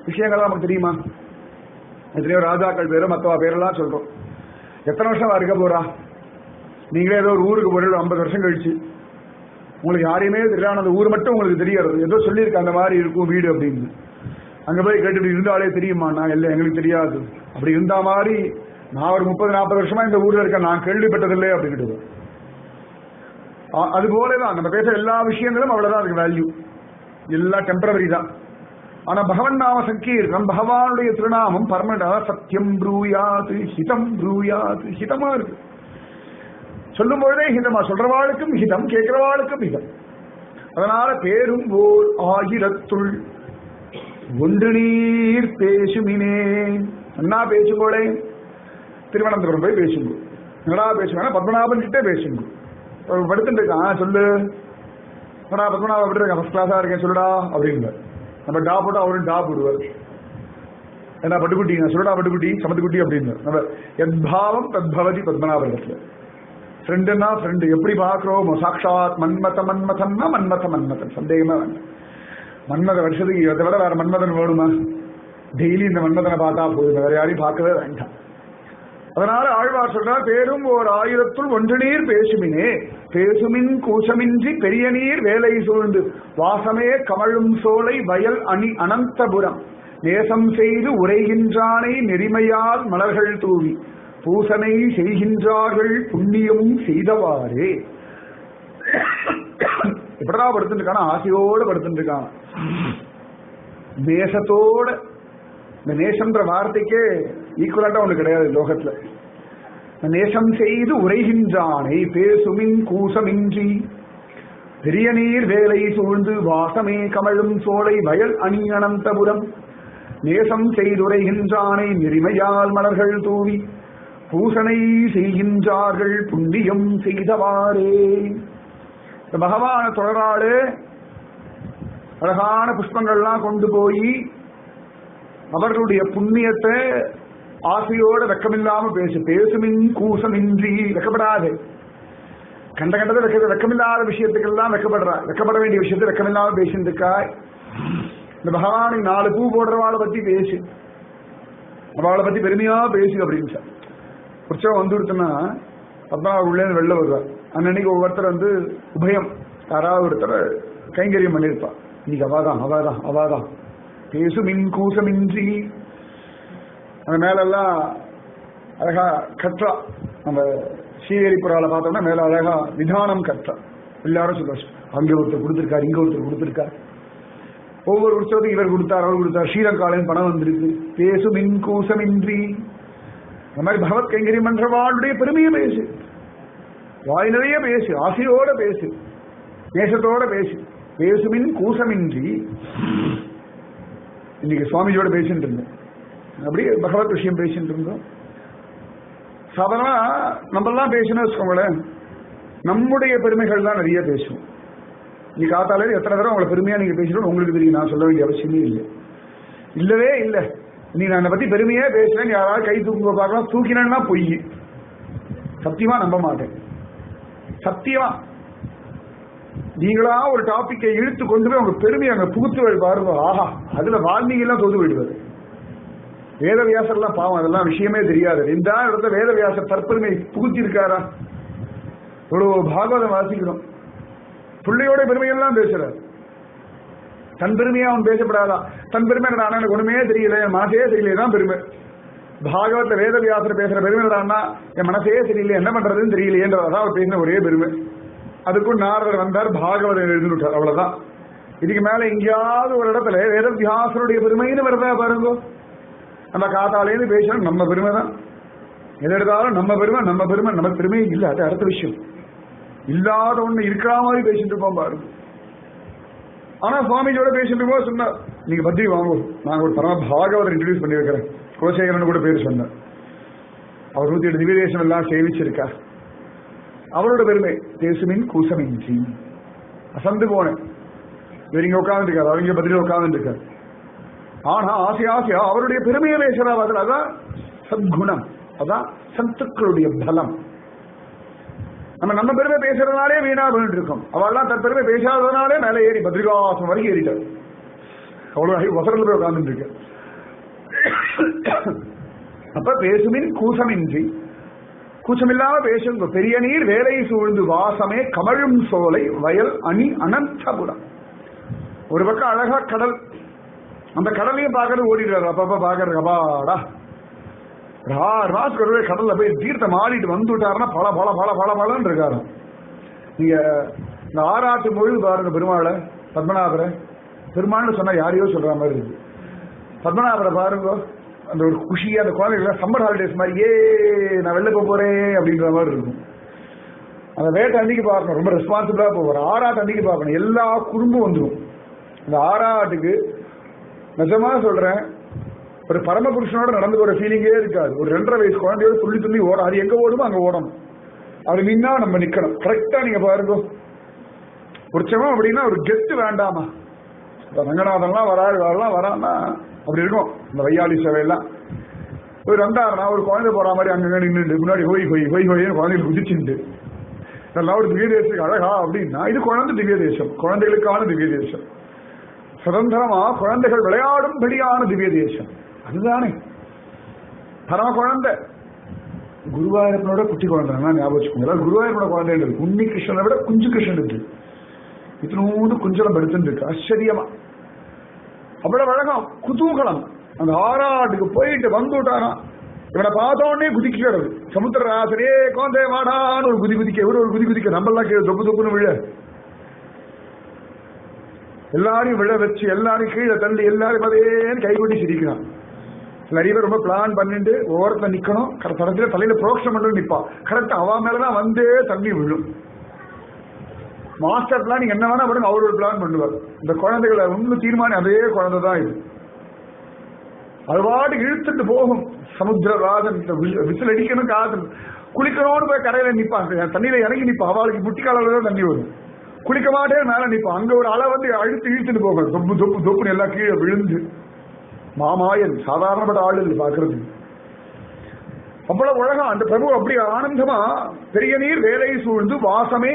விஷயங்கள்லாம் நமக்கு தெரியுமா? எத்தனையோ ராஜாக்கள் பேரு மற்றவா பேரெல்லாம் சொல்றோம். எத்தனை வருஷம் இருக்க போறா? நீங்களே ஏதோ ஒரு ஊருக்கு போற 50 வருஷம் கழிச்சு உங்களுக்கு யாரையுமே தெரியாது, அந்த ஊர் மட்டும் உங்களுக்கு தெரியாது. ஏதோ சொல்லியிருக்கு அந்த மாதிரி இருக்கும் வீடு அப்படின்னு. அங்க போய் கேட்டு இருந்தாலே தெரியுமா? நான் இல்லை, எங்களுக்கு தெரியாது. அப்படி இருந்த மாதிரி நான் ஒரு 30-40 வருஷமா இந்த ஊர்ல இருக்கேன், நான் கேள்விப்பட்டதில்லை அப்படின்ட்டு. அது போலதான் நம்ம பேசுற எல்லா விஷயங்களும் அவ்வளவுதான், அதுக்கு வேல்யூ எல்லாம் டெம்பரவரி தான். ஆனா பகவன் நாம சங்கீர்த்தனம், பகவானுடைய திருநாமம் பர்மனண்டா. சத்தியம் ப்ரூயாது ஹிதம் ப்ரூயாது. ஹிதமா இருக்கு, சொல்லும் பொழுதே ஹிதமா, சொல்றவாளுக்கும் ஹிதம், கேட்கிறவாளுக்கும் ஹிதம். அதனால பேரும் ஓர் 1001 நீர் பேசுமினே. என்ன பேசும்போலே? திருவனந்தபுரம் போய் பேசுங்க. என்னடா பேசுவேன்னா பத்மநாபன் கிட்டே பேசுங்க. படுத்துட்டு இருக்கான், சொல்லு பத்மநாபன் எப்படி இருக்க? ஃபர்ஸ்ட் கிளாஸா இருக்கேன் சொல்லுடா அப்படின்னு. நம்ம டா போட்டு அவரும் டா போடுவார். ஏன்னா பட்டுக்குட்டி சுருடா பட்டுக்குட்டி சமத்துக்குட்டி அப்படின்னு நம்ம எத்பாவம் தத்பவதி பத்மநாபத்தில் ஃப்ரெண்டுன்னா ஃப்ரெண்டு எப்படி பார்க்கிறோமோ சாட்சாத் மன்மதன்னா மன்மதன் சந்தேகமே வேண்டாம். மன்மத வருஷத்துக்கு இதை விட வேற மன்மதன் வேணுமா? டெய்லி இந்த மன்மதனை பார்த்தா போதும், வேற யாரையும் பார்க்கவே வேண்டாம். அதனால ஆழ்வார் சொல்றார், பேரும் ஓர் ஆயிரத்துள் ஒன்று நீர் பேசுமினே பேசுமின் கூசமின்றி பெரிய நீர் வேலை சூழ்ந்து வாசமே கமழும் சோலை வயல் அணி அனந்தபுரம் நேசம் செய்து உரைகின்றானை நெறிமையால் மலர்கள் தூவி பூசனை செய்கின்றார்கள் புண்ணியமும் செய்தவாறே. எப்படா படுத்துருக்கான? ஆசையோடு படுத்துருக்கான, நேசத்தோட. இந்த நேசம்ன்ற வார்த்தைக்கே ஈக்குவலண்டா ஒண்ணு கிடையாது லோகத்துல. நேசம் செய்து உரைகின்றானை பேசுமின் கூசமின்றி பெரிய நீர் வேலை சூழ்ந்து வாசமே கமழும் சோலை வயல் அணி அனந்தபுரம் நேசம் செய்துரைகின்றானை நெறிமையால் மலர்கள் தூவி பூசனை செய்கின்றார்கள் புண்ணியம் செய்தவாறே. இந்த பகவான தொடராளு அழகான புஷ்பங்கள்லாம் கொண்டு போய் அவர்களுடைய புண்ணியத்தை ஆசையோட வெக்கமில்லாம பேசுமின் கூசமின்றி. வெக்கப்படாது, கண்ட கண்டதை வெக்கமில்லாத விஷயத்துக்கெல்லாம் வெக்கப்பட வேண்டிய விஷயத்தை வெக்கமில்லாம பேசிருக்காய். இந்த பகவானை 4 பூ போடுறவாளை பத்தி பேசு, அவளை பத்தி பெருமையா பேசு அப்படின்னு சார். உற்சவம் வந்துடுத்துன்னா பத்மநாப உள்ளே வெளில வருவார். அன்னைக்கு ஒவ்வொருத்தர் உபயம் யாராவது ஒருத்தர் கைங்கரியம் பண்ணியிருப்பா. இன்னைக்கு அவாதான் பேசுமின் கூசமின்றி. அந்த மேலெல்லாம் அழகா கற்றா. நம்ம ஸ்ரீஹரிபுரால பார்த்தோம்னா மேல அழகா விதானம் கற்றா. எல்லாரும் சொல்லுவாங்க, அங்க ஒருத்தர் கொடுத்திருக்காரு, இங்க ஒருத்தர் கொடுத்திருக்காரு. ஒவ்வொரு உற்சவத்துக்கு இவர் கொடுத்தார், அவர் கொடுத்தார். ஸ்ரீலங்காலையும் பணம் வந்திருக்கு. பேசுமின் கூசமின்றி. இந்த மாதிரி பகவத் கைங்கரியம் பண்றவாளுடைய பெருமையை பேசு, வாய் நிறைய பேசு, ஆசையோட பேசு, நேசத்தோட பேசு. பேசுமின் கூசமின்றி. இன்னைக்கு சுவாமிஜியோட பேசிட்டு இருந்தோம், அப்படியே பகவத் விஷயம் பேசிட்டு இருந்தோம். சாதாரண நம்மெல்லாம் பேசணும்னு வச்சுக்கோங்களேன், நம்முடைய பெருமைகள் தான் நிறைய பேசுவோம். நீ காத்தாலே எத்தனை தடவை உங்களை பெருமையா நீங்க பேசணும் உங்களுக்கு தெரியும், நான் சொல்ல வேண்டிய அவசியமே இல்லை. இல்லவே இல்லை. நீ நான் பத்தி பெருமையா பேசுறேன், யாராவது கை தூக்குங்க பார்க்கலாம், தூக்கினா பொய். சத்தியமா நம்ப மாட்டேன், சத்தியமா. நீங்களா ஒரு டாபிக்கை இழுத்து கொண்டு போய் உங்க பெருமையை அங்க புகுத்து பாருங்க. ஆஹா, அதுல வால்மீகி எல்லாம் தோது விடுவாரு. வேதவியாசர் எல்லாம் பாவம், அதெல்லாம் விஷயமே தெரியாது. இந்த இடத்துல வேதவியாசர் தற்பெருமை புகுத்தி இருக்காரா? இவ்வளவு பாகவதம் வாசிக்கிறோம், பிள்ளையோட பெருமையெல்லாம் பேசுறாரு. தன் பெருமையா அவன் பேசப்படாதா? தன் பெருமை என்னடா, எனக்கு ஒண்ணுமே தெரியல, என் மனசே தெரியலதான் பெருமை. பாகவத வேதவியாசர் பேசுற பெருமை என்னடான்னா, என் மனசே தெரியல, என்ன பண்றதுன்னு தெரியலையேன்றதான் அவர் பேசின ஒரே பெருமை. அதுக்கும் நாரதர் வந்தார், பாகவதர் எழுதிட்டார், அவ்வளவுதான். இதுக்கு மேல எங்கேயாவது ஒரு இடத்துல வேதவியாசருடைய பெருமைன்னு வருதா பாருங்க. நம்ம காத்தாலேருந்து பேசணும், நம்ம பெருமை தான். எது எடுத்தாலும் நம்ம பெருமை, நம்ம பெருமை இல்லை, அது அடுத்த விஷயம். இல்லாத ஒண்ணு இருக்கிற மாதிரி பேசிட்டு இருப்போம் பாருங்க. ஆனா சுவாமிஜியோட பேசிட்டு போது சொன்னார், நீங்க பத்திரி வாங்குவோம், நாங்க ஒரு பரம பாகவதர் இன்ட்ரடியூஸ் பண்ணி வைக்கிறேன். குலசேகரன் கூட பேர் சொன்னார். அவர் 108 திவ்யதேசம் எல்லாம் சேவிச்சிருக்கார். அவரோட பெருமை பேசுமின் கூசமின்றி. அசந்து போனேன். இவர் இங்க உட்கார்ந்துருக்காரு, அவர் இங்க பதில உட்கார்ந்துருக்காரு. ஆனா ஆசையா அவருடைய பெருமையை பேசுறா. அதான் சத்குணம், அதான் சத்துக்களுடைய பலம். நம்ம பெருமை பேசுறதுனாலே வீணா போயிட்டு இருக்கோம். அவெல்லாம் தன் பெருமை பேசாததுனாலே மேலே ஏறி பத்ரிகாசம் வரைக்கும் ஏறிட்டார். அவ்வளவு வசரத்துல போய் உட்கார்ந்துட்டு இருக்க. அப்ப பேசுமின் கூசமின்றி, கூச்சமில்லாம பேசுங்க. பெரிய நீர் வேலை சூழ்ந்து வாசமே கமழும் சோலை வயல் அணி அனந்தபுரம். ஒரு பக்கம் அழகா கடல், அந்த கடலையும் பார்க்கறது ஓடிடுறாரு. அப்பப்ப பாக்குறது, அப்பாடா 6 மாசத்துக்கு ஒரு கடல்ல போய் தீர்த்தம் ஆடிட்டு வந்துட்டாருன்னா பல பல பல பல பலன்னு இருக்காரு. நீங்க இந்த ஆராட்டு மொழி பாருங்க, பெருமாளை பத்மநாபரை பெருமாள்னு சொன்னா யாரையோ சொல்ற மாதிரி இருக்கு. பத்மநாபரை பாருங்க, அந்த ஒரு குஷி, அந்த குழந்தைகள் சம்மர் ஹாலிடேஸ் மாதிரி, நான் வெளில போறேன் அப்படின்ற மாதிரி இருக்கும். அந்த வேட்டை அன்னைக்கு பார்க்கணும், ரொம்ப ரெஸ்பான்சிபிளா போவார். ஆராட்டு அன்னைக்கு பார்க்கணும், எல்லா குடும்பம் வந்துடும். இந்த ஆராட்டுக்கு நிஜமா சொல்றேன், ஒரு பரமபுருஷனோட நடந்து ஒரு ஃபீலிங்கே இருக்காது. ஒரு 2.5 வயசு குழந்தையோட துள்ளி துள்ளி ஓடும். அது எங்க ஓடுமோ அங்க ஓடணும். அது நின்னா நம்ம நிக்கணும். கரெக்டா நீங்க பாருங்க. உற்சவம் அப்படின்னா ஒரு கெத்து வேண்டாமா? ரங்கநாதன்லாம் வரான்னா அப்படி இருக்கும் இந்த வையாளி சேவையெல்லாம். ஒரு வந்தாருனா ஒரு குழந்தை போற மாதிரி அங்கங்க நின்று முன்னாடி ஹோய் ஹோய் ஹோய் ஹோய்னு குழந்தைகள் குதிச்சுட்டு நல்லா ஒரு திவ்ய தேசத்துக்கு அழகா அப்படின்னா இது குழந்தை திவ்ய தேசம், குழந்தைகளுக்கான திவ்ய தேசம், சுதந்திரமா குழந்தைகள் விளையாடும்படியான திவ்ய தேசம். அதுதானே பரம குழந்தை. குருவாயூரப்பனோட குட்டி குழந்தை ஞாபகம் வச்சுக்கோங்க. குருவாயூரப்பனோட குழந்தை உன்னி கிருஷ்ணனை விட குஞ்சு கிருஷ்ணன் இருக்கு. இத்தனோடு குஞ்சலம் படுத்துட்டு இருக்கு. ஆச்சரியமா அவ்வளவு அழகம், குதூகலம். அந்த ஆறாட்டுக்கு போயிட்டு வந்துட்டானா இவனை பார்த்தோடனே குதிக்கிறது. சமுத்திரராசனே கோந்தே வாடான்னு ஒரு குதி குதிக்க, ஒரு குதி குதிக்க, நம்மளாம் கீழே தொப்பு தொப்புன்னு விழ, எல்லாரையும் விழ வச்சு எல்லாரும் கீழே தள்ளி எல்லாரும் அதேன்னு கைகொட்டி சிரிக்கிறான். நிறைய பேர் ரொம்ப பிளான் பண்ணிட்டு ஓரத்துல நிக்கணும், தடத்துல தலையில புரோக்ஷம் பண்ணி நிப்பான். கரெக்டா அவ மேலதான் வந்தே தண்ணி விழும். மாஸ்டர் பிளான் நீங்க என்ன வேணா பண்ணுங்க, அவர் ஒரு பிளான் பண்ணுவார். இந்த குழந்தைகளை ஒண்ணு தீர்மானம் அதே குழந்தை தான் இது. அதுபாடு இழுத்துட்டு போகும். சமுத்திரராஜன் விசில் அடிக்கணும், காதல் குளிக்கணும்னு போய் கரையில நிப்பான், தண்ணியில இறங்கி நிப்பான். அவளுக்கு முட்டி காலையில தான் தண்ணி வரும். குளிக்க மாட்டே மேல நிப்பான். அங்க ஒரு அலை வந்து அழுத்து இழுத்துட்டு போகும். தொப்பு தொப்பு தொப்புன்னு எல்லாம் கீழே விழுந்து. மாமாயன் சாதாரணப்பட்ட ஆளு இல்லை பாக்குறது. அவ்வளவு உலகம் அந்த பிரபு அப்படி ஆனந்தமா பெரிய நீர் வேலை சூழ்ந்து வாசமே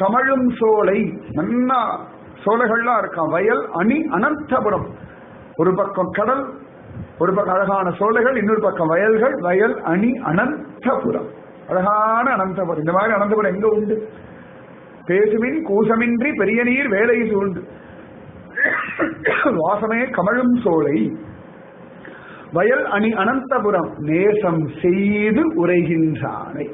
கமழும் சோலை. நன்னா சோலைகள்லாம் இருக்கான். வயல் அணி அனந்தபுரம். ஒரு பக்கம் கடல், ஒரு பக்கம் அழகான சோலைகள், இன்னொரு பக்கம் வயல்கள். வயல் அணி அனந்தபுரம். அழகான அனந்தபுரம். இந்த மாதிரி அனந்தபுரம் எங்க உண்டு? பேசுமின் கூசமின்றி பெரிய நீர் வேலை சூழ்ந்து வாசமே கமழும் சோலை. வயல் அணி அனந்தபுரம் நேசம் செய்து உரைகின்றானை.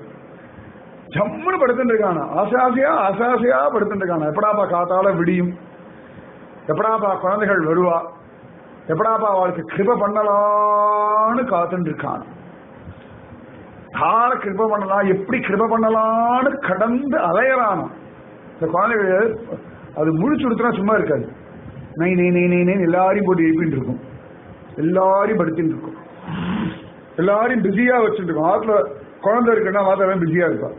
ஜம்முன்னு படுத்துட்டு இருக்கானா, ஆசாசியா ஆசாசியா படுத்துட்டு இருக்கானா. எப்படாப்பா காத்தால விடியும், எப்படாப்பா குழந்தைகள் வருவா, எப்படாப்பா அவளுக்கு கிருப பண்ணலான்னு காத்துட்டு இருக்கான். யார கிருப பண்ணலாம், எப்படி கிருப பண்ணலான்னு கடந்து அலையறானா. இந்த குழந்தைகள் அது முழிச்சு கொடுத்தா சும்மா இருக்காது. நை நை நை நை நை எல்லாரையும் போட்டு எழுப்பிட்டு இருக்கும், எல்லாரையும் படுத்திட்டு இருக்கும், எல்லாரையும் பிஸியா வச்சுட்டு இருக்கும். ஆத்துல குழந்தை இருக்குன்னா மாத்திரம் பிஸியா இருப்பா,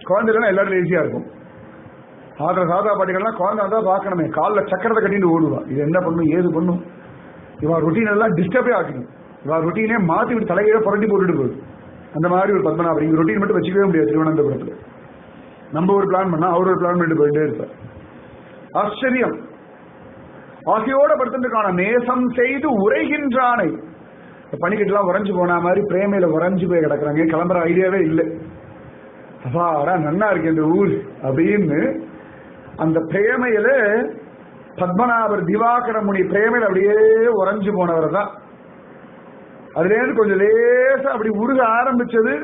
குழந்தை இல்லைன்னா எல்லாரும் லேசியா இருக்கும். ஆத்துல சாதா பாட்டிகள்லாம் குழந்தை தான் பார்க்கணுமே, காலில் சக்கரத்தை கட்டிட்டு ஓடுவா. இது என்ன பண்ணும் ஏது பண்ணும், இவா ரொட்டீன் எல்லாம் டிஸ்டர்பே ஆக்கணும். இவா ரொட்டீனே மாத்தி விட்டு தலையில புரட்டி போட்டுட்டு போகுது. அந்த மாதிரி ஒரு பத்மநாபர் இங்க ரொட்டீன் மட்டும் வச்சுக்கவே முடியாது. திருவனந்தபுரத்துல நம்ம ஒரு பிளான் பண்ணா அவர் ஒரு பிளான் பண்ணிட்டு போயிட்டே இருப்பார். ஆச்சரியம். ஆசையோட படுத்துட்டு நேசம் செய்து உரைகின்றானை. பனிக்கட்டுலாம் உறைஞ்சு போன மாதிரி பிரேமையில உறைஞ்சு போய் கிடக்குறாங்க. கிளம்புற ஐடியாவே இல்லை. அப்பாடா நன்னா இருக்கு இந்த ஊர் அப்படின்னு அந்த பிரேமையில பத்மநாபர் திவாகர முனி பிரேமையில அப்படியே உறைஞ்சு போனவர் தான். அதுல இருந்து கொஞ்சம் லேசா அப்படி உருக ஆரம்பிச்சது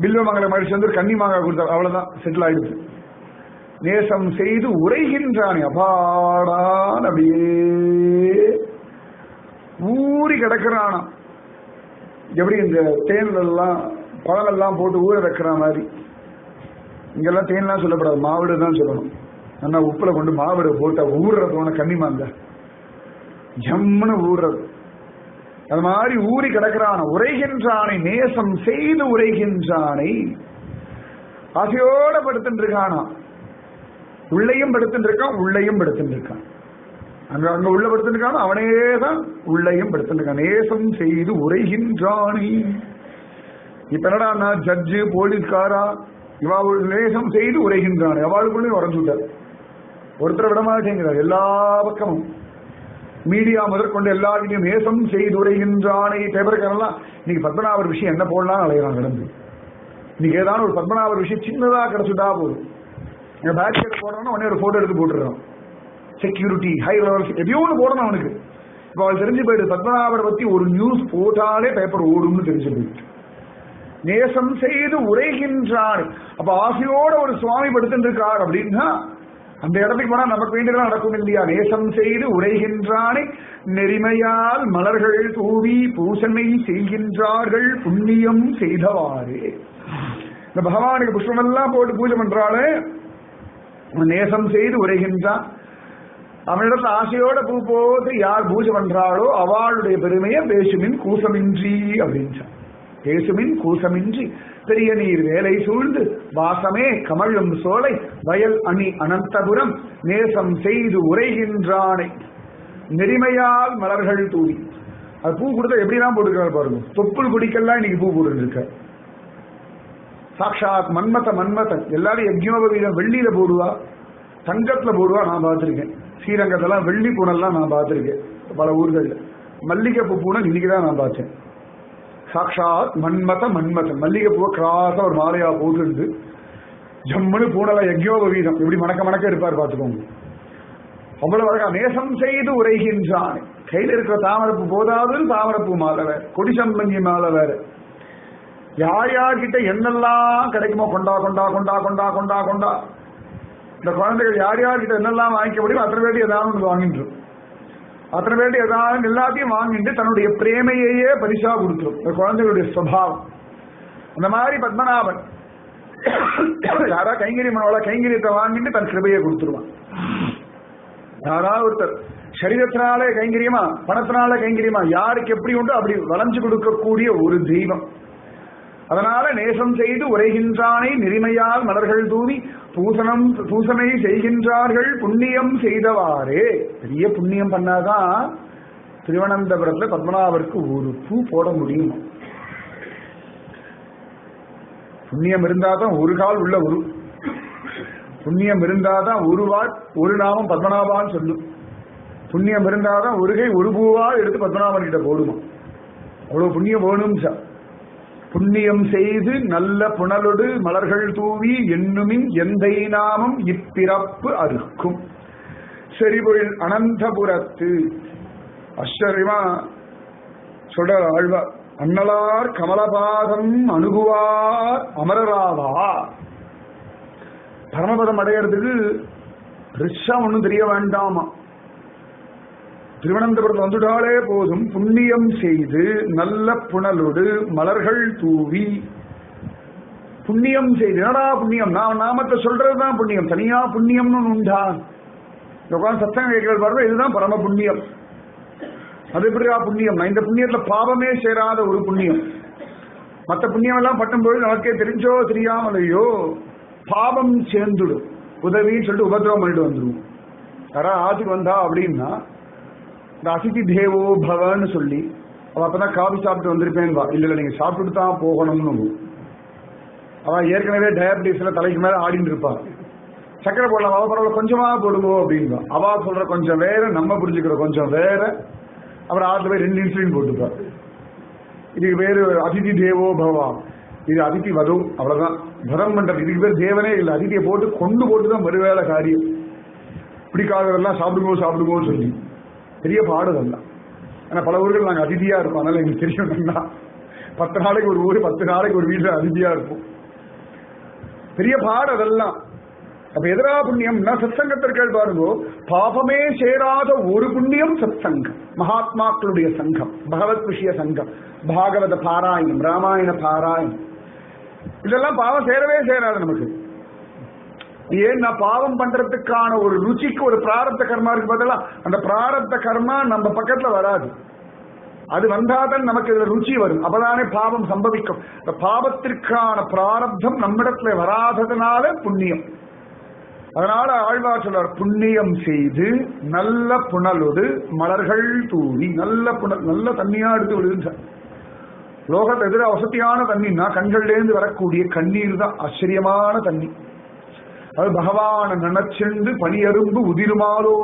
பில்வமங்கலம் மகிழ்ச்சி வந்து கன்னிமாங்கா கொடுத்தார். அவ்வளவுதான், செட்டில் ஆயிடுச்சு. நேசம் செய்து உரைகின்றானே அபாடான் அப்படியே ஊறி கிடக்கிறானா. எப்படி இந்த தேன்ல எல்லாம் பழமெல்லாம் போட்டு ஊற வைக்கிற மாதிரி. இங்கெல்லாம் தேன்லாம் சொல்லப்படாது, மாவிடு தான் சொல்லணும். ஆனா உப்புல கொண்டு மாவிடு போட்டா ஊறுறதோன கன்னிமாங்க ஜம்முன்னு ஊறுறது. அது மாதிரி ஊறி கிடக்கிறான. உரைகின்றானை நேசம் செய்து உரைகின்றானை. ஆசையோட படுத்துட்டு இருக்கானா. உள்ளையும் படுத்துட்டு இருக்கான், உள்ளையும் படுத்துட்டு இருக்கான். அங்க அங்க உள்ள படுத்துட்டு இருக்கானோ அவனேதான் உள்ளையும் படுத்துட்டு இருக்கான். நேசம் செய்து உரைகின்றானை. இப்ப என்னடா ஜட்ஜு போலீஸ்காரா இவா நேசம் செய்து உரைகின்றானே. அவளுக்குள்ளேயும் உறைஞ்சுட்டார். ஒருத்தரை விட மாட்டேங்கிறார். எல்லா பக்கமும் மீடியா முதற்கொண்டு எல்லாருக்கையும் நேசம் செய்து உரைகின்றானை. பேப்பருக்காரெல்லாம் இன்னைக்கு பத்மநாபர் விஷயம் என்ன போடலாம் அலைகிறான் கிடந்து. இன்னைக்கு ஏதாவது ஒரு பத்மநாபர் விஷயம் சின்னதா கிடைச்சுட்டா போதும். பேக் சைடு போடுறோம்னா உடனே ஒரு போட்டோ எடுத்து போட்டுடுறோம். செக்யூரிட்டி ஹை லெவல் எப்படியோ ஒன்று போடணும் அவனுக்கு. இப்போ அவள் தெரிஞ்சு போயிடுது பத்மநாபரை பத்தி ஒரு நியூஸ் போட்டாலே பேப்பர் ஓடும்னு தெரிஞ்சு போயிட்டு. நேசம் செய்து உரைகின்றான். அப்ப ஆசையோட ஒரு சுவாமி படுத்துட்டு இருக்கார் அப்படின்னா அந்த இடத்துக்கு போனா நமக்கு வேண்டியதெல்லாம் நடக்கும் இல்லையா. நேசம் செய்து உரைகின்றானை நெறிமையால் மலர்கள் தூவி பூசனை செய்கின்றார்கள் புண்ணியம் செய்தவாறு. இந்த பகவானுக்கு புஷ்பம் எல்லாம் போட்டு பூஜை பண்றாளே நேசம் செய்து உரைகின்றான். அவனிடத்துல ஆசையோட பூ போட்டு யார் பூஜை பண்றாளோ அவளுடைய பெருமையை பேசுமின் கூசமின்றி அப்படின்றான். பேசுமின் கூசமின்றி பெரிய நீர் வேலை சூழ்ந்து வாசமே கமழும் சோலை வயல் அணி அனந்தபுரம் நேசம் செய்து உரைகின்றானை நெறிமையால் மலர்கள் தூவி. அது பூ கொடுத்தா எப்படிலாம் போட்டுக்கிறாரு பாருங்க. தொப்புள் குடிக்கெல்லாம் இன்னைக்கு பூ போட்டுருக்க. சாட்சாத் மன்மதன் எல்லாரும் யஜ்ஞோபவீதம் வெள்ளியில போடுவா, தங்கத்துல போடுவா. நான் பார்த்திருக்கேன். ஸ்ரீரங்கத்தெல்லாம் வெள்ளி பூனெல்லாம் நான் பார்த்திருக்கேன் பல ஊர்கள்ல. மல்லிகைப்பூ பூனை இன்னைக்குதான் நான் பார்த்தேன். சாட்சாத் மன்மதன் மல்லிகைப்பூவை கிராஸா ஒரு மாலையா போட்டு ஜம்முன்னு பூனல யஜ்ஞோபவீதம் எப்படி மணக்க இருப்பார் பார்த்துக்கோங்க. அவ்வளவு அழகா நேசம் செய்து உரைகின்றான். கையில இருக்கிற தாமரப்பூ போதாது, தாமரப்பூ மாலை வேற, கொடிசம்பங்கி மாலை வேற. யார்கிட்ட என்னெல்லாம் கிடைக்குமோ கொண்டா கொண்டா கொண்டா கொண்டா கொண்டா கொண்டா. இந்த குழந்தைகள் யார்கிட்ட என்னெல்லாம் வாங்கிக்க முடியும் அத்தனை வேண்டி ஏதாவது வாங்கிட்டு, அத்தனை வேண்டி ஏதாவது எல்லாத்தையும் வாங்கிட்டு தன்னுடைய பிரேமையே பரிசா கொடுத்துரும். இந்த குழந்தைகளுடைய சுபாவம் அந்த மாதிரி. பத்மநாபன் யாரா கைங்கரியம் பண்ணவளா கைங்கரியத்தை வாங்கிட்டு தன் கிருபையை கொடுத்துருவான். யாராவது ஒருத்தர் சரீரத்தினாலே கைங்கரியமா பணத்தினால கைங்கரியமா யாருக்கு எப்படி உண்டோ அப்படி வளைஞ்சு கொடுக்கக்கூடிய ஒரு தெய்வம். அதனால நேசம் செய்து உரைகின்றானை நெறிமையால் மலர்கள் தூவி பூசனை செய்கின்றார்கள் புண்ணியம் செய்தவாறே. பெரிய புண்ணியம் பண்ணாதான் திருவனந்தபுரத்துல பத்மநாபருக்கு ஒரு பூ போட முடியும். புண்ணியம் இருந்தாதான் ஒரு கால் உள்ள ஒரு புண்ணியம் இருந்தாதான் ஒரு வாட் ஒரு நாமம் பத்மநாபான்னு சொல்லும். புண்ணியம் இருந்தாதான் ஒரு கை ஒரு பூவா எடுத்து பத்மநாபன் கிட்ட போடுமா. அவ்வளவு புண்ணியம் வேணும் சார். புண்ணியம் செய்து நல்ல புனலொடு மலர்கள் தூவி எண்ணுமின் எந்தை நாமம் இப்பிறப்பு அறுக்கும் செறிபொழில் அனந்தபுரத்து. ஆச்சரியமா சொல்ற ஆழ்வார். அண்ணலார் கமலபாதம் அணுகுவார் அமரராவா. பரமபதம் அடையிறதுக்கு ரிஷா ஒண்ணும் தெரிய வேண்டாமா. திருவனந்தபுரத்தில் வந்துட்டாலே போதும். புண்ணியம் செய்து நல்ல புனலோடு மலர்கள் தூவி. புண்ணியம் செய்து என்னடா புண்ணியம்? நான் நாமத்தை சொல்றதுதான் புண்ணியம். தனியா புண்ணியம்னு உண்டா? சத்தம் கேட்கிறது பாருங்க, இதுதான் பரம புண்ணியம். அது எப்படியா புண்ணியம்? இந்த புண்ணியத்துல பாவமே சேராத ஒரு புண்ணியம். மற்ற புண்ணியம் எல்லாம் பட்டும்போது நமக்கே தெரிஞ்சோ தெரியாமலையோ பாவம் சேர்ந்துடும். உதவின்னு சொல்லிட்டு உபதிரவம் பண்ணிட்டு வந்துடும். யாரா ஆத்துக்கு வந்தா அப்படின்னா இந்த அதிதி தேவோ பவன்னு சொல்லி அவ அப்பதான் காபி சாப்பிட்டு வந்திருப்பேன் வா. இல்ல நீங்க சாப்பிட்டு தான் போகணும்னு. அவன் ஏற்கனவே டயபிட்டிஸ்ல தலைக்கு மேல ஆடிட்டு இருப்பா. சக்கரை போடலாம், அவ பரவாயில்ல கொஞ்சமா போடுவோம் அப்படின்பா. அவ சொல்ற கொஞ்சம் வேற, நம்ம புரிஞ்சுக்கிற கொஞ்சம் வேற. அப்புறம் ஆத்துல போய் 2 இன்சுலின் போட்டுப்பா. இதுக்கு பேரு அதிதி தேவோ பவா. இது அதிதி வதம், அவ்வளவுதான். வதம் பண்றது. இதுக்கு பேர் தேவனே இல்லை. அதிதியை போட்டுதான் மறுவேளை காரியம். பிடிக்காதவெல்லாம் சாப்பிடுவோம் சொல்லி பெரிய பாடுதல்லாம். ஆனா பல ஊர்கள் நாங்க அதிதியா இருப்போம். அதனால எங்களுக்கு தெரியும். 10 நாளைக்கு ஒரு ஊர், 10 நாளைக்கு ஒரு வீட்டுல அதிதியா இருப்போம். பெரிய பாடு அதெல்லாம். அப்ப எதிரா புண்ணியம்னா சத்சங்கத்திற்கு பாருங்கோ. பாபமே சேராத ஒரு புண்ணியம் சத்சங்கம், மகாத்மாக்களுடைய சங்கம், பகவத் விஷய சங்கம், பாகவத பாராயணம், ராமாயண பாராயணம். இதெல்லாம் பாவம் சேரவே சேராது நமக்கு. ஏன்னா பாவம் பண்றதுக்கான ஒரு ருச்சிக்கு ஒரு பிராரப்த கர்மா இருக்கு பார்த்தா, அந்த பிராரப்த கர்மா நம்ம பக்கத்துல வராது. அது வந்தாதான் நமக்கு இதுல ருச்சி வரும். அப்பதானே பாவம் சம்பவிக்கும். இந்த பாவத்திற்கான பிராரப்தம் நம்மிடத்துல வராததுனால புண்ணியம். அதனால ஆழ்வார் சொல்றார், புண்ணியம் செய்து நல்ல புனலோடு மலர்கள் தூவி. நல்ல புனல், நல்ல தண்ணியா எடுத்து விடுகின்ற லோகத்தை எதிர வசதியான தண்ணின்னா கண்கள்லேருந்து வரக்கூடிய கண்ணீர் தான் ஆச்சரியமான தண்ணி. அது பகவான நினைச்சென்று பனியரும்பு உதிருமாலோ.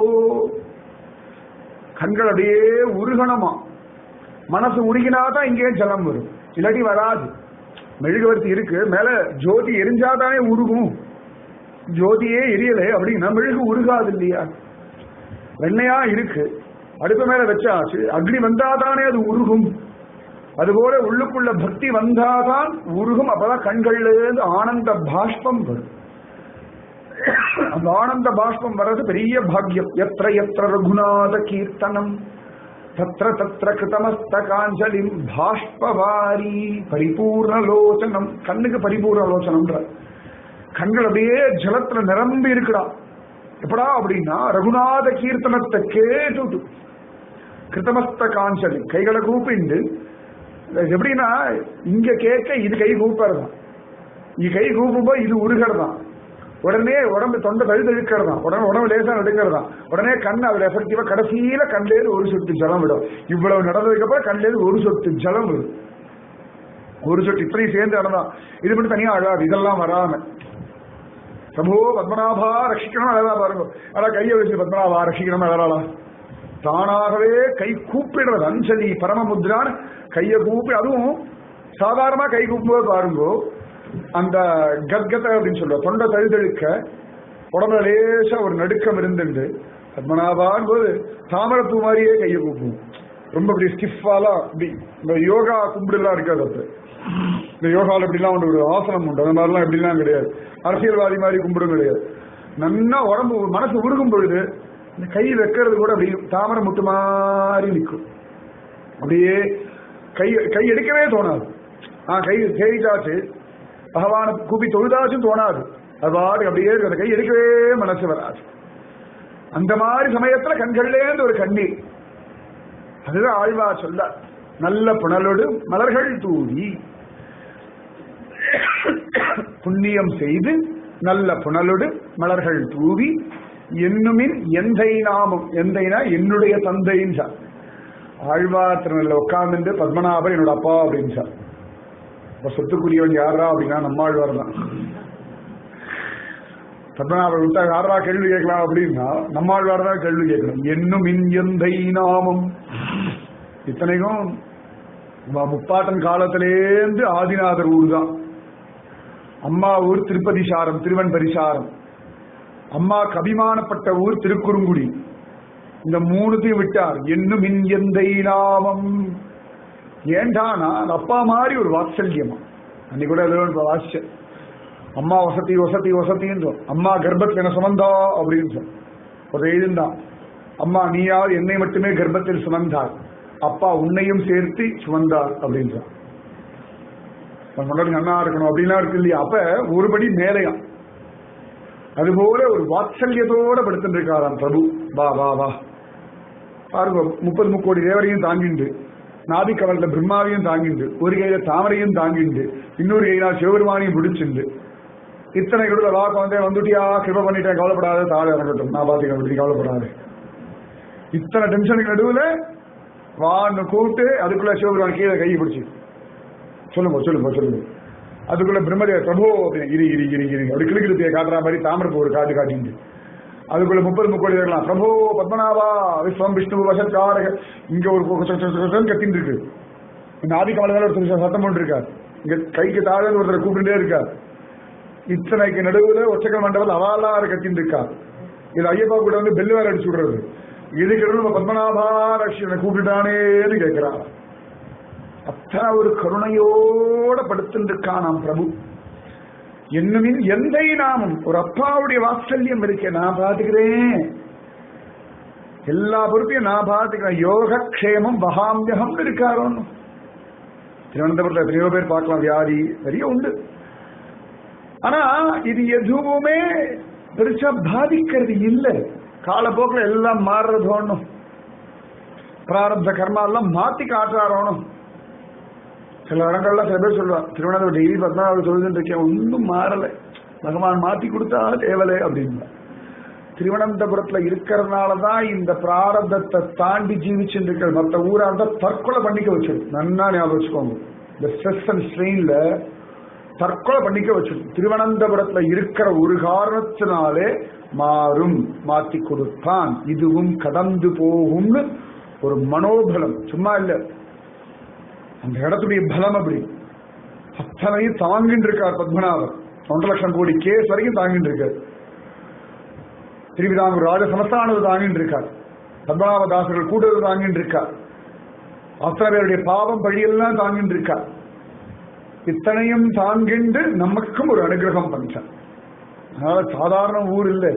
கண்கள் அப்படியே உருகணமா. மனசு உருகினாதான் இங்கே ஜலம் வரும், இல்லாட்டி வராது. மெழுகுவர்த்தி இருக்கு, மேல ஜோதி எரிஞ்சாதானே உருகும். ஜோதியே எரியலை அப்படின்னா மெழுகு உருகாது இல்லையா? வெண்ணையா இருக்கு, அடுப்பு மேல வச்சாச்சு, அக்னி வந்தாதானே அது உருகும். அதுபோல உள்ளுக்குள்ள பக்தி வந்தாதான் உருகும். அப்பதான் கண்கள்ல இருந்து ஆனந்த பாஷ்பம் வரும். அந்த ஆனந்த பாஷ்பம் வர்றது பெரிய பாக்கியம். எத்திர எத்திர ரகுநாத கீர்த்தனம் தத்ர தத்ர கிருதமஸ்த காஞ்சலிம் பாஷ்பவாரி பரிபூர்ணலோச்சனம். கண்ணுக்கு பரிபூர்ணலோச்சனம்ன்ற கண்கள் அப்படியே ஜலத்துல நிரம்பி இருக்குடா. எப்படா அப்படின்னா ரகுநாத கீர்த்தனத்தை கேட்டு கிருதமஸ்த காஞ்சலி, கைகளை கூப்பிண்டு. எப்படின்னா இங்க கேட்க இது கை கூப்பறதான், இங்க கை கூப்பும்போ இது உருகிறதான். உடனே உடம்பு தொண்டை தழுது இழுக்கிறதான், உடனே உடம்பு லேசா எடுக்கிறதான், உடனே கண் அதுல எஃபெக்டிவா கடைசியில கண்லேருந்து ஒரு சொட்டு ஜலம் விடும். இவ்வளவு நடந்ததுக்கு அப்புறம் கண்லேருந்து ஒரு சொட்டு ஜலம் விடும். ஒரு சொட்டு இப்படி சேர்ந்து நடந்தான். இது மட்டும் தனியா அழாது, இதெல்லாம் வராம பிரபோ பத்மநாபா ரட்சிக்கணும் அழகா பாருங்க. ஆனா கையை வச்சு பத்மநாபா ரட்சிக்கணும் அழகாளா தானாகவே கை கூப்பிடுறது. அஞ்சலி பரமமுத்ரான்னு கையை கூப்பி, அதுவும் சாதாரணமா கை கூப்பும்போது பாருங்க அந்த கத்கத அப்படின்னு சொல்ற தொண்டை தழுதழுக்க உடம்புல லேசா ஒரு நடுக்கம் இருந்துட்டு பத்மநாபான் போது தாமரப்பூ மாதிரியே கையை கூப்பும். ரொம்ப இப்படி ஸ்டிஃபாலாம் இப்படி இந்த யோகா கும்பிடுலாம் இருக்காது. அப்ப இந்த யோகாவில் எப்படிலாம் ஒரு ஆசனம் உண்டு, அந்த மாதிரிலாம் எப்படிலாம் கிடையாது. அரசியல்வாதி மாதிரி கும்பிடும் கிடையாது. நல்லா உடம்பு மனசு உருகும் பொழுது இந்த கை வைக்கிறது கூட அப்படி தாமரை முட்டு மாதிரி நிற்கும். அப்படியே கை எடுக்கவே தோணாது. கை தேய்ச்சாச்சு பகவானை கூப்பி தொழுதாச்சும் தோணாது. அது பாட்டு அப்படியே அந்த கை எடுக்கவே மனசு வராது. அந்த மாதிரி சமயத்துல கண்கள்லேருந்து ஒரு கண்ணீர். அதுதான் ஆழ்வா சொல்ல, நல்ல புனலோடு மலர்கள் தூவி புண்ணியம் செய்து நல்ல புனலோடு மலர்கள் தூவி என்னுமின் எந்தை நாமம், எந்தைனா என்னுடைய தந்தைன்னு சார். ஆழ்வார் திருநெல்ல உட்கார்ந்து பத்மநாபர் என்னோட அப்பா அப்படின்னு சார். இப்ப சொத்துக்குரியவன் யாரா அப்படின்னா நம்மாழ்வார் தான். பத்மநாபர் விட்டா யாரா கேள்வி கேட்கலாம் அப்படின்னா நம்மாழ்வார் தான் கேள்வி கேட்கணும். என்னுமின் எந்தை நாமம். இத்தனைக்கும் முப்பாட்டன் காலத்திலேருந்து ஆதிநாதர் ஊர் தான். அம்மா ஊர் திருப்பதி சாரம், திருவன் பரிசாரம். அம்மாக்கு அபிமானப்பட்ட ஊர் திருக்குறுங்குடி. இந்த மூணுத்தையும் விட்டார். என்னும் எந்தை நாமம். ஏண்டானா அந்த அப்பா மாதிரி ஒரு வாத்சல்யமா. அன்னைக்கு கூட வாசிச்ச அம்மா வசதி வசதி வசதின்றோம். அம்மா கர்ப்பத்தில் என்ன சுமந்தா அப்படின்னு சொல் ஒரு எழுந்தான். அம்மா நீயாவது என்னை மட்டுமே கர்ப்பத்தில் சுமந்தார், அப்பா உன்னையும் சேர்த்து சுமந்தார் அப்படின்றான். அண்ணா இருக்கணும் அப்படின்னா இருக்கு இல்லையா. அப்ப ஒருபடி மேலையா. அதுபோல ஒரு வாத்சல்யத்தோட படுத்துட்டு இருக்காராம் பிரபு. வா வா வா பாருங்க, 30 கோடி தேவரையும் தாங்கிண்டு, நாபி கவல்ல பிரம்மாவையும் தாங்கிண்டு, ஒரு கையில தாமரையும் தாங்கிண்டு, இன்னொரு கையில சிவபெருமானையும் பிடிச்சிண்டு, இத்தனை கூட வாக்கம் வந்தே வந்துட்டியா கிருப பண்ணிட்டேன், கவலைப்படாத, தாழ இறங்கட்டும், நான் பாத்துக்க, கவலைப்படாது. இத்தனை டென்ஷனுக்கு நடுவுல வான்னு கூப்பிட்டு அதுக்குள்ள சிவபெருமான் கீழே கையை பிடிச்சி சொல்லுங்க சொல்லுங்க சொல்லுங்க. அதுக்குள்ள பிரம்மதேவ பிரபு இரு இரு இரு இரு அப்படி கிளிக்கிழத்தைய காட்டுற மாதிரி தாமரப்பு ஒரு காட்டு காட்டிட்டு அதுக்குள்ள 30 கோடி இருக்கலாம். பிரபு பத்மநாபா விஸ்வம் விஷ்ணு வசத்காரக இங்க ஒரு கத்தின்னு இருக்கு. இந்த ஆதிக்கால ஒரு சத்தம் போட்டு இருக்காரு. இங்க கைக்கு தாழ ஒருத்தரை கூப்பிட்டுட்டே இருக்கார். இத்தனைக்கு நடுவுல ஒச்சக்கல் மண்டபத்தில் அவாலாறு கத்தின்னு இருக்கா. இது ஐயப்பா கூட வந்து பெல்லு வேற அடிச்சு விடுறது. இதுக்கு நம்ம பத்மநாபா ரஷ்யனை கூப்பிட்டுட்டானேன்னு கேட்கிறார். அத்தனை ஒரு கருணையோட படுத்துட்டு இருக்கான் நாம் பிரபு. என்னுமின் எந்தை நாமம். ஒரு அப்பாவுடைய வாத்சல்யம் இருக்கேன், நான் பாத்துக்கிறேன், எல்லா பொறுப்பையும் நான் பாத்துக்கிறேன். யோக க்ஷேமம் பகாமியகம் இருக்காரோன்னு திருவனந்தபுரத்தில் எத்தனையோ பேர் பார்க்கலாம், வியாதி நிறைய உண்டு. ஆனா இது எதுவுமே பெருசா பாதிக்கிறது இல்லை. காலப்போக்கில் எல்லாம் மாறுறது ஒண்ணும், பிராரப்த கர்மா எல்லாம் மாத்தி காட்டுறாரோனும். சில இடங்கள்ல சில பேர் சொல்லுவான், திருவனந்தபுரம் டெய்லி 14 தொழுதுன்னு இருக்கேன், ஒன்றும் மாறலை, பகவான் மாத்தி கொடுத்தா தேவலை அப்படின்னு. திருவனந்தபுரத்துல இருக்கிறதுனாலதான் இந்த பிராரப்தத்தை தாண்டி ஜீவிச்சுட்டு இருக்கிற மற்ற ஊரா இருந்தா தற்கொலை பண்ணிக்க வச்சிடும். நன்னா ஞாபகம் வச்சுக்கோங்க, இந்த ஸ்ட்ரெஸ் அண்ட் ஸ்ட்ரெயின்ல தற்கொலை பண்ணிக்க வச்சிடும். திருவனந்தபுரத்துல இருக்கிற ஒரு காரணத்தினாலே மாறும், மாத்தி கொடுத்தான், இதுவும் கடந்து போகும்னு ஒரு மனோபலம். சும்மா இல்ல, அந்த இடத்துடைய பலம் அப்படி. அத்தனையும் தாங்கிட்டு இருக்கார் பத்மநாபர். 1.5 லட்சம் கோடி கேஸ் வரைக்கும் தாங்கிட்டு இருக்கார். திருவிதாங்கூர் ராஜ சமஸ்தானது தாங்கிட்டு இருக்கார். பத்மநாபதாசர்கள் கூடுதல் தாங்கிட்டு இருக்கார். அத்தனை பேருடைய பாவம் பழியெல்லாம் தாங்கிட்டு இருக்கார். இத்தனையும் தாங்கிண்டு நமக்கும் ஒரு அனுகிரகம் பண்ணார். அதனால சாதாரண ஊர் இல்லை.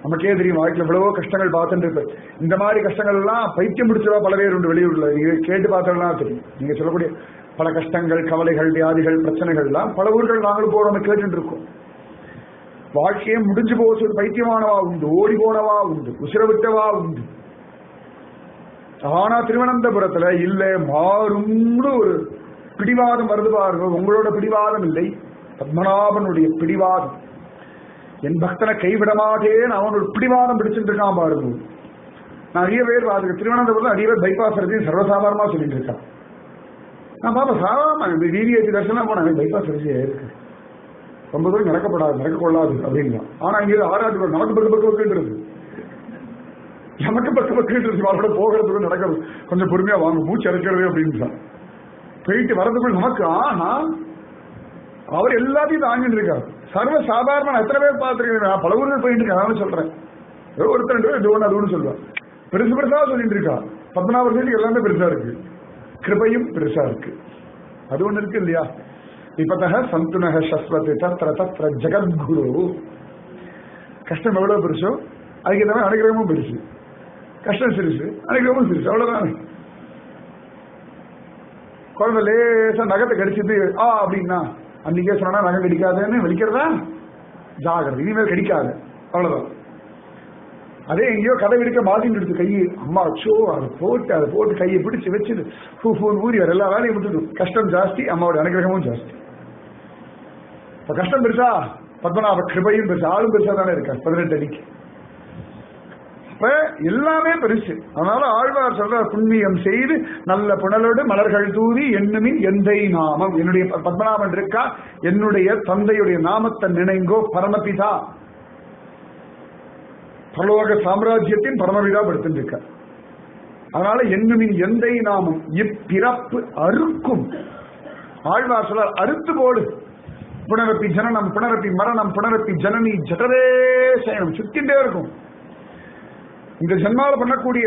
நமக்கே தெரியும், வாழ்க்கையில் எவ்வளவோ கஷ்டங்கள் பார்த்துட்டு இருப்பேன். இந்த மாதிரி கஷ்டங்கள் எல்லாம் பைத்தியம் முடிச்சவா பல பேர் உண்டு வெளியூர்ல. நீங்க கேட்டு பார்த்தவங்களாம் தெரியும். நீங்க சொல்லக்கூடிய பல கஷ்டங்கள், கவலைகள், வியாதிகள், பிரச்சனைகள் எல்லாம் பல ஊர்கள் நாங்களும் போறோம் கேட்டு இருக்கோம். வாழ்க்கையே முடிஞ்சு போச்சு பைத்தியமானவா உண்டு, ஓடி போனவா உண்டு, உசிர விட்டவா உண்டு. ஆனா திருவனந்தபுரத்துல இல்ல, மாறும்னு ஒரு பிடிவாதம் வருது பாருங்க. உங்களோட பிடிவாதம் இல்லை, பத்மநாபனுடைய பிடிவாதம். என் பக்தனை கைவிட மாட்டேன்னு அவன் ஒரு பிடிவாதம் பிடிச்சிட்டு இருக்கான் பாருங்க. நான் நிறைய பேர் பார்த்து திருவனந்தபுரத்தில் நிறைய பேர் பைபாஸ் சர்ஜரி சர்வசாதாரணமா சொல்லிட்டு இருக்கான். நான் பாப்பா சாதாரண இந்த டிவிஎச்சி தர்ஷனா போனேன், பைபாஸ் சர்ஜரி இருக்கு, ரொம்ப தூரம் நடக்கப்படாது, நடக்கக்கூடாது அப்படின்னா. ஆனா இங்க ஆராய்ச்சி நமக்கு பக்கு பக்கு பக்குன்றது, நமக்கு பக்கு பக்குன்றது, அவரோட போகிறதுக்கு நடக்கிறது கொஞ்சம் பொறுமையா வாங்க, மூச்சு அரைக்கிறது அப்படின்னு போயிட்டு வரதுக்குள்ள நமக்கு. ஆனா அவர் எல்லாத்தையும் தாங்கிட்டு இருக்காரு. சர்வ சாதாரண எத்தனை பேர் பார்த்துருக்கேன், பல ஊர்கள் போயிட்டு இருக்கேன். அதனால சொல்றேன், ஒருத்தர் இது ஒன்று அது ஒன்று சொல்லுவார், பெருசு பெருசா சொல்லிட்டு இருக்கா. 19 எல்லாமே பெருசா இருக்கு, கிருபையும் பெருசா இருக்கு. அது ஒண்ணு இருக்கு இல்லையா? இப்பத்தக சந்துனக சஸ்வத் தத்ர தத்ர ஜெகத்குரு. கஷ்டம் எவ்வளவு பெருசோ அதுக்கு ஏற்ற அனுகிரகமும் பெருசு. கஷ்டம் சிறுசு, அனுகிரகமும் சிறுசு, அவ்வளவுதான். குழந்தை லேசா நகத்தை கடிச்சிட்டு அப்படின்னா அன்னைக்கே சொன்னா நகை கடிக்காதுன்னு வெளிக்கிறதா, ஜாகிரதை, இனிமேல் கடிக்காது, அவ்வளவுதான். அதே எங்கேயோ கதை விடுக்க மாட்டின்னு எடுத்து கையை அம்மா சோ அதை போட்டு கையை பிடிச்சு வச்சுது ஊறி வர எல்லா வேலையும் விட்டுது. கஷ்டம் ஜாஸ்தி, அம்மாவோட அனுகிரகமும் ஜாஸ்தி. இப்ப கஷ்டம் பெருசா, பத்மநாப கிருபையும் பெருசா, ஆளும் பெருசா தானே இருக்காரு 18 அடிக்கு. அப்ப எல்லாமே பெருசு. அதனால ஆழ்வார் சொல்ற, புண்ணியம் செய்து நல்ல புனலோடு மலர்கள் தூவி எண்ணுமின் எந்தை நாமம். என்னுடைய பத்மநாபன் இருக்கா, என்னுடைய தந்தையுடைய நாமத்தை நினைங்கோ, பரமபிதா பரலோக சாம்ராஜ்யத்தின் பரமபிதா படுத்திருக்க. அதனால எண்ணுமின் எந்தை நாமம் இப்பிறப்பு அறுக்கும். ஆழ்வார் சொல்றார், அறுத்து போடு. புனரப்பி ஜனனம் புனரப்பி மரணம் புனரப்பி ஜனனி ஜடரே சயனம், சுத்தின்றே இருக்கும். இந்த ஜென்மாவை பண்ணக்கூடிய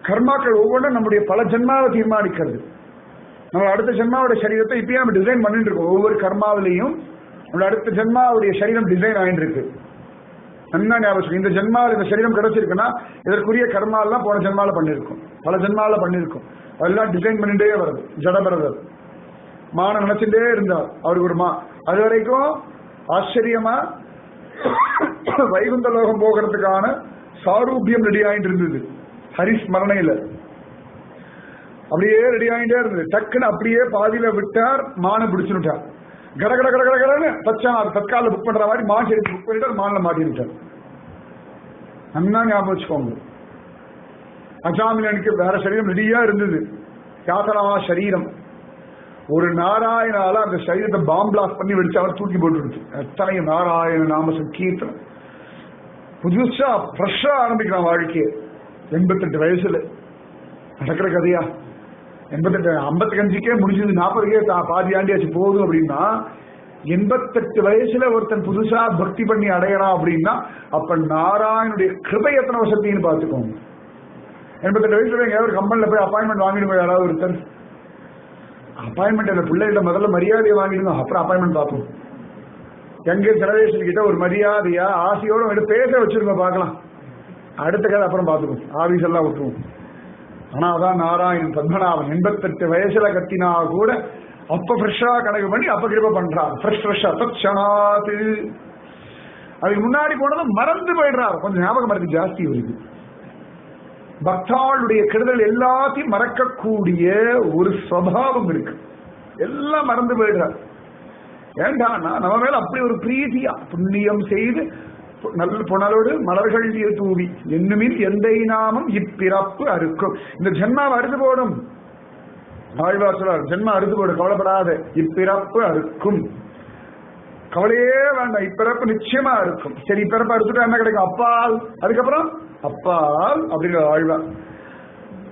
கர்மாக்கள் ஒவ்வொன்றும் நம்முடைய பல ஜென்மாவை தீர்மானிக்கிறது. நம்ம அடுத்த ஜென்மாவோட சரீரத்தை இப்பயே நம்ம டிசைன் பண்ணிட்டு இருக்கோம். ஒவ்வொரு கர்மாவிலையும் நம்மளோட அடுத்த ஜென்மாவுடைய சரீரம் டிசைன் ஆகிட்டு இருக்கு. நல்லா ஞாபகம், இந்த ஜென்மாவில் இந்த சரீரம் கிடைச்சிருக்குன்னா இதற்குரிய கர்மா எல்லாம் போன ஜென்மால பண்ணிருக்கும், பல ஜென்மால பண்ணிருக்கும். அதெல்லாம் டிசைன் பண்ணிட்டே வருது. ஜடபரதர் மான நினைச்சுட்டே இருந்தார், அவருக்கு ஒரு அது வரைக்கும் ஆச்சரியமா வைகுந்த லோகம் போகிறதுக்கான சாரூபியம் ரெடி ஆகிட்டு இருந்தது. ஹரிஸ்மரணையில அப்படியே ரெடி ஆகிட்டே இருந்தது. டக்குன்னு அப்படியே பாதியில விட்டார், மான பிடிச்சுட்டார். கட கட கட கட கடன்னு தற்கால புக் பண்ற மாதிரி மான் சரி புக் பண்ணிட்டு மான்ல மாட்டிட்டார். நல்லா ஞாபகம் வச்சுக்கோங்க. அஜாமிலனுக்கு வேற சரீரம் ரெடியா இருந்தது, யாதனா சரீரம். ஒரு நாராயணால அந்த சரீரத்தை பாம் பிளாஸ்ட் பண்ணி வெடிச்சு அவர் தூக்கி போட்டு எத்தனை நாராயண நாம சங்கீர்த்தனம். புதுசா ஃப்ரெஷ்ஷா ஆரம்பிக்கிறான் வாழ்க்கையை. 88 வயசுல நடக்கிற கதையா? 88 55க்கே முடிஞ்சது, 40க்கே பாதி ஆண்டியாச்சு போதும் அப்படின்னா 88 வயசுல ஒருத்தன் புதுசா பக்தி பண்ணி அடையறான் அப்படின்னா அப்ப நாராயணுடைய கிருபை எத்தனை வசத்தின்னு பாத்துக்கோங்க. 88 வயசுல எங்கேயாவது கம்பெனில போய் அப்பாயின்மெண்ட் வாங்கிடுவோம். யாராவது ஒருத்தர் அப்பாயின்மெண்ட் அந்த பிள்ளைகள முதல்ல மரியாதையை வாங்கிடுவோம், அப்புறம் அப்பாயின்மெண்ட் பார்ப்போம். எங்க ஜெனரேஷன் கிட்ட ஒரு மரியாதையா ஆசையோட பேச வச்சிருக்க பார்க்கலாம். அடுத்த கதை அப்புறம் பார்த்துக்கோம், ஆபீஸ் எல்லாம் விட்டுருவோம். ஆனா அதான் நாராயணன் பத்மநாபன் 88 வயசுல கத்தினா கூட அப்ப ஃப்ரெஷ்ஷா கணக்கு பண்ணி அப்ப கிருபை பண்றார். ஃப்ரெஷ்ஷா தட்சணாத்து. அதுக்கு முன்னாடி போனதும் மறந்து போயிடுறாரு. கொஞ்சம் ஞாபகம் மறந்து ஜாஸ்தி வருது. பக்தாளுடைய கெடுதல் எல்லாத்தையும் மறக்கக்கூடிய ஒரு சுபாவம் இருக்கு. எல்லாம் மறந்து போயிடுறார். ஏண்டானா நம்ம மேல அப்படி ஒரு பிரீதியா புண்ணியம் செய்து நல்ல புனலோடு மலர்கள் தூவி என்னுமின் எந்தை நாமம் இப்பிறப்பு அறுக்கும். இந்த ஜென்மாவை அறுத்து போடும். ஆழ்வார் சொல்றார், ஜென்மா அறுத்து போடும், கவலைப்படாத, இப்பிறப்பு அறுக்கும். கவலையே வேண்டாம், இப்பிறப்பு நிச்சயமா இருக்கும். சரி, இப்பிறப்பு அறுத்துட்டா என்ன கிடைக்கும்? அப்பால். அதுக்கப்புறம் அப்பால் அப்படிங்கிற ஆழ்வார்.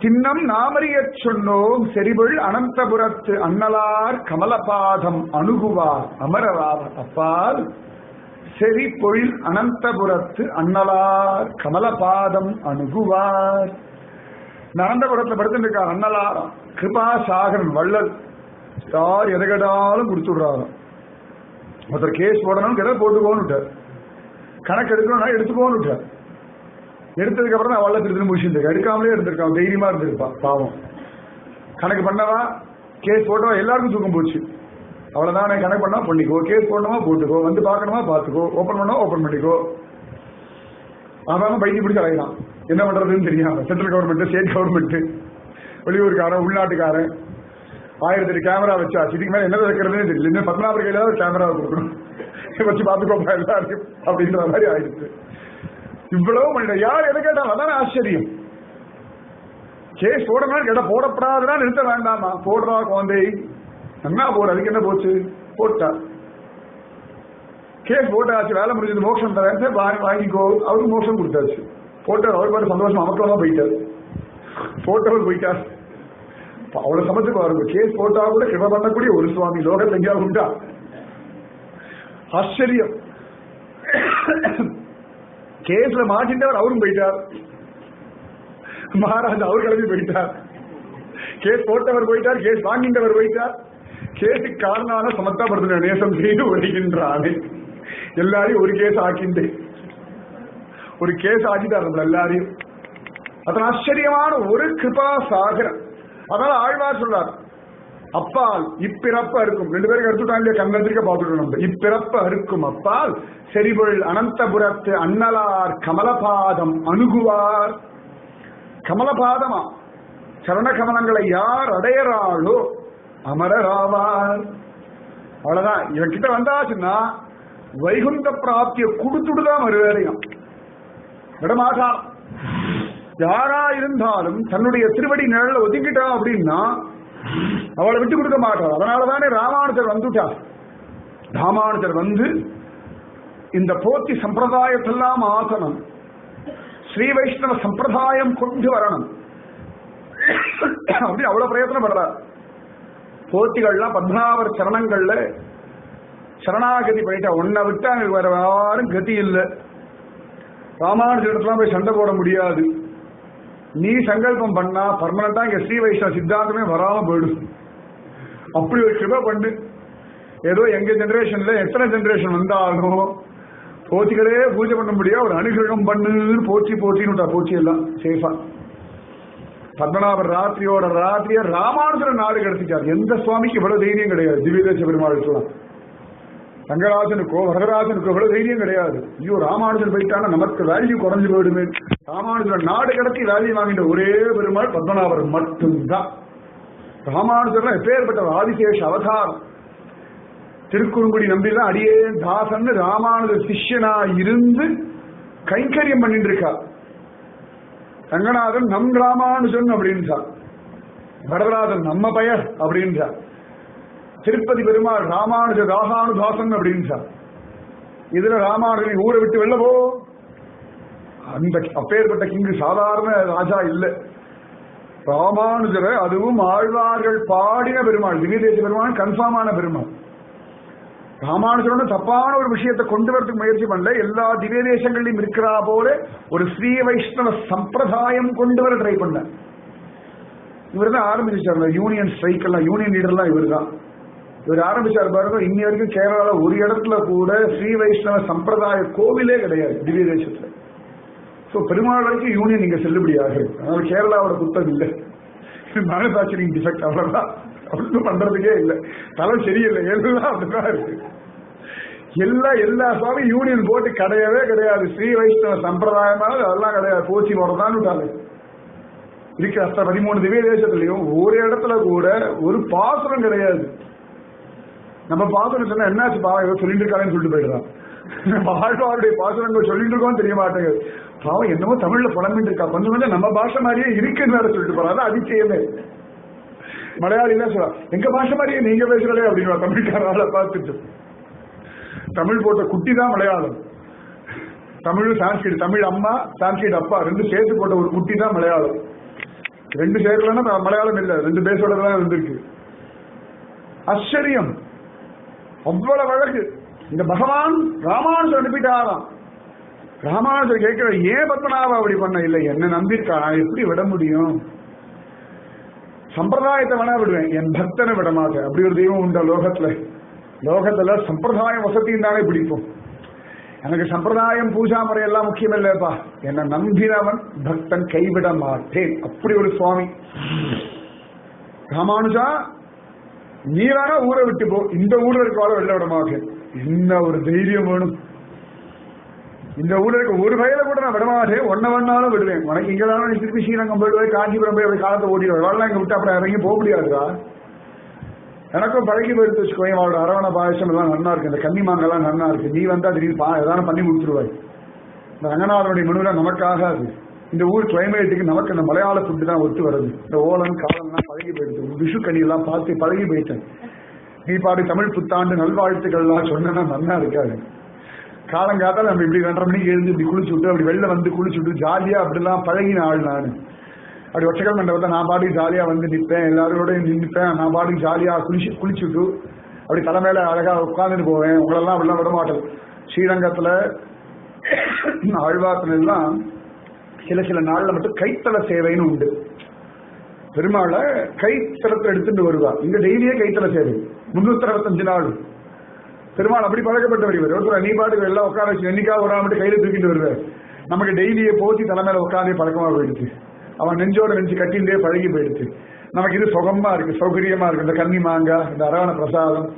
தின்னம் நாமறிய சொன்னோம் செறிபொள் அனந்தபுரத்து அண்ணலார் கமலபாதம் அணுகுவார் அமரராவர். அப்பால் செறி பொழில் அனந்தபுரத்து அண்ணலார் கமலபாதம் அணுகுவார். அனந்தபுரத்துல படுத்துருக்கார் அண்ணலார் கிருபா சாகரன் வள்ளல். யார் எதகடாலும் கொடுத்துடுறாரு. ஒருத்தர் கேஸ் போடணும், எதை போட்டுக்கோன்னு கணக்கு எடுக்கணும்னா எடுத்துக்கோன்னு எடுத்ததுக்கு அப்புறம் அவள திருத்தி முடிச்சுட்டு எடுக்காமலே இருந்திருக்கான், தைரியமா இருந்திருப்பான். பாவம் கணக்கு பண்ணவா கேஸ் போட்டவா எல்லாருக்கும் தூக்கம் போச்சு. அவ்வளவுதான், கணக்கு பண்ணா பண்ணிக்கோ, கேஸ் போடணுமா போட்டுக்கோ, வந்து பாக்கணுமா பாத்துக்கோ, ஓபன் பண்ணா ஓபன் பண்ணிக்கோ. அவன் பைக்கு பிடிச்சி அலையலாம், என்ன பண்றதுன்னு தெரியாம. சென்ட்ரல் கவர்மெண்ட், ஸ்டேட் கவர்மெண்ட், வெளியூருக்காரன், உள்நாட்டுக்காரன் 1008 கேமரா வச்சா இதுக்கு மேல என்ன வைக்கிறதுன்னு தெரியல. இன்னும் 14 கையில கேமரா கொடுக்கணும். வச்சு பாத்துக்கோப்பா எல்லாரையும் அப்படின்ற மாதிரி ஆயிடுச்சு. இவ்வளவு மனித யார் எதை கேட்டாலும் அதான ஆச்சரியம். கேஸ் போடணும் கேட்டா போடப்படாதுன்னா நிறுத்த வேண்டாமா? போடுறா குழந்தை என்ன போடு, அதுக்கு என்ன போச்சு, போட்டா கேஸ் போட்டாச்சு, வேலை முடிஞ்சது, மோட்சம் தரேன் வாங்கிக்கோ. அவருக்கு மோட்சம் கொடுத்தாச்சு. போட்டார், அவர் மாதிரி சந்தோஷம் அமக்கலமா போயிட்டார். போட்டவர் போயிட்டார். அவ்வளவு சமத்துக்கு பாருங்க, கேஸ் போட்டா கூட கிருப பண்ணக்கூடிய ஒரு சுவாமி லோகத்தில் எங்கேயாவது உண்டா? ஆச்சரியம். கேஸ்ல மாட்டின்றவர் அவரும் போயிட்டார். மகாராஜா அவர் கிளம்பி போயிட்டார். கேஸ் போட்டவர் போயிட்டார், கேஸ் வாங்கின்றவர் போயிட்டார். கேஸுக்கு காரணமான சமத்தாபடுத்த நேசம் செய்து வருகின்றானே. எல்லாரையும் ஒரு கேஸ் ஆக்கிண்டு ஒரு கேஸ் ஆக்கிட்டார் நம்ம எல்லாரையும். அதன் ஆச்சரியமான ஒரு கிருபா சாகரம். அதனால ஆழ்வார் சொல்றார், அப்பால் இப்பிறப்ப இருக்கும். ரெண்டு பேருக்கு எடுத்துட்டாங்க, கண்ணத்திற்க பார்த்துட்டு நம்ம இப்பிறப்ப இருக்கும் அப்பால் செறிபொள் அனந்தபுரத்து அன்னலார் கமலபாதம் அணுகுவார். கமலபாதமா சரண கமலங்களை யார் அடையறாளோ அமரராவார். அவ்வளவுதான். இவன் கிட்ட வந்தாச்சுன்னா வைகுந்த பிராப்திய கொடுத்துடுதான் வருவேறையும் விடமாட்டா. யாரா இருந்தாலும் தன்னுடைய திருவடி நிழல ஒதுக்கிட்டா அப்படின்னா அவளை விட்டு கொடுக்க மாட்டார். அதனாலதானே ராமானுஜர் வந்துட்டார். ராமானுஜர் வந்து இந்த போத்தி சம்பிரதாயத்தெல்லாம் ஆசனம், ஸ்ரீ வைஷ்ணவ சம்பிரதாயம் கொண்டு வரணும் அப்படி அவ்வளவு பிரயத்தனப்படுறார். போத்திகள்லாம் பத்மநாபர் சரணங்கள்ல சரணாகதி பண்ணிட்டா ஒன்ன விட்டா வேற யாரும் கதி இல்லை. ராமானுஜர்லாம் போய் சண்டை போட முடியாது. நீ சங்கல்பம் பண்ணா பர்மனண்டா இங்க ஸ்ரீ வைஷ்ணவ சித்தாந்தமே வராம போயிடும். அப்படி ஒரு கிருபை பண்ணு. ஏதோ எங்க ஜெனரேஷன்ல எத்தனை ஜெனரேஷன் வந்தாலும் போச்சிகளே பூஜை பண்ண முடியாது, ஒரு அனுகிரகம் பண்ணுன்னு போச்சி போச்சின்னு போச்சி எல்லாம் சேஃபா. பத்மநாபர் ராத்திரியோட ராத்திரியா ராமானுஜர் நாடு கிடைச்சிட்டார். எந்த சுவாமிக்கு இவ்வளவு தைரியம் கிடையாது. திவ்யதேச பெருமாளுக்கெல்லாம், ரங்கராஜனுக்கோ வரதராஜனுக்கோ இவ்வளவு தைரியம் கிடையாது. ஐயோ ராமானுஜன் போயிட்டானா நமக்கு வேல்யூ குறைஞ்சு போயிடுமே. ராமானுஜன் நாடு கடத்தி வேல்யூ வாங்கிட்ட ஒரே பெருமாள் பத்மநாபர் மட்டும்தான். ராமானுஜர்லாம் எப்பேற்பட்ட ஆதிசேஷ அவதாரம். திருக்குறுங்குடி நம்பிதான் அடியே தாசன் ராமானுஜர் சிஷ்யனா இருந்து கைங்கரியம் பண்ணிட்டு இருக்கா. ரங்கநாதன் நம் ராமானுஜன் அப்படின்றார், வரதராஜன் நம்ம பெயர் அப்படின்றார். திருப்பதி பெருமாள் ராமானுஜ ராகானுதாசன் அப்படின்றார். இதுல ராமானுஜனை ஊரை விட்டு வெள்ளவோ அந்த அப்பேற்பட்ட கிங்கு சாதாரண ராஜா இல்லை. ராமானுஜரை அதுவும் ஆழ்வார்கள் பாடின பெருமாள், திவ்யதேச பெருமாள், கன்ஃபார்மான பெருமாள். ராமானுஜரோட தப்பான ஒரு விஷயத்தை கொண்டு வரதுக்கு முயற்சி பண்ணல. எல்லா திவ்ய தேசங்களிலும் இருக்கிறா போல ஒரு ஸ்ரீ வைஷ்ணவ சம்பிரதாயம் கொண்டு வர ட்ரை பண்ண. இவர் தான் ஆரம்பிச்சார் யூனியன் ஸ்ட்ரைக் எல்லாம், யூனியன் லீடர் எல்லாம் இவர் தான். இவர் ஆரம்பிச்சார் பாருங்க. இன்னி வரைக்கும் கேரளால ஒரு இடத்துல கூட ஸ்ரீ வைஷ்ணவ சம்பிரதாய கோவிலே கிடையாது திவ்ய தேசத்துல. சோ பெருமாள் வரைக்கும் யூனியன் இங்க செல்லுபடியாக. அதனால கேரளாவோட புத்தகம் இல்லை, மேனுபேக்சரிங் டிஃபெக்ட், அவ்வளவுதான். ஒன்றும் பண்றதுக்கே இல்லை, தரம் சரியில்லை, எல்லாம் அப்படிதான் இருக்கு. எல்லா சுவாமி யூனியன் போட்டு கிடையவே கிடையாது. ஸ்ரீ வைஷ்ணவ சம்பிரதாயமானது அதெல்லாம் கிடையாது. போச்சி வரதான் இருக்கு. அத்த 13 திவ்ய தேசத்துலயும் ஒரு இடத்துல கூட ஒரு பாசுரம் கிடையாது. நம்ம பாசுரம் சொன்னா என்னாச்சு பாவம் சொல்லிட்டு இருக்காங்கன்னு சொல்லிட்டு போயிடுறான். ஆழ்வாருடைய பாசுரங்கள் சொல்லிட்டு இருக்கோம் தெரிய மாட்டேங்குது. பாவம் என்னமோ தமிழ்ல புலம்பிட்டு இருக்கா, கொஞ்சம் கொஞ்சம் நம்ம பாஷை மாதிரியே இருக்குன்னு வேற சொல்லிட்டு போறாங்க. அதிசயமே. மலையாளி தான் சொல்றா, எங்க பாஷை மாதிரியே நீங்க பேசுறதே அப்படின்னு தமிழ்காரால பார்த்துட்டு. தமிழ் போட்ட குட்டி தான் மலையாளம். தமிழ் சான்ஸ்கிரிட், தமிழ் அம்மா சான்ஸ்கிரிட் அப்பா ரெண்டு சேர்த்து போட்ட ஒரு குட்டி தான் மலையாளம். ரெண்டு சேர்க்கலன்னா மலையாளம் இல்லை, ரெண்டு பேசோட தான் இருந்திருக்கு. ஆச்சரியம், அவ்வளவு அழகு. இந்த பகவான் ராமானுஜர் அனுப்பிட்டாராம். ராமானுஜர் கேட்கிற ஏன் பத்மநாபா அப்படி பண்ண? இல்லை என்ன நம்பியிருக்கா, நான் எப்படி விட முடியும்? சம்பிரதாயத்தை வேணா விடுவேன், என் பக்தனை விட மாட்டேன். அப்படி ஒரு தெய்வம் உண்டா லோகத்துல? லோகத்துல சம்பிரதாயம் வசதியும் தானே பிடிக்கும். எனக்கு சம்பிரதாயம் பூஜா முறையெல்லாம் முக்கியம் இல்லப்பா, என்னை நம்பினவன் பக்தன் கைவிட மாட்டேன். அப்படி ஒரு சுவாமி ராமானுஜா. நீ வேணா ஊரை விட்டு போ, இந்த ஊர்ல இருக்காலும் வெளில விட மாட்டேன். என்ன ஒரு தைரியம் வேணும்! இந்த ஊர்ல இருக்க ஒரு வயல கூட நான் விட மாட்டேன், ஒன்ன வேணாலும் விடுவேன். உனக்கு இங்க தானே திருப்பி ஸ்ரீரங்கம் போயிடுவேன், காஞ்சிபுரம் போய் அப்படி காலத்தை ஓடிடுவேன். இங்க விட்டு அப்புறம் இறங்கி போக முடியாதுடா. எனக்கும் பழகி போயிடுத்து வச்சுக்கோங்க. அவரோட அரவண பாயசம் எல்லாம் நல்லா இருக்கு, இந்த கன்னி மாங்கெல்லாம் நல்லா இருக்கு. நீ வந்தா திடீர்னு எதாவது பண்ணி கொடுத்துருவாய். இந்த ரங்கநாதனுடைய மெனுவில நமக்காக அது இந்த ஊர் கிளைமேட்டுக்கு நமக்கு இந்த மலையாள ஃபுட்டு தான் ஒத்து வருது. இந்த ஓலன் காலம்லாம் பழகி போயிடுது. விஷு கனி எல்லாம் பார்த்து பழகி போயிட்டேன். நீ பாடு தமிழ் புத்தாண்டு நல்வாழ்த்துக்கள்லாம் சொன்னா நல்லா இருக்காது. காலங்காத்தால நம்ம இப்படி 2:30 மணிக்கு எழுந்து இப்படி குளிச்சு விட்டு அப்படி வெளில வந்து குளிச்சு விட்டு ஜாலியா அப்படிலாம் பழகின ஆள் நான். அப்படி ஒற்றைக்கல் மண்டபத்தை நான் பாட்டுக்கு ஜாலியா வந்து நிற்பேன், எல்லாரோடையும் நின்றுப்பேன். நான் பாட்டுக்கு ஜாலியா குளிச்சுட்டு அப்படி தலைமையில அழகா உட்காந்துட்டு போவேன். உங்களெல்லாம் அப்படிலாம் விட மாட்டேன். ஸ்ரீரங்கத்துல ஆழ்வார்த்தன எல்லாம் சில நாள்ல மட்டும் கைத்தள சேவைன்னு உண்டு. பெருமாளை கைத்தளத்தை எடுத்துட்டு வருவா. இங்க டெய்லியே கைத்தள சேவை 365 நாள். பெருமாள் அப்படி பழக்கப்பட்டு வருவார். நீ பாட்டுக்கு எல்லாம் உட்கார வச்சு என்னைக்கா ஒரு நாள் மட்டும் கையில தூக்கிட்டு வருவார். நமக்கு டெய்லியே போத்தி தலைமையில உட்காந்தே பழக்கமா போயிடுச்சு. அவன் நெஞ்சோட நெஞ்சு கட்டிலே பழகி போயிடுச்சு. நமக்கு இது சுகமா இருக்கு, சௌகரியமா இருக்கு. இந்த கன்னி மாங்காய், இந்த அரவண பிரசாதம்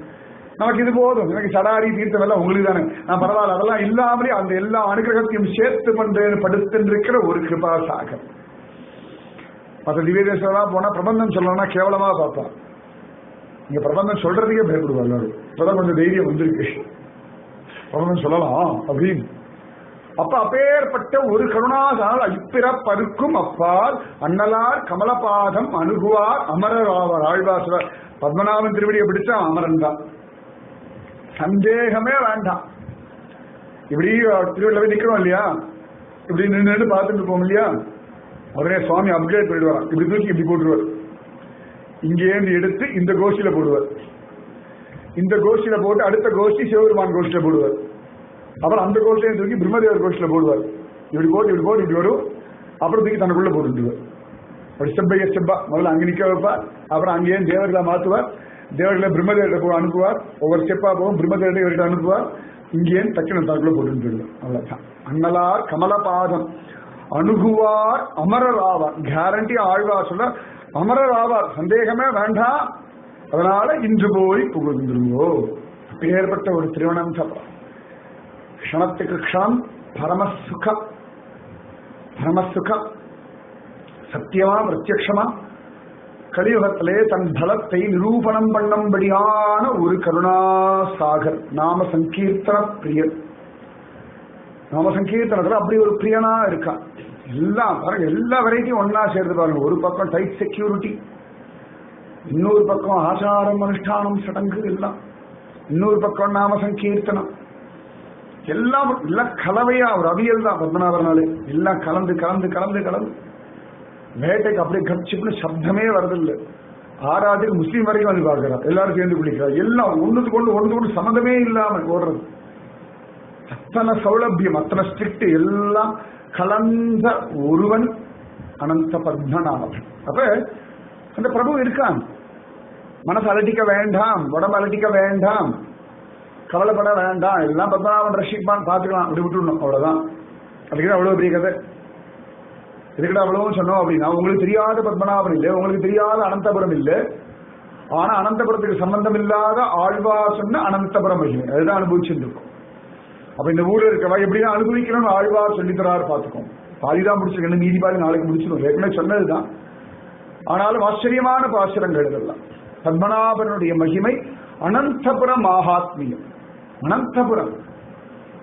நமக்கு இது போதும். எனக்கு சடாரி தீர்த்தம் எல்லாம் உங்களுக்கு தானே, நான் பரவாயில்ல. அதெல்லாம் இல்லாமலே அந்த எல்லா அனுகிரகத்தையும் சேர்த்து பண்றேன்னு படுத்துருக்கிற ஒரு கிருபா சாகர். மற்ற திவ்ய தேசம் போனா பிரபந்தம் சொல்லணும்னா கேவலமா பார்ப்பான். இங்க பிரபந்தம் சொல்றதுக்கே பயப்படுவார் எல்லாரும். இப்பதான் கொஞ்சம் தைரியம் வந்திருக்கு, பிரபந்தம் சொல்லலாம் அப்படின்னு. அப்ப அப்பேற்பட்ட ஒரு கருணாசால் இப்பிறப்பருக்கும் அப்பால் அண்ணலார் கமலபாதம் அணுகுவார் அமரர் ஆவார். ஆழ்வார் பத்மநாபன் திருவடியை பிடிச்சா அமரன் தான், சந்தேகமே வேண்டாம். இப்படி திருவள்ளுவர் போய் நிக்கிறோம் இல்லையா, இப்படி நின்று பார்த்துட்டு போவோம் இல்லையா, உடனே சுவாமி அப்கிரேட் பண்ணிடுவார். இப்படி தூக்கி இப்படி போட்டுருவார். இங்கேருந்து எடுத்து இந்த கோஷ்டியில போடுவார். இந்த கோஷ்டியில போட்டு அடுத்த கோஷ்டி சிவபெருமான் கோஷ்டியில போடுவார். அப்புறம் அந்த கோஷ்டியை தூக்கி பிரம்மதேவர் கோஷ்டியில போடுவார். இப்படி போட்டு இப்படி போட்டு இப்படி வரும். அப்புறம் தூக்கி தனக்குள்ள போட்டுருவார். அப்படி ஸ்டெப் பை ஸ்டெப்பா முதல்ல அங்க நிக்க வைப்பார். அப்புறம் அங்கேயே தேவர்களை மாற்றுவார். தேவர்களை பிரம்மதேவர்கிட்ட அனுப்புவார். ஒவ்வொரு ஸ்டெப்பா போகும். பிரம்மதேவர்கிட்ட இவர்கிட்ட அனுப்புவார். இங்கேயே தக்கின தனக்குள்ள போட்டு அவ்வளவுதான். அண்ணலார் கமலபாதம் அணுகுவார் அமரர் ஆவார். கேரண்டி ஆழ்வார் சொல்ல அமரர் ஆவார், சந்தேகமே வேண்டாம். அதனால இன்று போய் புகுந்துருங்கோ. ஏற்பட்ட ஒரு திருமணம் க்ஷணத்துக்கு க்ஷணம் பரமசுகம், பரமசுகம் சத்தியமா பிரத்யக்ஷமா கலியுகத்திலே தன் பலத்தை நிரூபணம் பண்ணும்படியான ஒரு கருணாசாகர். நாம சங்கீர்த்தன பிரியர். நாம சங்கீர்த்தனத்துல அப்படி ஒரு பிரியனா இருக்கான். எல்லாம் பாருங்க, எல்லா வெரைட்டியும் ஒன்னா சேர்ந்து பாருங்க. ஒரு பக்கம் டைட் செக்யூரிட்டி, இன்னொரு பக்கம் ஆச்சாரம் அனுஷ்டானம் சடங்கு எல்லாம், இன்னொரு பக்கம் நாம சங்கீர்த்தனம் எல்லாம் எல்லாம் கலவையா ஒரு அவியல் தான் பத்மநாபர்னாலே. எல்லாம் கலந்து கலந்து கலந்து கலந்து வேட்டைக்கு அப்படியே கட்சிப்புன்னு சப்தமே வரதில்லை. ஆறாட்டுக்கு முஸ்லீம் வரைக்கும் வந்து பார்க்கிறார். எல்லாரும் சேர்ந்து குளிக்கிறார். எல்லாம் ஒன்றுக்கு கொண்டு சம்மந்தமே இல்லாமல் ஓடுறது. அத்தனை சௌலபியம், அத்தனை ஸ்ட்ரிக்ட், எல்லாம் கலந்த ஒருவன் அனந்த பத்மநாபன். அப்ப அந்த பிரபு இருக்கான். மனசு அலட்டிக்க வேண்டாம், உடம்பு அலட்டிக்க வேண்டாம், கவலைப்பட வேண்டாம். எல்லாம் பத்மநாபன் ரஷிப்பான் பார்த்துக்கலாம், அப்படி விட்டுடணும், அவ்வளவுதான். அதுக்குதான் அவ்வளவு பெரிய கதை. இதுக்கிட்ட அவ்வளவும் சொன்னோம் அப்படின்னா, உங்களுக்கு தெரியாத பத்மநாபன் இல்லை, உங்களுக்கு தெரியாத அனந்தபுரம் இல்லை. ஆனா அனந்தபுரத்துக்கு சம்பந்தம் இல்லாத ஆழ்வார் சொன்ன அனந்தபுரம் மகிமை அதுதான் அனுபவிச்சுட்டு இருக்கும். அப்ப இந்த ஊர்ல இருக்கவா எப்படிதான் அனுபவிக்கணும்னு ஆழ்வார் சொல்லித்தராரு பார்த்துக்கோம். பாதிதான் முடிச்சிருக்கேன், மீதி பாதி நாளைக்கு முடிச்சிடும். ஏற்கனவே சொன்னதுதான். ஆனாலும் ஆச்சரியமான பாசுரங்கள் இதெல்லாம். பத்மநாபனுடைய மகிமை அனந்தபுரம் மகாத்மியம். அனந்தபுரம்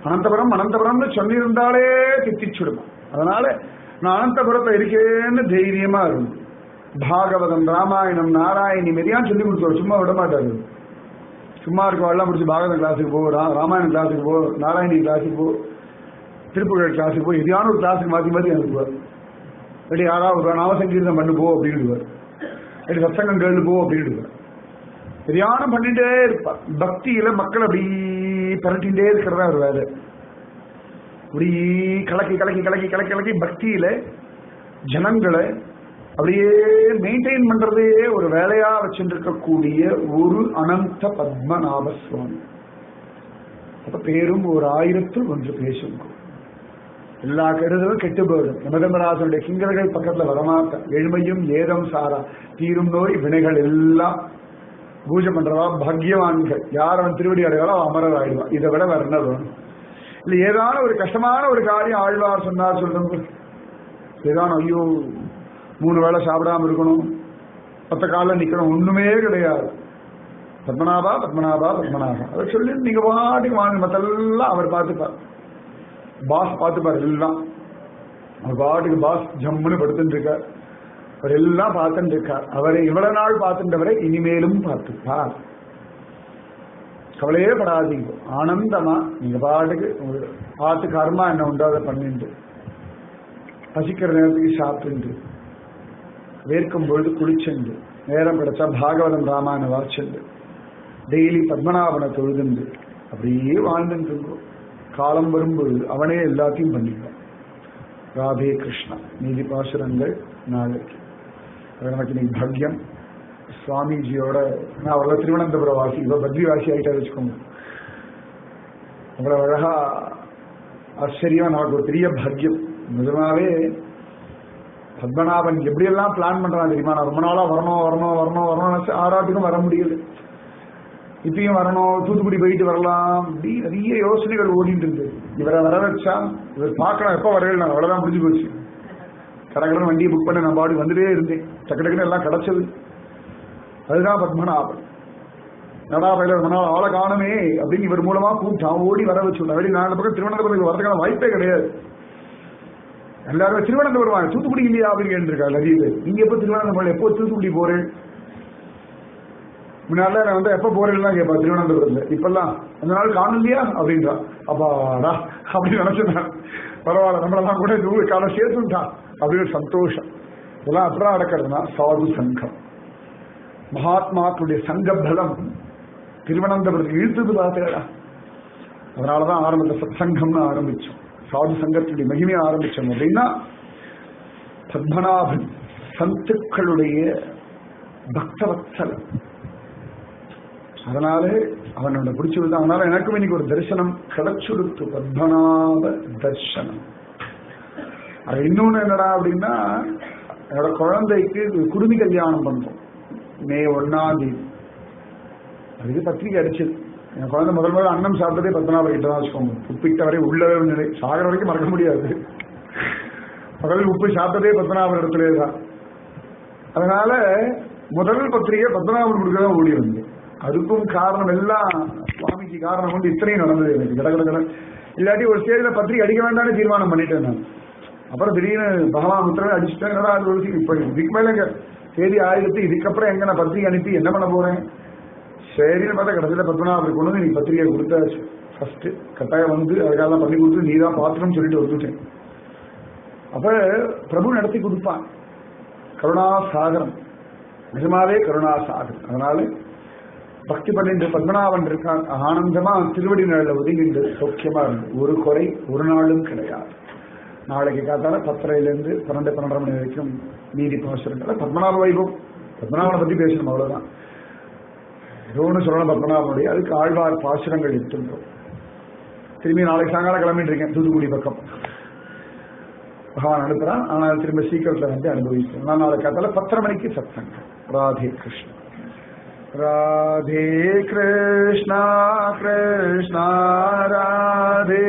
அனந்தபுரம் அனந்தபுரம்னு சொல்லியிருந்தாலே தித்திச்சுடுமா. அதனால நான் அனந்தபுரத்தை இருக்கேன்னு தைரியமா இருக்கும். பாகவதம், ராமாயணம், நாராயணி மெரியான்னு சொல்லி கொடுத்துருவோம். சும்மா விட மாட்டாரு. சும்மா இருக்க எல்லாம் முடிச்சு பாகவதம் கிளாஸுக்கு போ, ராமாயணம் கிளாஸுக்கு போ, நாராயணி கிளாஸுக்கு போ, திருப்புகழ் கிளாஸுக்கு போ, எதையான ஒரு கிளாஸுக்கு மாற்றி மாற்றி அனுப்புவார். அப்படி யாராவது நாமசங்கீர்த்தம் பண்ணு போ அப்படின்டுவார். அப்படி சத்சங்கம் கேளு போ அப்படின்டுவார். தியானம் பண்ணிட்டே இருப்பார். பக்தியில மக்கள் அப்படி பரட்டிகிட்டே இருக்கிறதா ஒரு வேலை. அப்படி கலக்கி கலக்கி கலக்கி கலக்கி கலக்கி பக்தியில ஜனங்களை அப்படியே மெயின்டைன் பண்றதே ஒரு வேலையா வச்சுருக்கக்கூடிய ஒரு அனந்த பத்மநாப சுவாமி. அப்ப பேரும் ஒரு 1000 பேசும். எல்லா கெடுதலும் கெட்டு போயிடும். யமதர்மராஜனுடைய கிங்கர்கள் பக்கத்துல வரமாட்ட. எழுமையும் ஏதம் சாரா தீரும் நோய் வினைகள் எல்லாம் பூஜை பண்றவா பாக்யவான்கள். யார் அவன் திருவடி அடையாளோ அமரர் ஆயிடுவான். இதை விட வேற என்ன வேணும்? இல்ல ஏதான ஒரு கஷ்டமான ஒரு காரியம் ஆழ்வார் சொன்னார் சொல்லுங்க. ஏதான ஐயோ 3 வேளை சாப்பிடாம இருக்கணும், 10 காலில் நிக்கணும், ஒண்ணுமே கிடையாது. பத்மநாபா பத்மநாபா பத்மநாபா அதை சொல்லி நீங்க பாட்டுக்கு வாங்க, மத்தெல்லாம் அவர் பார்த்துப்பார். பாஸ் பார்த்துப்பார் எல்லாம். அவர் பாட்டுக்கு பாஸ் ஜம்முன்னு படுத்துட்டு இருக்கார். அவர் எல்லாம் பார்த்துட்டு இருக்கார். அவரை இவ்வளவு நாள் பார்த்துட்டவரை இனிமேலும் பார்த்துப்பார். கவலையே படாதீங்க, ஆனந்தமா நீங்க பாட்டுக்கு பார்த்து கர்மா என்ன உண்டோ அதை பண்ணிட்டு, பசிக்கிற நேரத்துக்கு சாப்பிட்டு, வேர்க்கும் பொழுது குளிச்சுண்டு, நேரம் கிடைச்சா பாகவதம் ராமாயணம் வாசிச்சுண்டு, டெய்லி பத்மநாபனை தொழுதுண்டு அப்படியே வாழ்ந்துட்டு இருக்கோம். காலம் வரும்பொழுது அவனே எல்லாத்தையும் பண்ணிக்குவான். ராதே கிருஷ்ணா. நீதி பாசுரங்கள் நாளைக்கு. எனக்கு நீ பாக்யம் சுவாமிஜியோட, நான் அவர்கள திருவனந்தபுரம் வாசி, இவ பத்ரி வாசி ஆகிட்டா வச்சுக்கோங்க. அவ்வளவு அழகா ஆச்சரியம், நமக்கு ஒரு பெரிய பாக்யம். நிஜமாவே பத்மநாபன் எப்படியெல்லாம் பிளான் பண்றான் தெரியுமா? நான் ரொம்ப நாளா வரணும் வரணும் வரணும் வரணும் ஆறாட்டுக்கும் வர முடியல. இப்பயும் வரணும், தூத்துக்குடி போயிட்டு வரலாம், இப்படி நிறைய யோசனைகள் ஓடிட்டு இருக்கு. இவரை வர வச்சா இவர் பார்க்கணும், எப்ப வரவே நான் அவ்வளவுதான் முடிஞ்சு போச்சு. கடற்கடன் வண்டியை புக் பண்ண நான் பாடி வந்துட்டே இருந்தேன். டக்கு டக்குன்னு எல்லாம் கிடைச்சது. அதுதான் பத்மநாபன். நடா பயில ரொம்ப நாள் ஆளை காணுமே அப்படின்னு இவர் மூலமா கூப்பிட்டான், ஓடி வர வச்சுட்டான். வெளியே நாலு பக்கம் திருவனந்தபுரத்துக்கு வரதுக்கான வாய்ப்பே கிடையாது. எல்லாரும் திருவனந்தபுரம் வாங்க, தூத்துக்குடி இல்லையா அப்படின்னு கேட்டுருக்காங்க நிறைய பேர். நீங்க எப்போ திருவனந்தபுரம், எப்போ தூத்துக்குடி போறேன்? முன்னால நான் வந்து எப்ப போறேன்னு கேட்பா திருவனந்தபுரத்துல. இப்பெல்லாம் அந்த நாள் காணும் இல்லையா அப்படின்றா. அப்பாடா அப்படின்னு நினைச்சேன். பரவாயில்ல, நம்மளெல்லாம் கூட நூறு காலம் சேர்த்துட்டான் அப்படின்னு சந்தோஷம். இதெல்லாம் அப்புறம் நடக்கிறதுனா சாது சங்கம், மகாத்மாக்களுடைய சங்க பலம் திருவனந்தபுரத்துக்கு இழுத்தது பார்த்தா. அதனாலதான் ஆரம்பத்தை சத் சங்கம்னு ஆரம்பிச்சோம், சாது சங்கத்துடைய மகிமையை ஆரம்பிச்சோம். அப்படின்னா பத்மநாபன் சந்துக்களுடைய பக்தவத்சலம். அதனால அவனோட பிடிச்சது. அதனால எனக்கும் இன்னைக்கு ஒரு தரிசனம் கிடைச்சுடுத்து, பத்மநாப தர்சனம். அது இன்னொன்னு என்னடா அப்படின்னா, என்னோட குழந்தைக்கு குடுமி கல்யாணம் பண்றோம் மே 1ஆம் தேதி. அதுக்கு பத்திரிகை அடிச்சது. என் குழந்தை முதல் அன்னம் சாப்பிட்டதே பத்மநாபர் கிட்ட தான் வச்சுக்கோங்க. உப்பிட்ட வரை உள்ளவே நிலை, சாகர வரைக்கும் மறக்க முடியாது. முதல் உப்பு சாப்பிட்டதே பத்மநாபர் இடத்துல தான். அதனால முதல் பத்திரிகை பத்மநாபர் கொடுக்கதான் ஓடி வந்து. அதுக்கும் காரணம் எல்லாம் சுவாமிக்கு காரணம் கொண்டு இத்தனையும் நடந்தது எனக்கு. கடை இல்லாட்டி ஒரு ஸ்டேஜ்ல பத்திரிகை அடிக்க வேண்டாம்னு தீர்மானம் பண்ணிட்டேன் நான். அப்புறம் திடீர்னு பகவான் உத்தரவை அடிச்சுட்டேன். அது ஒரு இப்ப இதுக்கு மேல தேதி ஆயிரத்து, இதுக்கப்புறம் எங்க நான் பத்திரிகை அனுப்பி என்ன பண்ண போறேன்? சரின்னு பார்த்தா கடைசியில பத்மநாபர் கொண்டு வந்து நீ பத்திரிகை கொடுத்தாச்சு. ஃபர்ஸ்ட் கட்டாயம் வந்து அதுக்காக பண்ணி கொடுத்து நீ தான் பாத்திரம் சொல்லிட்டு வந்துட்டேன். அப்ப பிரபு நடத்தி கொடுப்பான். கருணாசாகரம், நிஜமாவே கருணாசாகரம். அதனால பக்தி பண்ணிட்டு பத்மநாபன் இருக்கான், ஆனந்தமா திருவடி நிழல ஒதுங்கிட்டு சௌக்கியமா இருந்து ஒரு குறை ஒரு நாளும் கிடையாது. நாளைக்கு காத்தால 10:30 12, 12:30 மணி வரைக்கும் நீதி பாசுரங்கள் பத்மநாப வைபவம். பத்மநாபனை பத்தி பேசணும், அவ்வளவுதான். ஏதோ ஒன்று சொல்லணும் பத்மநாபனுடைய. அதுக்கு ஆழ்வார் பாசுரங்கள் எடுத்துட்டோம். திரும்பி நாளைக்கு சாயங்காலம் கிளம்பிட்டு இருக்கேன் தூத்துக்குடி பக்கம். பகவான் அனுப்புறான், ஆனால் திரும்ப சீக்கிரத்துல வந்து அனுபவிக்கிறேன். நான் நாளைக்கு காத்தால 10:30 மணிக்கு சத்சங்கம். Radhe Krishna. Radhe Krishna Krishna Radhe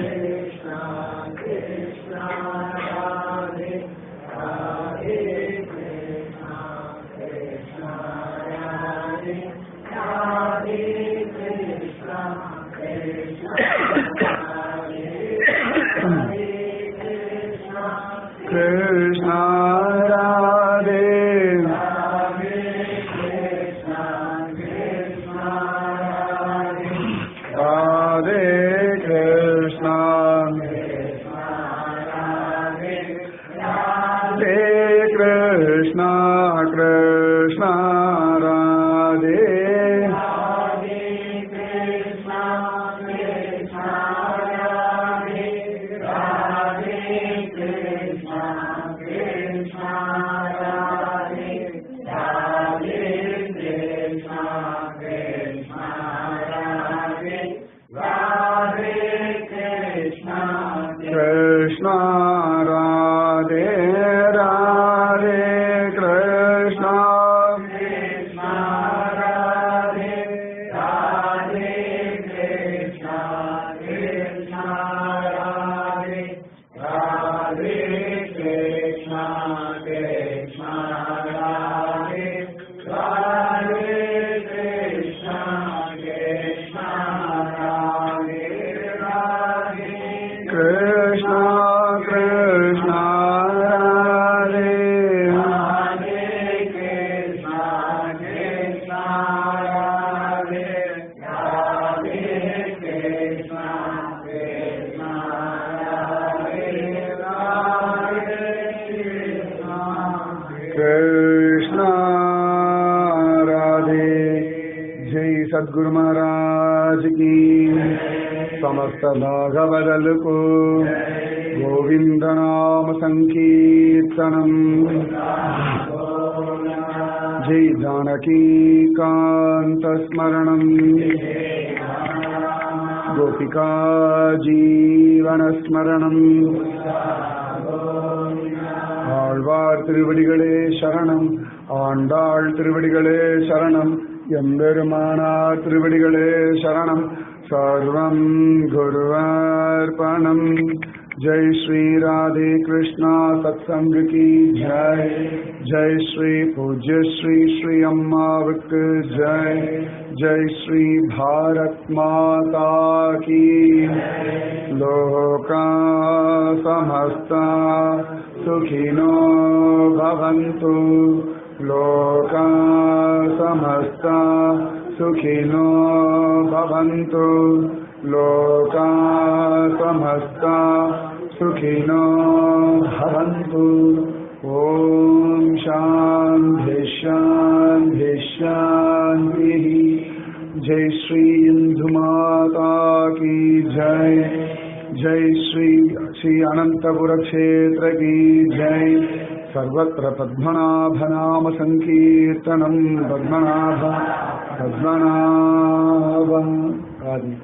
Krishna Radhe Radhe Krishna Radhe Krishna Krishna Radhe Krishna Radhe Radhe Krishna Krishna सद्गुरु महाराज की समस्त भागवदल को गोविंद नाम संकीर्तनम जय जानकी कांत स्मरणम गोपिका जीवन स्मरणम ஆழ்வார் திருவடிகளே சரணம் ஆண்டாள் திருவடிகளே சரணம் எம்பெருமானார் திருவடிகளே சரணம் சர்வம் குருவார்ப்பணம் जय श्री राधे कृष्णा सत्संग की जय जय श्री पूज्य श्री श्री अम्मावक जय जय श्री भारत माता की लोका समस्ता सुखिनो भवन्तु लोका समस्ता सुखिनो भवन्तु लोका समस्ता सुखिनो भवन्तु ओम शांति शांति शांति जय श्री इंदु माता की जय जय श्री श्री अनंतपुर क्षेत्र की जय सर्वत्र पद्मनाभ नाम संकीर्तनम पद्मनाभ पद्मनाभ आदि